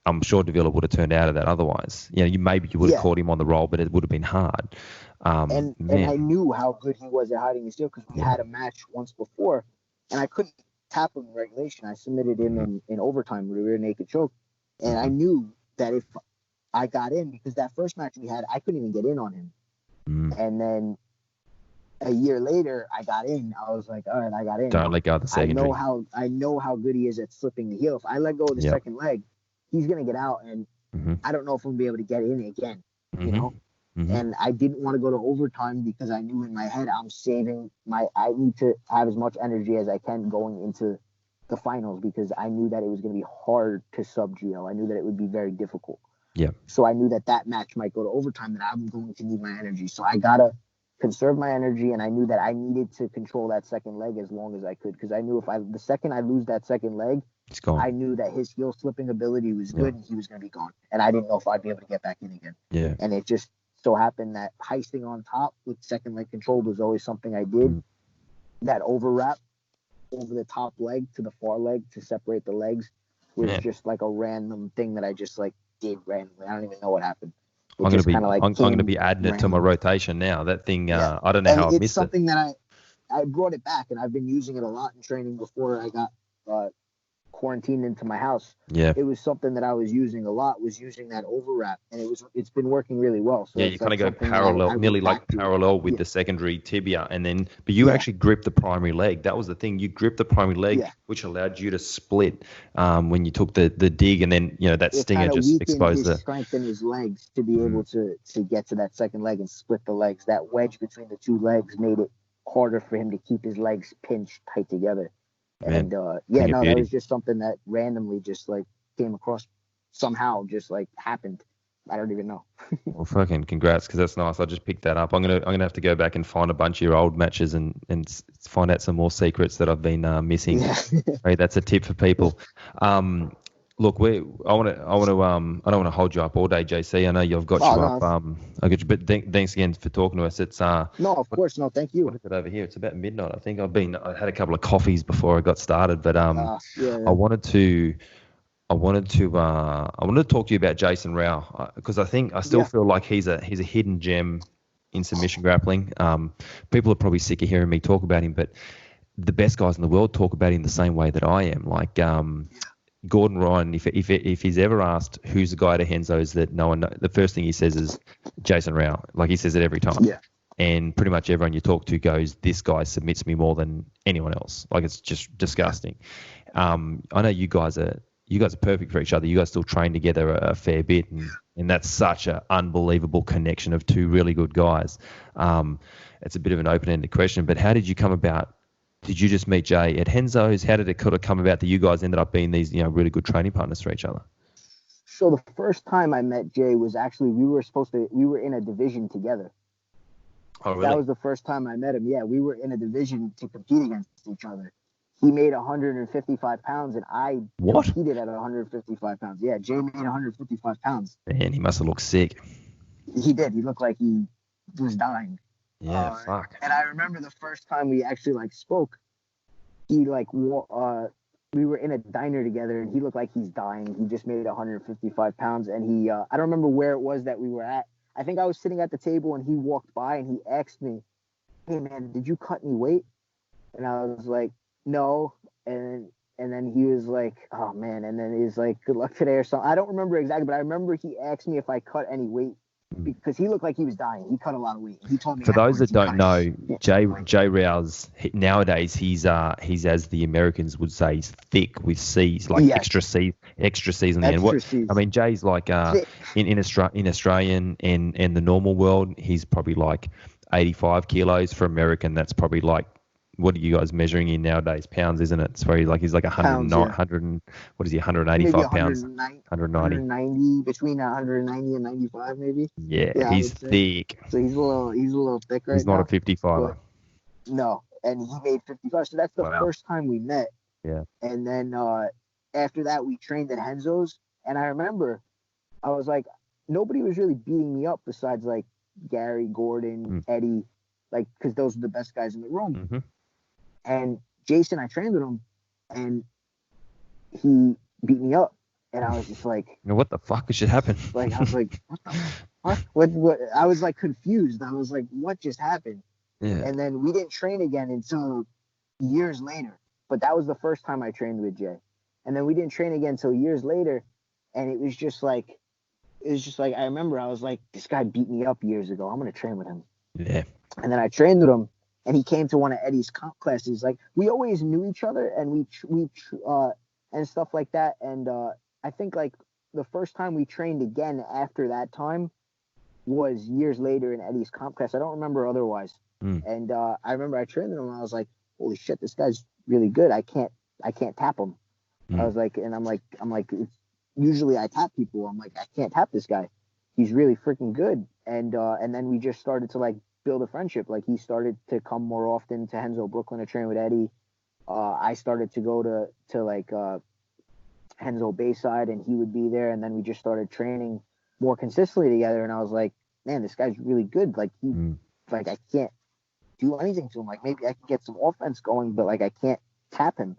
I'm sure Davila would have turned out of that otherwise. You would have caught him on the roll, but it would have been hard. And I knew how good he was at hiding his heel because we had a match once before, and I couldn't tap him in regulation. I submitted him in overtime with a rear naked choke, and I knew that if I got in, because that first match we had, I couldn't even get in on him. And then a year later, I got in. I was like, all right, I got in. Don't let go of the secondary. I know how good he is at slipping the heel. If I let go of the second leg, he's gonna get out, and I don't know if I'm gonna be able to get in again. You know. And I didn't want to go to overtime because I knew in my head I need to have as much energy as I can going into the finals, because I knew that it was going to be hard to sub Gio. I knew that it would be very difficult. Yeah. So I knew that match might go to overtime, that I'm going to need my energy. So I got to conserve my energy, and I knew that I needed to control that second leg as long as I could, because I knew the second I lose that second leg, it's gone. I knew that his heel slipping ability was good and he was going to be gone. And I didn't know if I'd be able to get back in again. Yeah. And it just so happened that heisting on top with second leg control was always something I did. That overwrap over the top leg to the far leg to separate the legs was just like a random thing that I just like did randomly. I don't even know what happened. I'm going to be adding it to my rotation now. That thing, I don't know how I missed it. It's something that I brought it back, and I've been using it a lot in training before I got quarantined into my house. Yeah, it was something that I was using a lot, was using that overwrap, and it's been working really well. So you kind of go parallel, nearly like parallel with the secondary tibia, but you actually gripped the primary leg. That was the thing. You gripped the primary leg, which allowed you to split when you took the dig, and then that stinger just exposed the strength in his legs to be able to get to that second leg and split the legs. That wedge between the two legs made it harder for him to keep his legs pinched tight together. And that was just something that randomly just like came across somehow, just like happened. I don't even know. Well, fucking congrats, because that's nice. I just picked that up. I'm gonna have to go back and find a bunch of your old matches and find out some more secrets that I've been missing. Hey, that's a tip for people. Look, I don't want to hold you up all day, JC. I know you've got up. I got you, but thanks again for talking to us. It's no, of course, no, thank you. What is it over here? It's about midnight. I think I had a couple of coffees before I got started, but I wanted to talk to you about Jason Rao, because I still feel like he's a hidden gem in submission grappling. People are probably sick of hearing me talk about him, but the best guys in the world talk about him the same way that I am. Like Gordon Ryan, if he's ever asked who's the guy to Henzo's that no one knows, the first thing he says is Jason Rao. Like, he says it every time. Yeah. And pretty much everyone you talk to goes, this guy submits me more than anyone else. Like, it's just disgusting. I know you guys are perfect for each other. You guys still train together a fair bit, and that's such an unbelievable connection of two really good guys. It's a bit of an open-ended question, but how did you come about? Did you just meet Jay at Henzo's? How did it kind of come about that you guys ended up being these really good training partners for each other? So the first time I met Jay was actually we were in a division together. Oh, really? That was the first time I met him. Yeah, we were in a division to compete against each other. He made 155 pounds, and I competed at 155 pounds. Yeah, Jay made 155 pounds. Man, he must have looked sick. He did. He looked like he was dying. Yeah, fuck. And I remember the first time we actually spoke, he we were in a diner together, and he looked like he's dying. He just made 155 pounds, and he I don't remember where it was that we were at. I think I was sitting at the table, and he walked by, and he asked me, "Hey man, did you cut any weight?" And I was like, "No." And then he was like, "Oh man," and then he's like, "Good luck today," or something. I don't remember exactly, but I remember he asked me if I cut any weight, because he looked like he was dying. He cut a lot of weight. He told me. For those that don't know, Jay Rao's nowadays he's as the Americans would say, he's thick with C's, like extra C's on the end. I mean, Jay's like in Australian and the normal world, he's probably like 85 kilos. For American, that's probably like, what are you guys measuring in nowadays? Pounds, isn't it? It's very like he's like 185 pounds? 190. Between 190 and 95, maybe. Yeah, he's thick. So he's a little thick right now. He's not a 55er. No, and he made 55. So that's the first time we met. Yeah. And then after that, we trained at Henzo's, and I remember I was like, nobody was really beating me up besides like Gary, Gordon, Eddie, like, because those are the best guys in the room. Mm-hmm. And Jason, I trained with him, and he beat me up. And I was just like, what the fuck should happen? Like, I was like, what the fuck? What? I was like confused. I was like, what just happened? Yeah. And then we didn't train again until years later. But that was the first time I trained with Jay. And then we didn't train again until years later. And it was just like, I remember I was like, this guy beat me up years ago. I'm going to train with him. Yeah. And then I trained with him, and he came to one of Eddie's comp classes. Like, we always knew each other, and and stuff like that. And I think like the first time we trained again after that time was years later in Eddie's comp class. I don't remember otherwise. And I remember I trained with him, and I was like, holy shit, this guy's really good. I can't tap him. I was like, and I'm like, it's, usually I tap people. I'm like, I can't tap this guy. He's really freaking good. And then we just started to like build a friendship. Like, he started to come more often to Henzo, Brooklyn to train with Eddie. I started to go to like Henzo Bayside, and he would be there. And then we just started training more consistently together. And I was like, man, this guy's really good. Like, like, I can't do anything to him. Like, maybe I can get some offense going, but like, I can't tap him.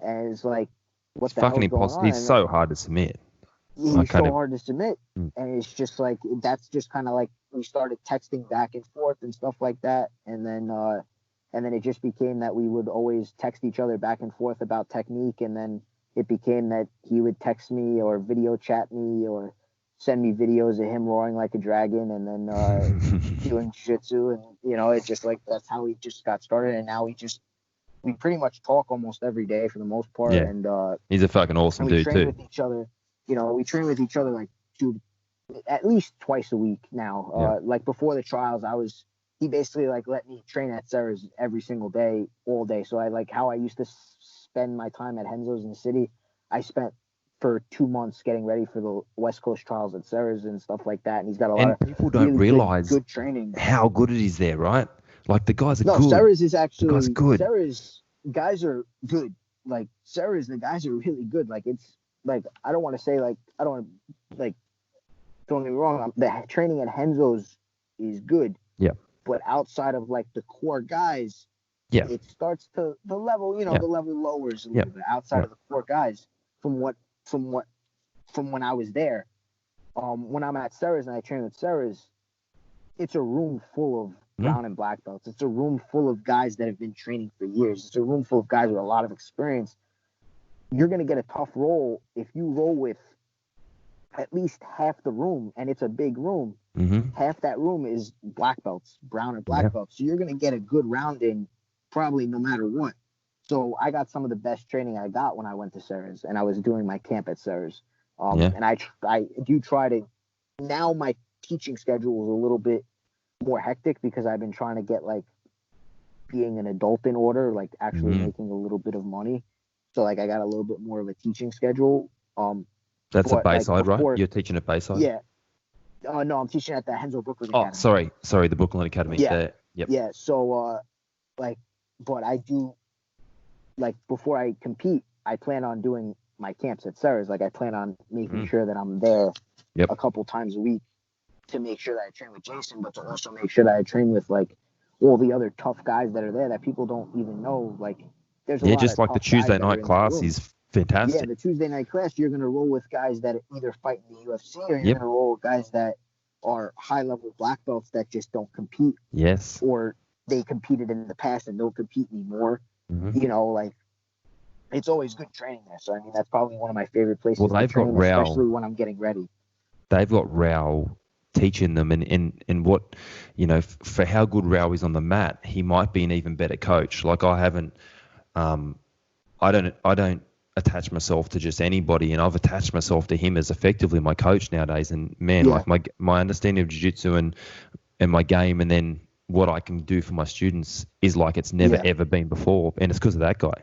And it's like, what the fucking hell's going impossible. on? He's so hard to submit. He's so hard to submit. And it's just like, that's just kind of like, we started texting back and forth and stuff like that. And then it just became that we would always text each other back and forth about technique. And then it became that he would text me or video chat me or send me videos of him roaring like a dragon, and then doing jiu-jitsu. And, you know, it's just like, that's how we just got started. And now we pretty much talk almost every day for the most part. Yeah. And he's a fucking awesome dude too. With each other. You know, we train with each other like at least twice a week now. Like, before the trials, he basically like let me train at Sarah's every single day, all day. So I like how I used to spend my time at Henzo's in the city. I spent for 2 months getting ready for the West Coast trials at Sarah's and stuff like that. And he's got a lot of people don't really realize good training. How good it is there, right? Like, the guys are good. No, Sarah's is actually the guys are good. Sarah's guys are good. Like, Sarah's, the guys are really good. Like, it's like, I don't want to say like, I don't want to like, don't get me wrong, the training at Henzo's is good. Yeah. But outside of like the core guys, it starts to the level, you know, the level lowers a little bit outside of the core guys from when I was there. When I'm at Sarah's and I train with Sarah's, it's a room full of brown and black belts. It's a room full of guys that have been training for years. It's a room full of guys with a lot of experience. You're going to get a tough roll if you roll with at least half the room, and it's a big room. Half that room is black belts, brown and black belts. So you're going to get a good round in probably no matter what. So I got some of the best training I got when I went to Sarah's, and I was doing my camp at Sarah's. And I do try to, now my teaching schedule is a little bit more hectic because I've been trying to get like being an adult in order, like actually making a little bit of money. So like I got a little bit more of a teaching schedule. That's at Bayside, like, right? You're teaching at Bayside? Yeah. No, I'm teaching at the Henzo Brooklyn Academy. Sorry, the Brooklyn Academy. Yeah. Yep. Yeah. So but I do, like, before I compete, I plan on doing my camps at Sarah's. Like, I plan on making sure that I'm there a couple times a week to make sure that I train with Jason, but to also make sure that I train with like all the other tough guys that are there that people don't even know. Like, there's a lot just of like the Tuesday night class is fantastic. Yeah, the Tuesday night class, you're going to roll with guys that either fight in the UFC or you're going to roll with guys that are high-level black belts that just don't compete. Yes. Or they competed in the past and don't compete anymore. You know, like, it's always good training there. So, I mean, that's probably one of my favorite places to train, especially when I'm getting ready. They've got Raul teaching them, and what, you know, for how good Raul is on the mat, he might be an even better coach. Like, I haven't, I don't attach myself to just anybody, and I've attached myself to him as effectively my coach nowadays. And man, like my understanding of jiu-jitsu and my game, and then what I can do for my students is like it's never ever been before, and it's because of that guy.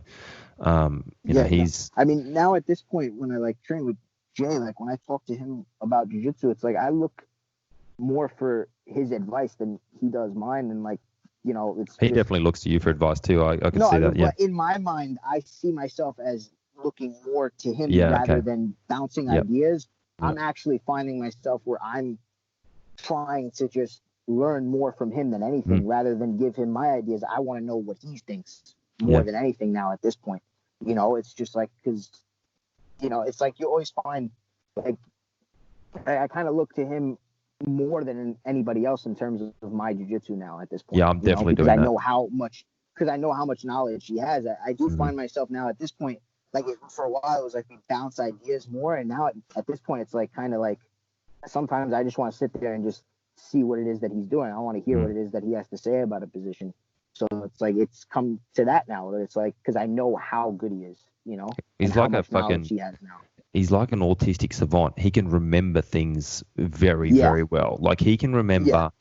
You know, he's. I mean, now at this point, when I like train with Jay, like when I talk to him about jiu-jitsu, it's like I look more for his advice than he does mine, and like, you know, he definitely looks to you for advice too. I can see that. Yeah. But in my mind, I see myself as looking more to him rather than bouncing ideas. I'm actually finding myself where I'm trying to just learn more from him than anything, rather than give him my ideas. I want to know what he thinks more than anything now at this point. You know, it's just like, because it's like you always find, like, I kind of look to him more than anybody else in terms of my jiu-jitsu now at this point. Yeah, I'm definitely because doing I that. know how much knowledge he has. I do find myself now at this point, like, for a while it was like we bounce ideas more, and now at this point it's like kind of like sometimes I just want to sit there and just see what it is that he's doing. I want to hear what it is that he has to say about a position. So it's like it's come to that now. It's like because I know how good he is, He's and how like much knowledge he has now. He's like an autistic savant. He can remember things very, very well. Like he can remember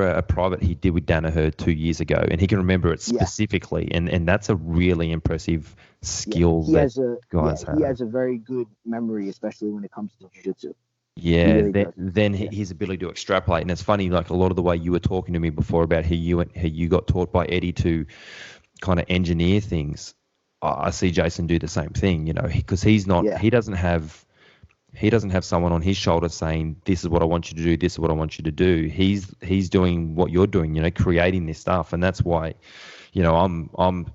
a private he did with Danaher 2 years ago, and he can remember it specifically. And that's a really impressive skill guys have. He has a very good memory, especially when it comes to jiu-jitsu. Yeah, really his ability to extrapolate. And it's funny, like a lot of the way you were talking to me before about how you got taught by Eddie to kind of engineer things. I see Jason do the same thing, because he's not, he doesn't have someone on his shoulder saying, this is what I want you to do, this is what I want you to do. He's doing what you're doing, creating this stuff. And that's why, I'm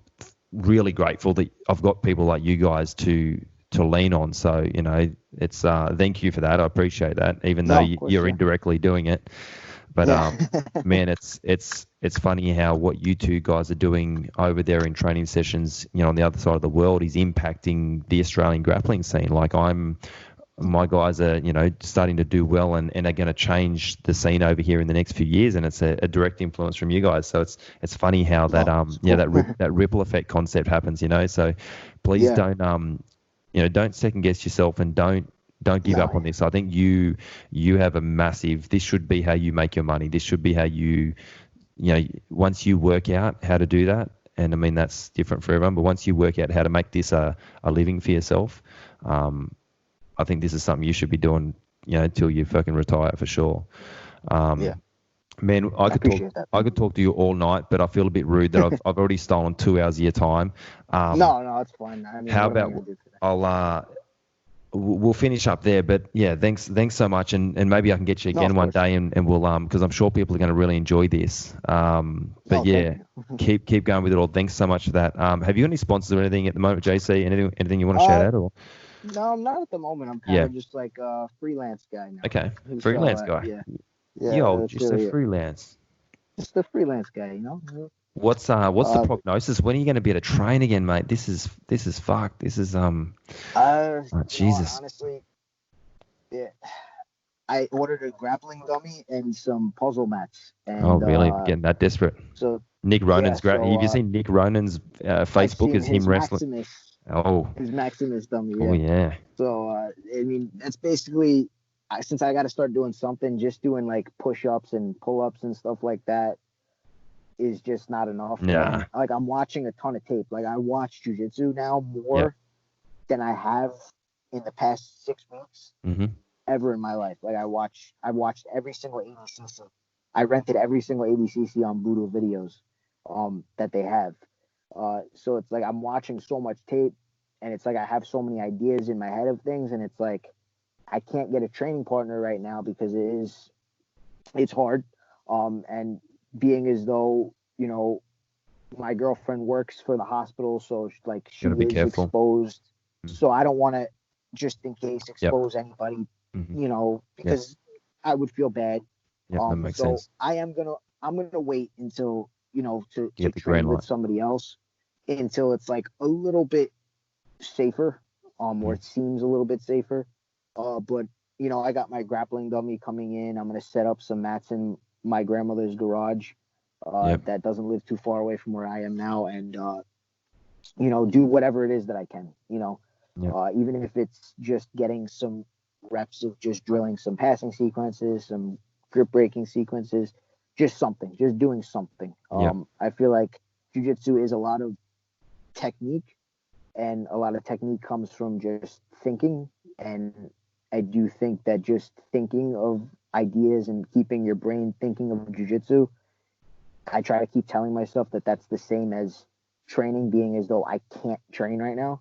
really grateful that I've got people like you guys to lean on. So, it's, thank you for that. I appreciate that, even though you're indirectly doing it. But man, it's funny how what you two guys are doing over there in training sessions, on the other side of the world, is impacting the Australian grappling scene. Like my guys are, starting to do well and are going to change the scene over here in the next few years, and it's a direct influence from you guys. So it's funny how that that ripple effect concept happens. So please don't second guess yourself, and don't give up on this. I think you have a massive, this should be how you make your money. This should be how you once you work out how to do that, and I mean, that's different for everyone, but once you work out how to make this a living for yourself, I think this is something you should be doing, till you fucking retire for sure. Man, I could talk to you all night, but I feel a bit rude that I've already stolen 2 hours of your time. No, it's fine. I mean, how about we'll finish up there, but yeah, thanks so much, and maybe I can get you again one day, and we'll because I'm sure people are going to really enjoy this. But keep going with it all. Thanks so much for that. Have you got any sponsors or anything at the moment, JC? Anything you want to shout out? Or no, I'm not at the moment. I'm kind of just like a freelance guy now. Okay, freelance guy. Just a freelance. Just a freelance guy, What's the prognosis? When are you going to be able to train again, mate? This is fucked. This is Jesus. Honestly, I ordered a grappling dummy and some puzzle mats. And, really? Getting that desperate? So Nick Ronan's great. Have you seen Nick Ronan's Facebook? Is him wrestling? His Maximus dummy. Oh yeah. So I mean, that's basically, since I got to start doing something, just doing like push-ups and pull-ups and stuff like that is just not enough. Yeah. Like, I'm watching a ton of tape. Like, I watch jiu-jitsu now more than I have in the past 6 weeks ever in my life. Like, I watched every single ADCC. I rented every single ADCC on Voodoo videos that they have. So it's like I'm watching so much tape, and it's like I have so many ideas in my head of things, and it's like I can't get a training partner right now because it's hard. And being as though, my girlfriend works for the hospital, so she is exposed. So I don't want to, just in case, expose anybody, because I would feel bad. That makes sense. I'm gonna wait until, to train with somebody else until it's like a little bit safer, or it seems a little bit safer. But I got my grappling dummy coming in. I'm gonna set up some mats in my grandmother's garage that doesn't live too far away from where I am now, and do whatever it is that I can, even if it's just getting some reps of just drilling some passing sequences, some grip breaking sequences, just doing something. I feel like jiu-jitsu is a lot of technique, and a lot of technique comes from just thinking, and I do think that just thinking of ideas and keeping your brain thinking of jiu-jitsu, I try to keep telling myself that that's the same as training, being as though I can't train right now.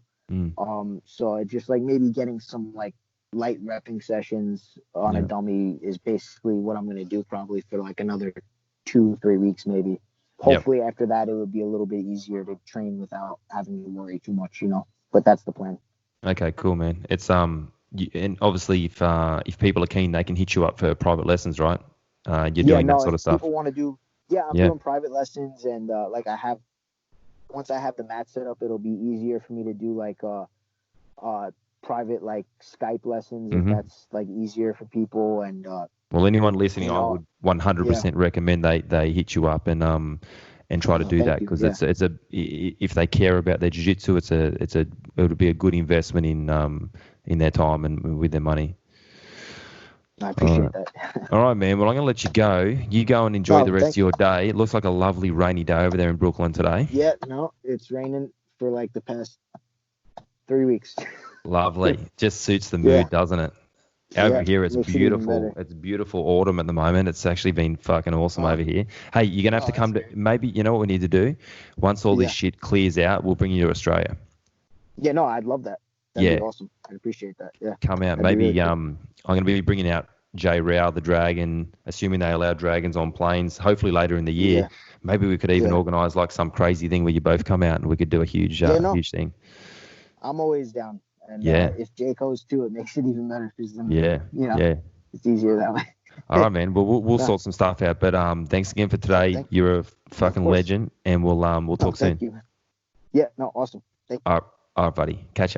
So it's just like maybe getting some like light repping sessions on a dummy is basically what I'm going to do probably for like another 2-3 weeks maybe. Hopefully after that it would be a little bit easier to train without having to worry too much, but that's the plan. Okay, cool, man. It's and obviously if people are keen, they can hit you up for private lessons, right? You're Yeah, doing that no, sort if of stuff. people want to do, yeah, I'm Yeah. doing private lessons, and like once I have the mat set up, it'll be easier for me to do like private like Skype lessons if Mm-hmm. that's like easier for people, and Well, anyone listening, you I know, would yeah. 100% recommend they hit you up and try to No, do thank that, you. because Yeah, it's a if they care about their jiu-jitsu, it would be a good investment in their time and with their money. I All right. appreciate that. All right, man. Well, I'm going to let you go. You go and enjoy No, the rest of thank. your day. It looks like a lovely rainy day over there in Brooklyn today. Yeah, no, it's raining for like the past 3 weeks. Lovely. Just suits the Yeah, mood, doesn't it? Over yeah, here, it's makes it even beautiful. better. It's beautiful autumn at the moment. It's actually been fucking awesome Uh, over here. Hey, you're going to have to oh, that's come to, great. maybe, you know what we need to do? Once all this Yeah, shit clears out, we'll bring you to Australia. yeah, no, I'd love that. That'd be Yeah, awesome. I'd appreciate that. Yeah, come out. that'd be really Maybe cool. I'm going to be bringing out Jay Rao, the dragon, assuming they allow dragons on planes, hopefully later in the year. Yeah, Maybe we could even yeah, organise like some crazy thing where you both come out and we could do a yeah. No, huge thing. I'm always down. And Yeah, if Jay goes too, it makes it even better because then, yeah, you know, yeah. it's easier that way. All right, man. Well, we'll No, sort some stuff out. But thanks again for no, today. thank you. You're a No, of fucking course. legend, and we'll No, talk thank soon. you. Yeah, no, awesome. Thank you. All right, buddy. Catch ya.